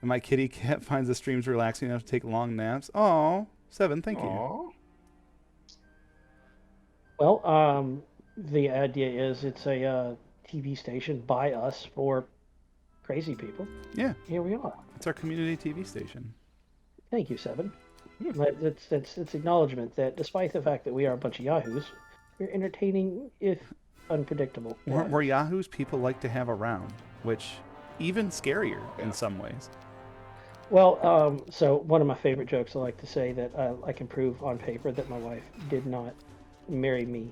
And my kitty cat finds the streams relaxing enough to take long naps. Oh, 7, thank you. Aww. Well, the idea is it's a TV station by us for crazy people. Yeah, Here we are. it's our community TV station. Thank you, Seven. It's acknowledgement that despite the fact that we are a bunch of yahoos, we're entertaining if unpredictable. We're yahoos people like to have around, which even scarier in some ways. Well, so one of my favorite jokes I like to say that I can prove on paper that my wife did not marry me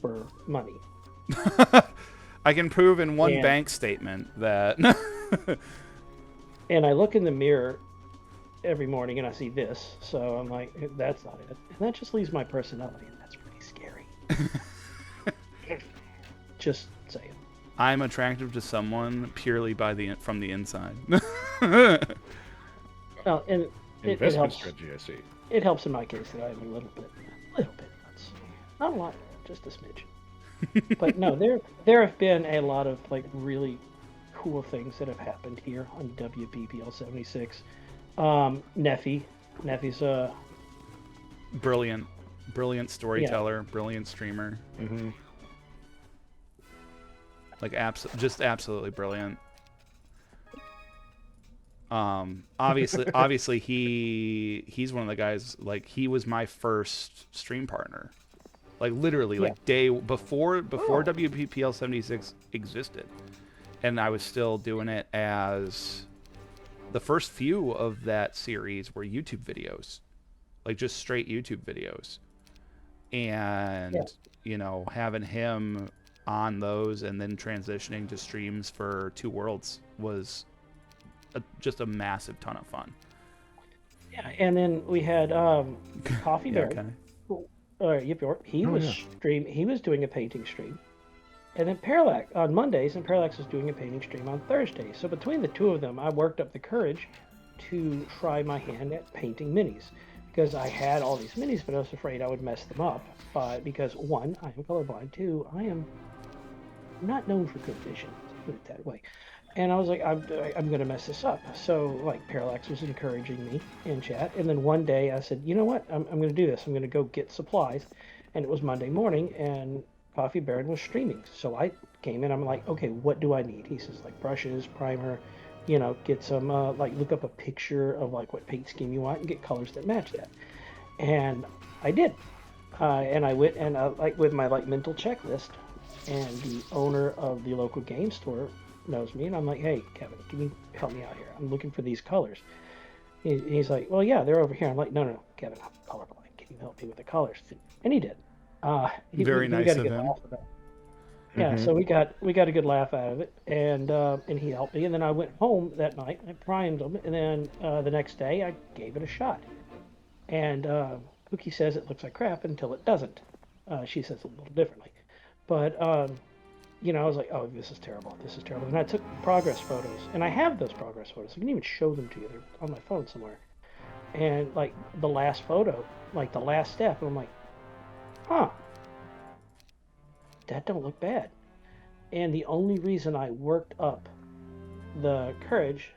for money. I can prove in one And- bank statement that And I look in the mirror every morning and I see this, so I'm like, that's not it. And that just leaves my personality, and that's pretty scary. Just saying. I'm attractive to someone purely from the inside. Well, and it Investment helps. strategy, I see. It helps in my case that I'm a little bit nuts. Not a lot, just a smidge. But no, there have been a lot of like really cool things that have happened here on WBPL 76. Neffy's brilliant storyteller, brilliant streamer. Mm-hmm. Like just absolutely brilliant. Obviously he's one of the guys, like he was my first stream partner. Like literally like day before WPPL 76 existed. And I was still doing it as the first few of that series were YouTube videos. Like just straight YouTube videos. And having him on those and then transitioning to streams for Two Worlds was just a massive ton of fun. Yeah, and then we had Coffee Yeah, Bear. okay. Yip York. He was doing a painting stream. And then Parallax on Mondays, and Parallax was doing a painting stream on Thursdays. So between the two of them, I worked up the courage to try my hand at painting minis. Because I had all these minis, but I was afraid I would mess them up. Because one, I am colorblind. Two, I am not known for good vision. Let's put it that way. And I was like, I'm going to mess this up. So, like, Parallax was encouraging me in chat. And then one day I said, you know what? I'm going to do this. I'm going to go get supplies. And it was Monday morning, and Coffee Baron was streaming. So I came in. I'm like, okay, what do I need? He says, like, brushes, primer, get some, look up a picture of, like, what paint scheme you want and get colors that match that. And I did. And I went and, with my, mental checklist, and the owner of the local game store knows me, and I'm like, hey, Kevin, can you help me out here? I'm looking for these colors. He's like, well, yeah, they're over here. I'm like, no, Kevin, I'm colorblind. Can you help me with the colors? And he did. Very nice of him. Yeah, so we got a good laugh out of it, and he helped me. And then I went home that night, I primed them, and then the next day I gave it a shot. And Cookie says it looks like crap until it doesn't. She says it a little differently. But I was like, oh, this is terrible. And I took progress photos, and I have those progress photos. I can even show them to you. They're on my phone somewhere. And, the last photo, the last step, and I'm like, huh, that don't look bad. And the only reason I worked up the courage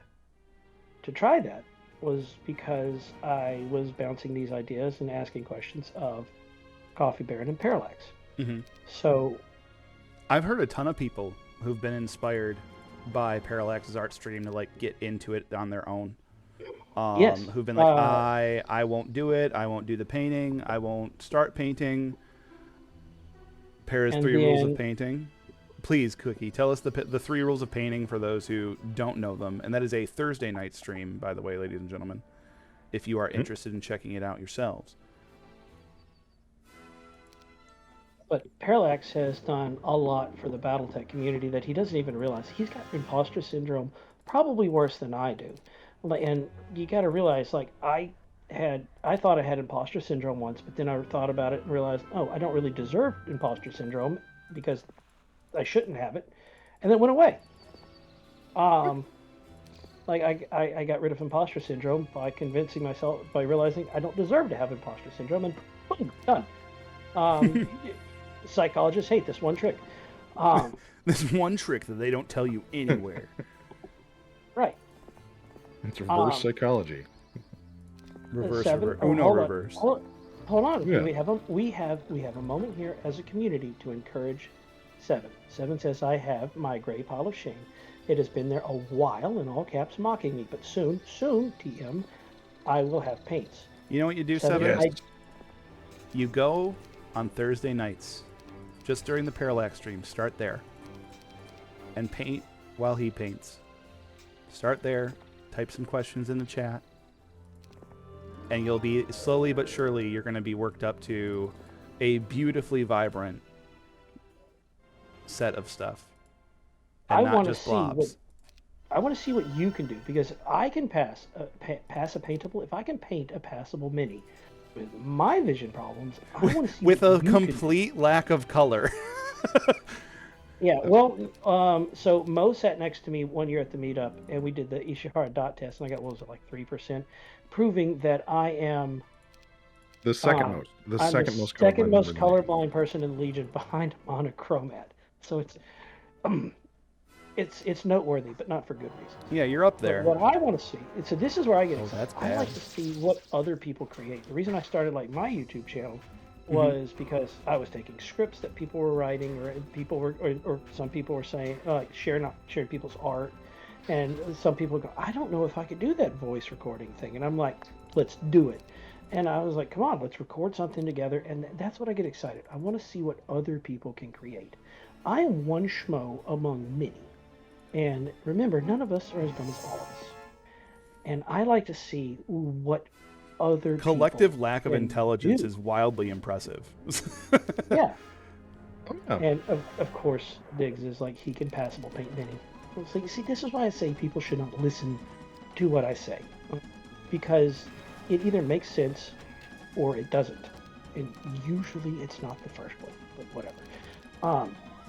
to try that was because I was bouncing these ideas and asking questions of Coffee Baron and Parallax. Mm-hmm. So I've heard a ton of people who've been inspired by Parallax's art stream to get into it on their own. Yes. Who've been like, I won't do it. I won't do the painting. I won't start painting. Para's 3 rules of painting. Please, Cookie, tell us the 3 rules of painting for those who don't know them. And that is a Thursday night stream, by the way, ladies and gentlemen, if you are interested in checking it out yourselves. But Parallax has done a lot for the Battletech community that he doesn't even realize. He's got imposter syndrome probably worse than I do. And you got to realize, I thought I had imposter syndrome once, but then I thought about it and realized, oh, I don't really deserve imposter syndrome because I shouldn't have it. And then it went away. I got rid of imposter syndrome by convincing myself, by realizing I don't deserve to have imposter syndrome, and boom, done. Psychologists hate this one trick. This one trick that they don't tell you anywhere. Right. It's reverse psychology. Reverse. Hold reverse. Hold on. Yeah. We have a moment here as a community to encourage Seven. Seven says, I have my gray pile of shame. It has been there a while, in all caps, mocking me, but soon, TM, I will have paints. You know what you do, Seven? Yes. You go on Thursday nights, just during the Parallax stream. Start there, and paint while he paints. Start there. Type some questions in the chat, and you'll be slowly but surely. You're going to be worked up to a beautifully vibrant set of stuff. And not just blobs. I want to see what you can do, because I can pass a paintable. If I can paint a passable mini with my vision problems, I want to see with a complete lack of color. Yeah, well, so Mo sat next to me one year at the meetup, and we did the Ishihara dot test, and I got, 3%, proving that I am the second most colorblind person in the Legion, behind Monochromat. So it's noteworthy, but not for good reasons. Yeah, you're up there. But what I want to see, so this is where I get excited. That's bad. I like to see what other people create. The reason I started my YouTube channel was because I was taking scripts that people were writing, or some people were saying, sharing people's art, and some people go, I don't know if I could do that voice recording thing, and I'm like, let's do it. And I was like, come on, let's record something together, and that's what I get excited. I want to see what other people can create. I am one schmo among many, and remember, none of us are as dumb as all of us. And I like to see what other collective lack of intelligence is wildly impressive. Yeah. Oh, yeah. And of course, Diggs is like, he can passable paint Vinny. It's like, see, this is why I say people should not listen to what I say, because it either makes sense or it doesn't, and usually it's not the first one. But whatever.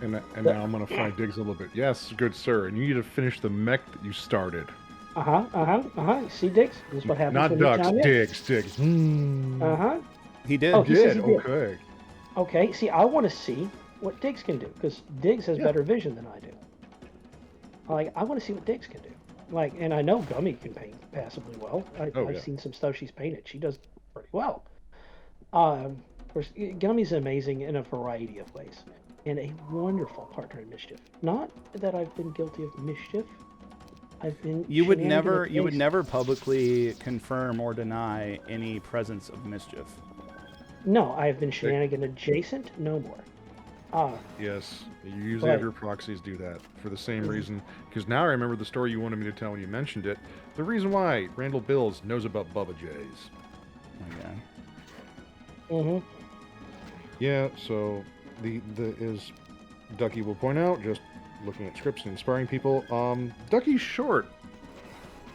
And now I'm gonna fry Diggs a little bit. Yes, good sir. And you need to finish the mech that you started. See, Diggs, this is what happens Not when ducks, you chime in. Diggs. He did. Oh, he says Did he did. okay. Okay, see, I want to see what Diggs can do, because Diggs has better vision than I do. Like, I want to see what Diggs can do. Like, and I know Gummy can paint passably well. I've seen some stuff she's painted. She does pretty well. Of course, Gummy's amazing in a variety of ways, and a wonderful partner in mischief. Not that I've been guilty of mischief. I've been. You would never publicly confirm or deny any presence of mischief. No, I've been shenanigan adjacent. No more. Yes, you usually have your proxies do that for the same reason. Because now I remember the story you wanted me to tell when you mentioned it. The reason why Randall Bills knows about Bubba J's. Okay. Yeah, so is Ducky will point out, just looking at scripts and inspiring people, Ducky's short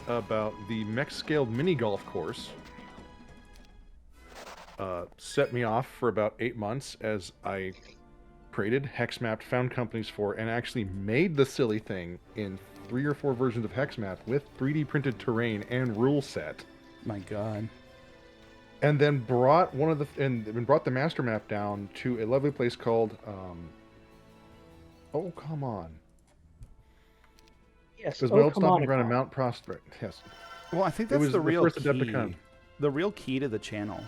about the mech scaled mini golf course. Set me off for about 8 months as I created, hex mapped, found companies for, and actually made the silly thing in 3 or 4 versions of hex map with 3D printed terrain and rule set. My God. And then brought brought the master map down to a lovely place called oh, come on. Yes. Because my old stomping ground in Mount Prospect. Yes. Well, I think that's the real first key. Adepticon. The real key to the channel,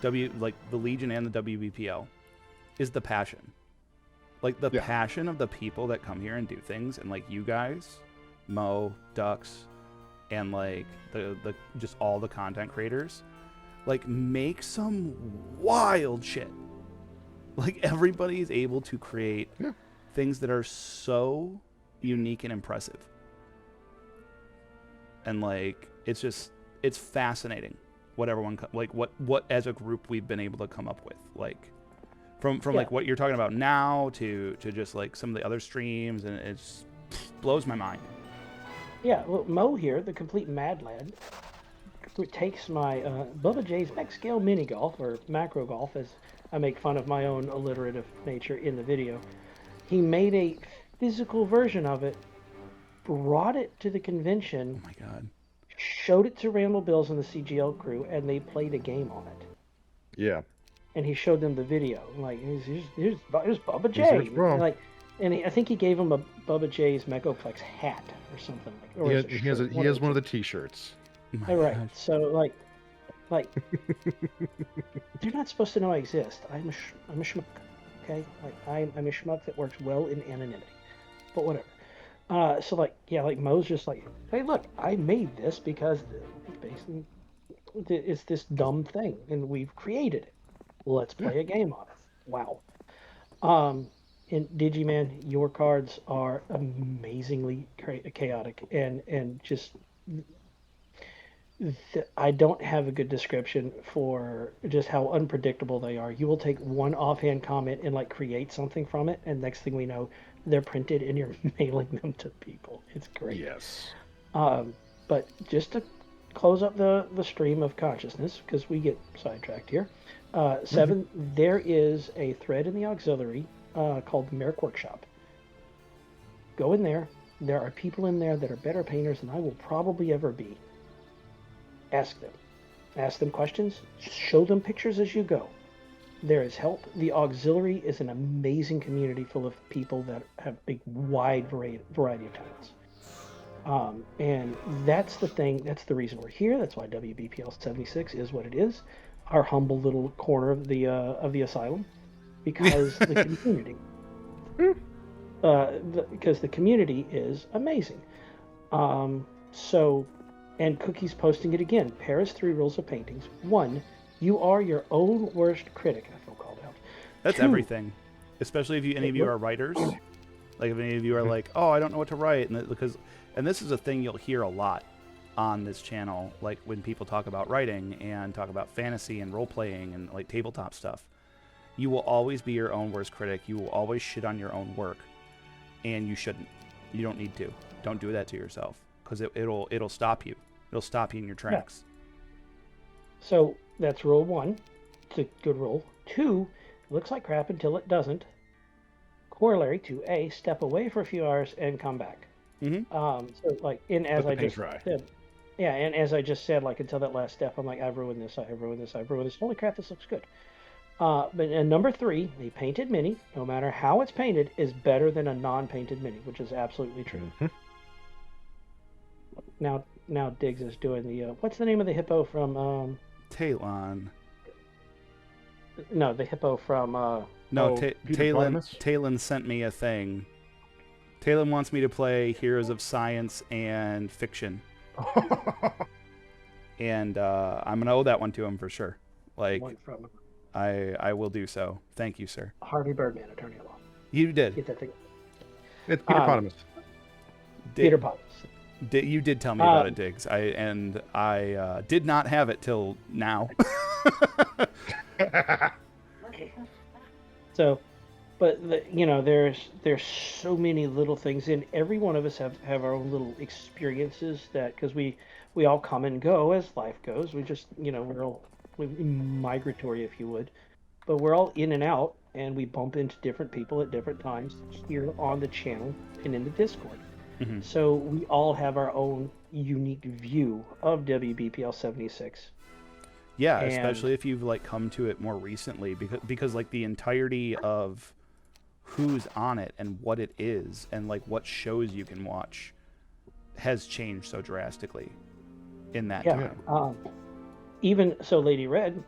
like the Legion and the WBPL, is the passion. Like the passion of the people that come here and do things, and like you guys, Mo, Ducks, and like the just all the content creators, like make some wild shit. Like everybody's able to create things that are so unique and impressive. And like it's fascinating what everyone what as a group we've been able to come up with, like from like what you're talking about now to just like some of the other streams, and it blows my mind. Yeah, well, Mo here, the complete mad lad, takes my Bubba J's mech scale mini golf, or macro golf, as I make fun of my own alliterative nature in the video. He made a physical version of it, brought it to the convention. Oh my God. Showed it to Randall Bills and the CGL crew, and they played a game on it. Yeah. And he showed them the video. Like, here's Bubba J. Like, and I think he gave him a Bubba J's Megaplex hat or something. Or he has one of the T-shirts. Oh, right. So like they're not supposed to know I exist. I'm a schmuck. Okay, like I'm a schmuck that works well in anonymity. But whatever. So like Mo's just like, hey, look, I made this because basically it's this dumb thing, and we've created it. Let's play a game on it. Wow. And Digiman, your cards are amazingly chaotic, and just I don't have a good description for just how unpredictable they are. You will take one offhand comment and like create something from it, and next thing we know, they're printed and you're mailing them to people. It's great. Yes. But just to close up the stream of consciousness, because we get sidetracked here. 7, there is a thread in the auxiliary called the Merrick Workshop. Go in there. There are people in there that are better painters than I will probably ever be. Ask them. Ask them questions. Show them pictures as you go. There is help. The auxiliary is an amazing community full of people that have a wide variety of talents. And that's the thing. That's the reason we're here. That's why WBPL 76 is what it is. Our humble little corner of the asylum, because the community, because the community is amazing. And Cookie's posting it again. Paris 3 rules of paintings. 1, you are your own worst critic. I feel called out. That's 2, everything, especially if any of you are writers. Like if any of you are like, oh, I don't know what to write, and this is a thing you'll hear a lot on this channel, like when people talk about writing and talk about fantasy and role playing and like tabletop stuff, You will always be your own worst critic. You will always shit on your own work, and you shouldn't. You don't need to. Don't do that to yourself, because it'll stop you. It'll stop you in your tracks. So that's rule 1. It's a good rule. 2, it looks like crap until it doesn't. Corollary to A, step away for a few hours and come back. Mm-hmm. So like, as I just dry. said, yeah, and as I just said, like until that last step, I'm like, I've ruined this. I've ruined this. I've ruined this. Holy crap, this looks good. And number 3, a painted mini, no matter how it's painted, is better than a non-painted mini, which is absolutely true. Now Diggs is doing the what's the name of the hippo from Talon. No, the hippo from No, Talon. Talon sent me a thing. Talon wants me to play Heroes of Science and Fiction. And I'm gonna owe that one to him for sure. Like, one from I will do so. Thank you, sir. Harvey Birdman, attorney at law. You did. Get that thing. It's Peter Potamus. Peter Potamus. You did tell me about it, Diggs. I did not have it till now. So, but there's so many little things, and every one of us have our own little experiences that, because we all come and go as life goes. We just we're all migratory, if you would, but we're all in and out, and we bump into different people at different times here on the channel and in the Discord. Mm-hmm. So we all have our own unique view of WBPL 76. Yeah, And- especially if you've like come to it more recently, because like the entirety of who's on it and what it is and like what shows you can watch has changed so drastically in that time. Even so, Lady Red,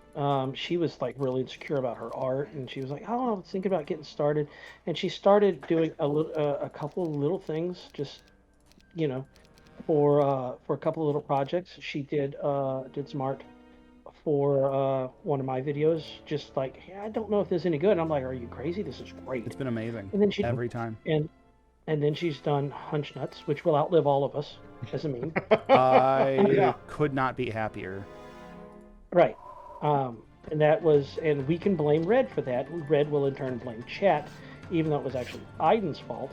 she was like really insecure about her art, and she was like, "Oh, I was thinking about getting started," and she started doing a couple of little things, just for a couple of little projects. She did some art for one of my videos, just like, hey, I don't know if this is any good. And I'm like, are you crazy? This is great. It's been amazing. And then every time. And then she's done Hunch Nuts, which will outlive all of us as a meme. I could not be happier. Right. And that was, and we can blame Red for that. Red will in turn blame chat, even though it was actually Aiden's fault.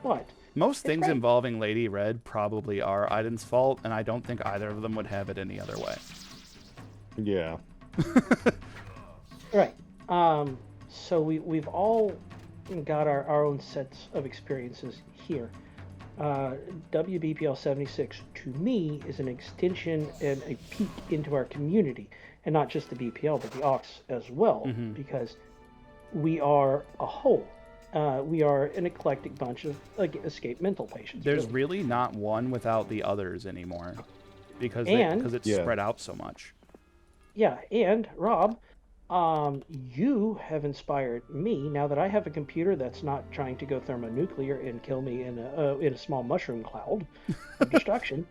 But most things involving Lady Red probably are Aiden's fault, and I don't think either of them would have it any other way. Yeah. Right. So we've all got our own sets of experiences here. WBPL 76 to me is an extension and a peek into our community, and not just the BPL but the Aux as well, because we are a whole. We are an eclectic bunch of escaped mental patients. There's really not one without the others anymore, because it's spread out so much. Yeah, and Rob, you have inspired me. Now that I have a computer that's not trying to go thermonuclear and kill me in a small mushroom cloud of destruction,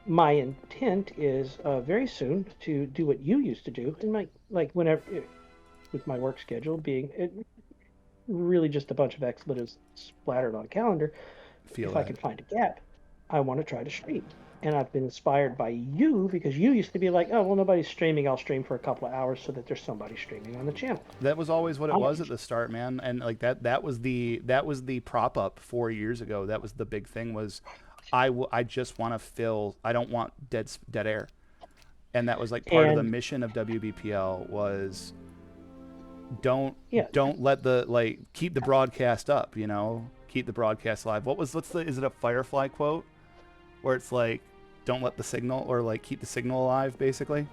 my intent is very soon to do what you used to do, and whenever with my work schedule being really just a bunch of expletives splattered on a calendar. If I can find a gap, I want to try to stream. And I've been inspired by you, because you used to be like, oh, well, nobody's streaming. I'll stream for a couple of hours so that there's somebody streaming on the channel. That was always what it was at the start, man. And like that was the prop up 4 years ago. That was the big thing, was I just want to fill, I don't want dead air. And that was like part of the mission of WBPL was don't let keep the broadcast up, keep the broadcast live. Is it a Firefly quote where it's like, don't let the signal, or like keep the signal alive, basically?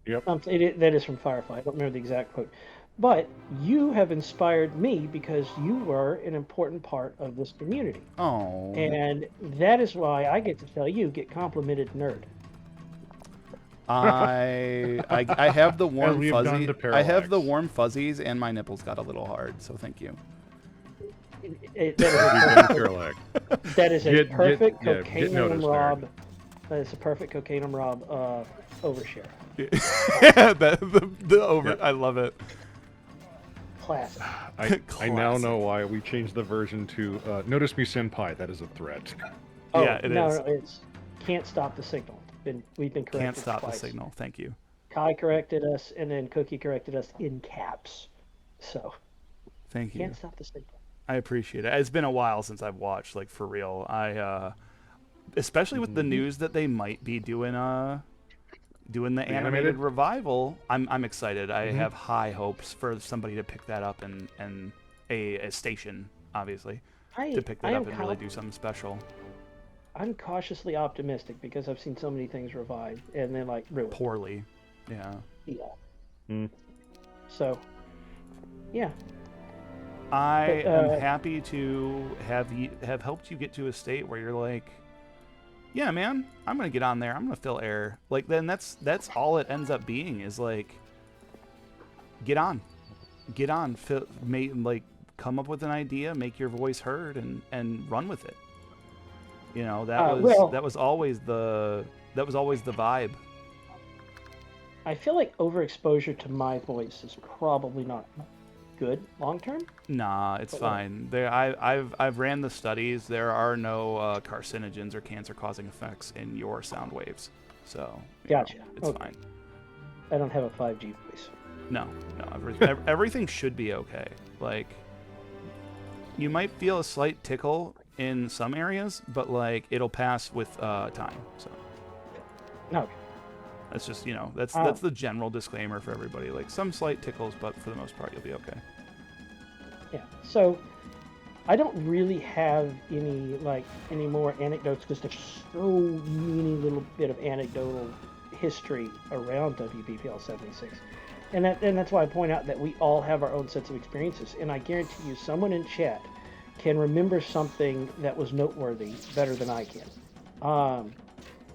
Yep. That is from Firefly. I don't remember the exact quote. But you have inspired me because you were an important part of this community. Oh. And that is why I get to tell you, get complimented, nerd. I have the warm fuzzies. I have the Parallax. warm fuzzies, and my nipples got a little hard, so thank you. That is a perfect get noticed, CocainumRob. That is a perfect CocainumRob overshare. I love it. Classic. I now know why we changed the version to notice me senpai. That is a threat. Yeah, it is. No, it's can't stop the signal. We've been corrected. Can't stop twice. the signal. Thank you. Kai corrected us, and then Cookie corrected us in caps. So Thank you. can't stop the same. I appreciate it. It's been a while since I've watched, like, for real. Especially with the news that they might be doing the animated revival. I'm excited. I have high hopes for somebody to pick that up and a station, obviously, to pick that up and really do something special. I'm cautiously optimistic because I've seen so many things revive and then like ruined. Poorly. Yeah. Yeah. So, yeah. I am happy to have helped you get to a state where you're like, yeah, man, I'm gonna get on there. I'm gonna fill air. Like, then that's all it ends up being is like, get on, come up with an idea, make your voice heard, and run with it. You know, that was always the vibe. I feel like overexposure to my voice is probably not good long term. Nah, it's fine. I've ran the studies. There are no carcinogens or cancer-causing effects in your sound waves, so gotcha. It's fine. I don't have a 5G voice. No, everything should be okay. Like, you might feel a slight tickle in some areas, but like it'll pass with time. So no. That's just, that's the general disclaimer for everybody. Like, some slight tickles, but for the most part, you'll be okay. Yeah. So, I don't really have any more anecdotes because there's so many little bit of anecdotal history around WPPL 76, and that's why I point out that we all have our own sets of experiences, and I guarantee you, someone in chat can remember something that was noteworthy better than I can.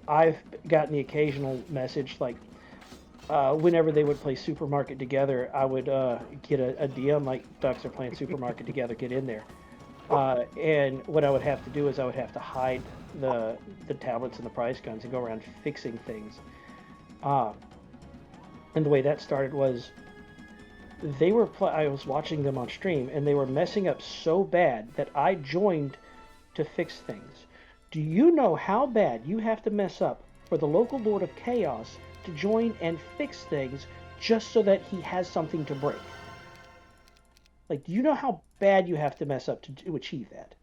I've gotten the occasional message, like, whenever they would play Supermarket together, I would get a DM, like, Ducks are playing Supermarket together, get in there. And what I would have to do is I would have to hide the tablets and the price guns and go around fixing things. And the way that started was I was watching them on stream, and they were messing up so bad that I joined to fix things. Do you know how bad you have to mess up for the local Lord of Chaos to join and fix things just so that he has something to break? Like, do you know how bad you have to mess up to achieve that?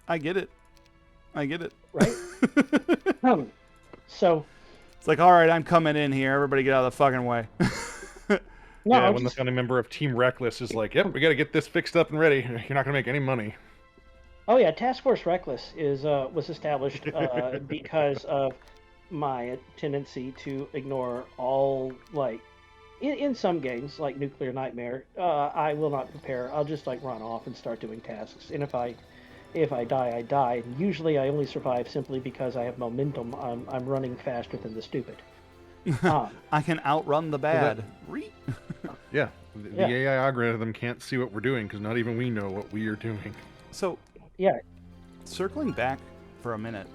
I get it. Right? So... It's like, all right, I'm coming in here. Everybody get out of the fucking way. When the founding member of Team Reckless is like, yep, we got to get this fixed up and ready. You're not going to make any money. Oh yeah, Task Force Reckless was established because of my tendency to ignore all, like, in some games like Nuclear Nightmare, I will not prepare. I'll just like run off and start doing tasks. And if I die, I die. And usually I only survive simply because I have momentum. I'm running faster than the stupid. I can outrun the bad. The AI algorithm can't see what we're doing because not even we know what we are doing. So, yeah. Circling back for a minute,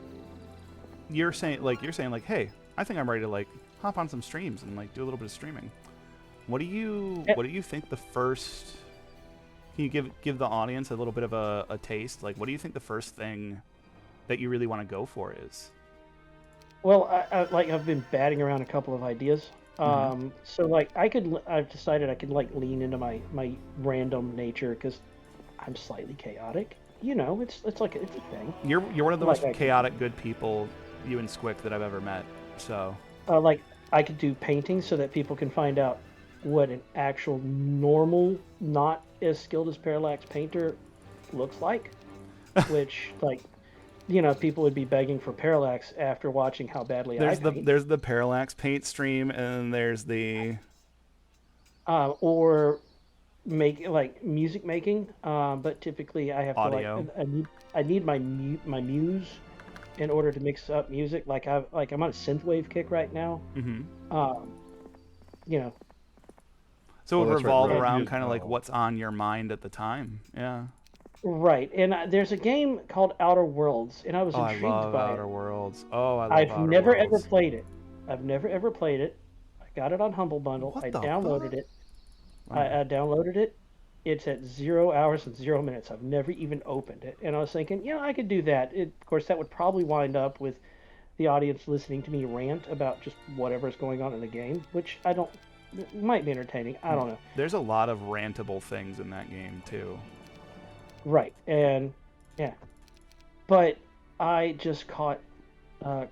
you're saying like, hey, I think I'm ready to like hop on some streams and like do a little bit of streaming. What do you think the first? Can you give the audience a little bit of a taste? Like, what do you think the first thing that you really want to go for is? Well, I've been batting around a couple of ideas. So like I've decided I could like lean into my random nature because I'm slightly chaotic. You know, it's a thing. You're one of the most chaotic good people, you and Squick, that I've ever met. So like I could do painting so that people can find out what an actual normal, not as skilled as Parallax painter looks like, which like, you know, people would be begging for Parallax after watching how badly I paint. There's the Parallax paint stream, and there's the or make like music making, but typically I have audio. To like I need my muse in order to mix up music. Like I'm on a synthwave kick right now. You know. So it would revolve around kind of like what's on your mind at the time. Yeah. Right, and there's a game called Outer Worlds, and I was intrigued by it. I love Outer Worlds. Oh, I love Outer Worlds. I've never ever played it. I got it on Humble Bundle. I downloaded it. Wow. I downloaded it. It's at 0 hours and 0 minutes. I've never even opened it, and I was thinking, yeah, I could do that. Of course, that would probably wind up with the audience listening to me rant about just whatever's going on in the game, which I don't. It might be entertaining. I don't know. There's a lot of rantable things in that game too. Right, and yeah, but I just caught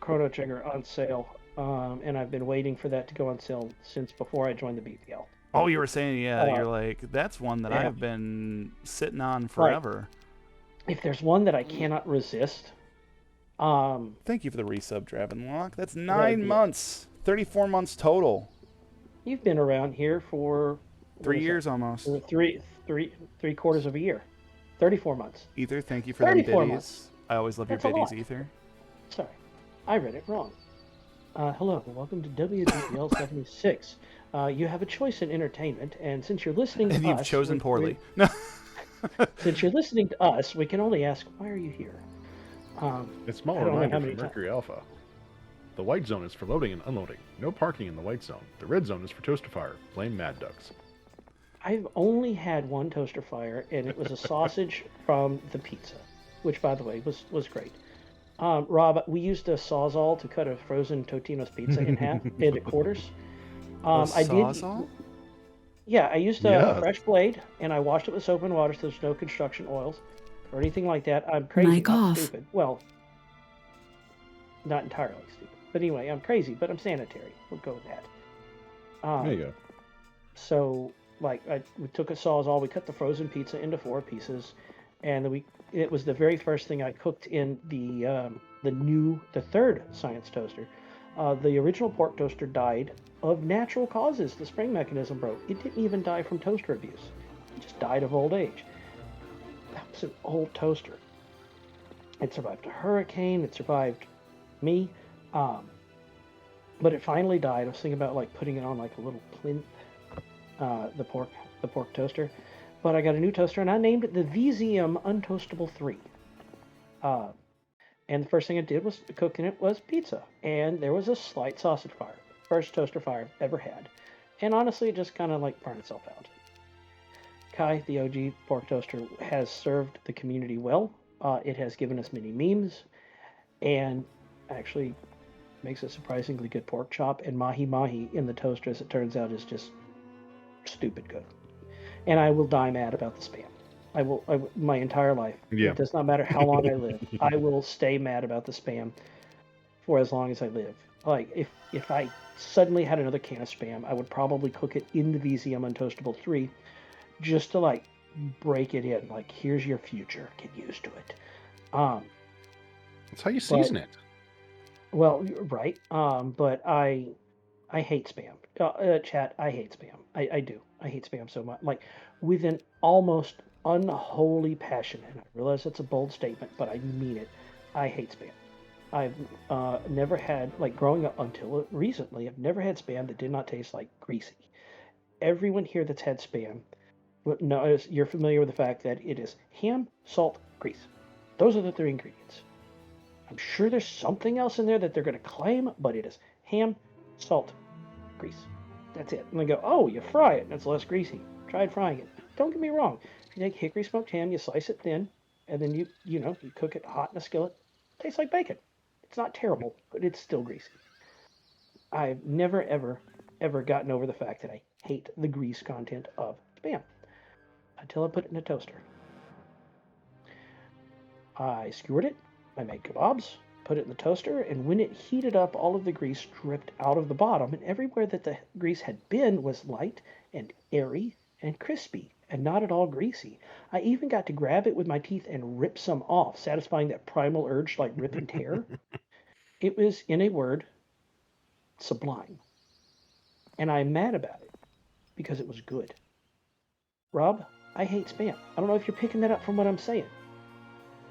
Chrono Trigger on sale, and I've been waiting for that to go on sale since before I joined the BPL. Oh, you were saying, yeah, Uh, you're like, that's one that yeah. I've been sitting on forever. If there's one that I cannot resist, Thank you for the resub, Dravenlock. That's would 9 be it. months. 34 months total. you've been around here for 3 years almost. three quarters of a year, 34 months. Ether, thank you for them 34 biddies. months. I always love your That's a biddies, lot. Ether. Sorry, I read it wrong. Hello, and welcome to WDPL 76. You have a choice in entertainment, and since you're listening to And us, you've chosen we- poorly. No. Since you're listening to us, we can only ask, why are you here? A small I don't know reminder how for many times. Mercury Alpha. The white zone is for loading and unloading. No parking in the white zone. The red zone is for toaster fire. Blame Mad Ducks. I've only had one toaster fire, and it was a sausage from the pizza, which, by the way, was great. Rob, we used a Sawzall to cut a frozen Totino's pizza in half into quarters. I did. Sawzall? Yeah, I used a Yeah. fresh blade, and I washed it with soap and water, so there's no construction oils or anything like that. I'm crazy, Mic not off. stupid. Well, not entirely stupid. But anyway, I'm crazy, but I'm sanitary. We'll go with that. There you go. So, like, we took a Sawzall, we cut the frozen pizza into 4 pieces, and then it was the very first thing I cooked in the third Science toaster. The original pork toaster died of natural causes. The spring mechanism broke. It didn't even die from toaster abuse. It just died of old age. That was an old toaster. It survived a hurricane. It survived me. But it finally died. I was thinking about like putting it on like a little plinth, the pork toaster. But I got a new toaster and I named it the VZM Untoastable 3. And the first thing I did was cooking it was pizza. And there was a slight sausage fire. First toaster fire I've ever had. And honestly, it just kind of like burned itself out. Kai, the OG pork toaster, has served the community well. It has given us many memes. And actually makes a surprisingly good pork chop. And mahi mahi in the toaster, as it turns out, is just stupid good. And I will die mad about the spam. I will my entire life. Yeah. It does not matter how long I live. I will stay mad about the spam for as long as I live. Like if I suddenly had another can of spam, I would probably cook it in the VZM Untoastable 3 just to like break it in. Like, here's your future. Get used to it. That's how you season it. Well, right. But I hate spam. Chat, I hate spam. I do. I hate spam so much. Like, with an almost unholy passion. And I realize that's a bold statement, but I mean it. I hate spam. I've never had, like, growing up until recently, I've never had spam that did not taste like greasy. Everyone here that's had spam knows you're familiar with the fact that it is ham, salt, grease. Those are the 3 ingredients. I'm sure there's something else in there that they're going to claim, but it is ham, salt, grease. That's it. And they go, oh, you fry it and it's less greasy. Tried frying it. Don't get me wrong. If you take hickory smoked ham, you slice it thin, and then you cook it hot in a skillet. It tastes like bacon. It's not terrible, but it's still greasy. I've never, ever gotten over the fact that I hate the grease content of spam until I put it in a toaster. I skewered it. I made kebabs, put it in the toaster, and when it heated up, all of the grease dripped out of the bottom, and everywhere that the grease had been was light and airy and crispy, and not at all greasy. I even got to grab it with my teeth and rip some off, satisfying that primal urge like rip and tear. It was, in a word, sublime. And I'm mad about it, because it was good. Rob, I hate spam. I don't know if you're picking that up from what I'm saying.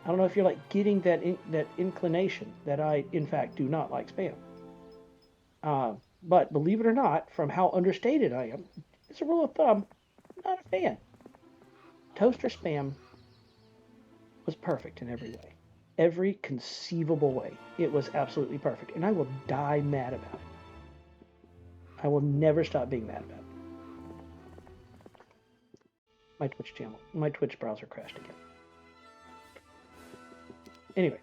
I don't know if you're like getting that inclination that I, in fact, do not like spam. But believe it or not, from how understated I am, it's a rule of thumb, I'm not a fan. Toaster spam was perfect in every way. Every conceivable way. It was absolutely perfect. And I will die mad about it. I will never stop being mad about it. My Twitch browser crashed again. Anyway.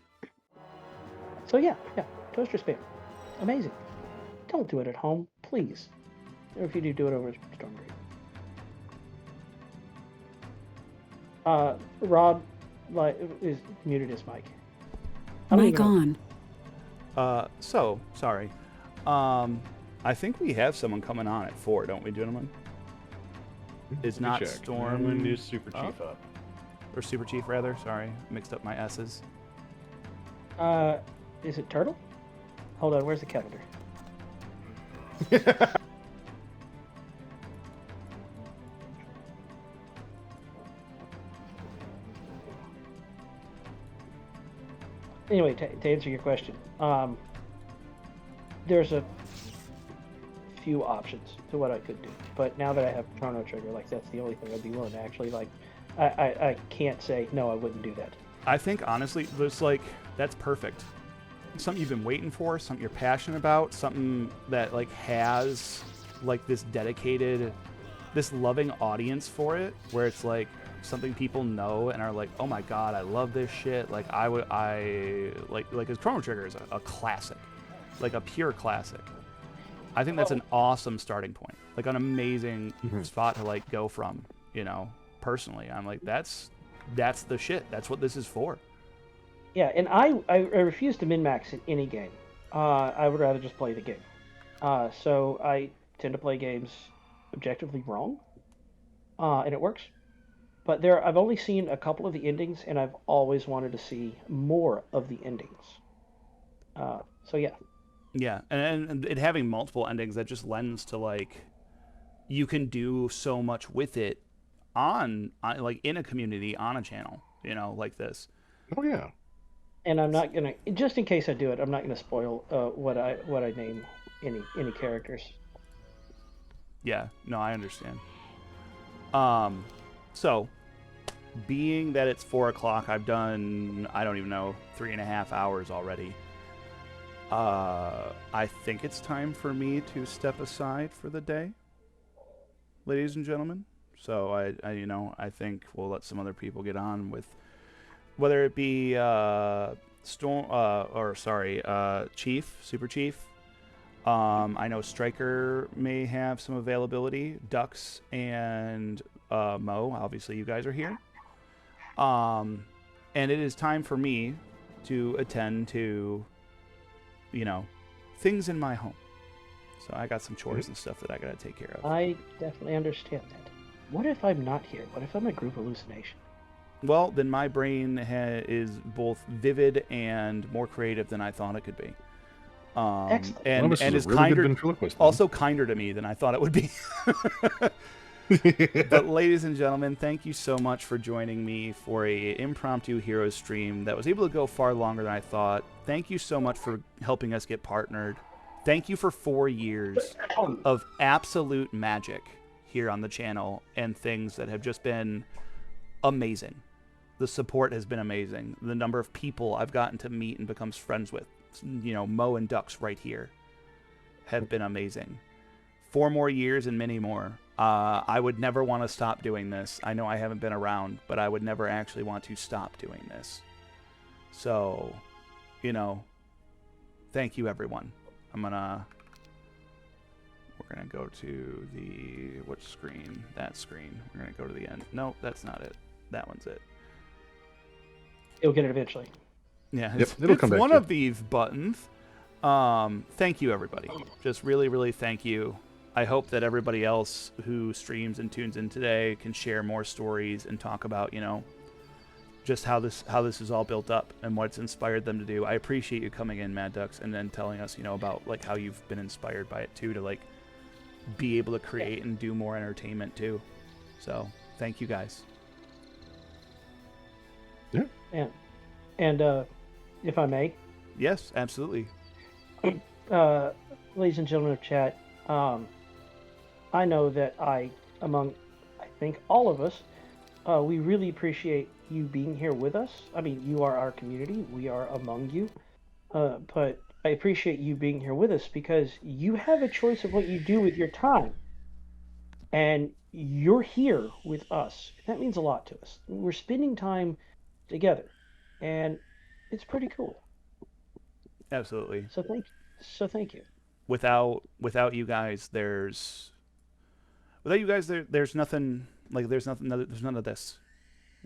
So yeah. toaster spam. Amazing. Don't do it at home, please. Or if you do it over Stormgate. Rob is muted his mic. I don't Mic even know. on. So sorry. I think we have someone coming on at 4, don't we, gentlemen? Is Let me not check. Storm I'm gonna do Super Chief up. or Super Chief rather? Sorry, mixed up my S's. Is it Turtle? Hold on, where's the calendar? Anyway, to answer your question, there's a few options to what I could do, but now that I have Chrono Trigger, like that's the only thing I'd be willing to actually like. I can't say no, I wouldn't do that. I think honestly, there's like that's perfect. Something you've been waiting for, something you're passionate about, something that like has like this dedicated, this loving audience for it, where it's like something people know and are like, oh my god, I love this shit. Like I his Chrono Trigger is a classic, like a pure classic. I think that's an awesome starting point, like an amazing spot to like go from. You know, personally, I'm like that's the shit. That's what this is for. Yeah, and I refuse to min-max in any game. I would rather just play the game. So I tend to play games objectively wrong, and it works. But I've only seen a couple of the endings, and I've always wanted to see more of the endings. So yeah. Yeah, and it having multiple endings that just lends to like you can do so much with it on like in a community on a channel, you know, like this. Oh yeah. And I'm not gonna, just in case I do it, I'm not gonna spoil what I name any characters. Yeah, no, I understand. So being that it's 4 o'clock, I've done I don't even know 3.5 hours already. I think it's time for me to step aside for the day, ladies and gentlemen. So I think we'll let some other people get on with, whether it be Chief, Super Chief. I know Stryker may have some availability. Dux and Mo, obviously you guys are here. And it is time for me to attend to, things in my home. So I got some chores and stuff that I got to take care of. I definitely understand that. What if I'm not here? What if I'm a group hallucination? Well, then my brain is both vivid and more creative than I thought it could be. Excellent. And This is a really good kinder, ventriloquist, also kinder to me than I thought it would be. But ladies and gentlemen, thank you so much for joining me for a impromptu Heroes stream that was able to go far longer than I thought. Thank you so much for helping us get partnered. Thank you for 4 years of absolute magic here on the channel and things that have just been amazing. The support has been amazing. The number of people I've gotten to meet and become friends with, Mo and Dux right here, have been amazing. 4 more years and many more. I would never want to stop doing this. I know I haven't been around, but I would never actually want to stop doing this. So, thank you everyone. We're gonna go to which screen? That screen. We're gonna go to the end. No, that's not it. That one's it. You'll get it eventually. Yeah, Yep, it'll come back one to you. of these buttons. Thank you, everybody. Just really, really thank you. I hope that everybody else who streams and tunes in today can share more stories and talk about, just how this is all built up and what's inspired them to do. I appreciate you coming in, Mad Ducks, and then telling us, about like how you've been inspired by it too, to like be able to create and do more entertainment too. So thank you guys. Yeah. And if I may, Yes, absolutely. ladies and gentlemen of chat, I know that I think all of us, we really appreciate you being here with us. I mean, you are our community. We are among you. But I appreciate you being here with us because you have a choice of what you do with your time. And you're here with us. That means a lot to us. We're spending time together. And it's pretty cool. Absolutely. So thank you. Without you guys, there's nothing like there's none of this.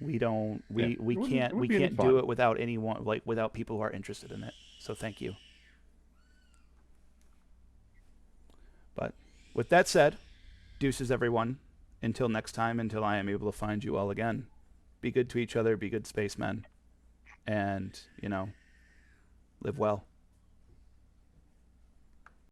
We don't Yeah, we it can't we wouldn't be any can't do fun. it without anyone, like without people who are interested in it. So thank you. But with that said, deuces everyone. Until next time, until I am able to find you all again. Be good to each other, be good spacemen, and live well.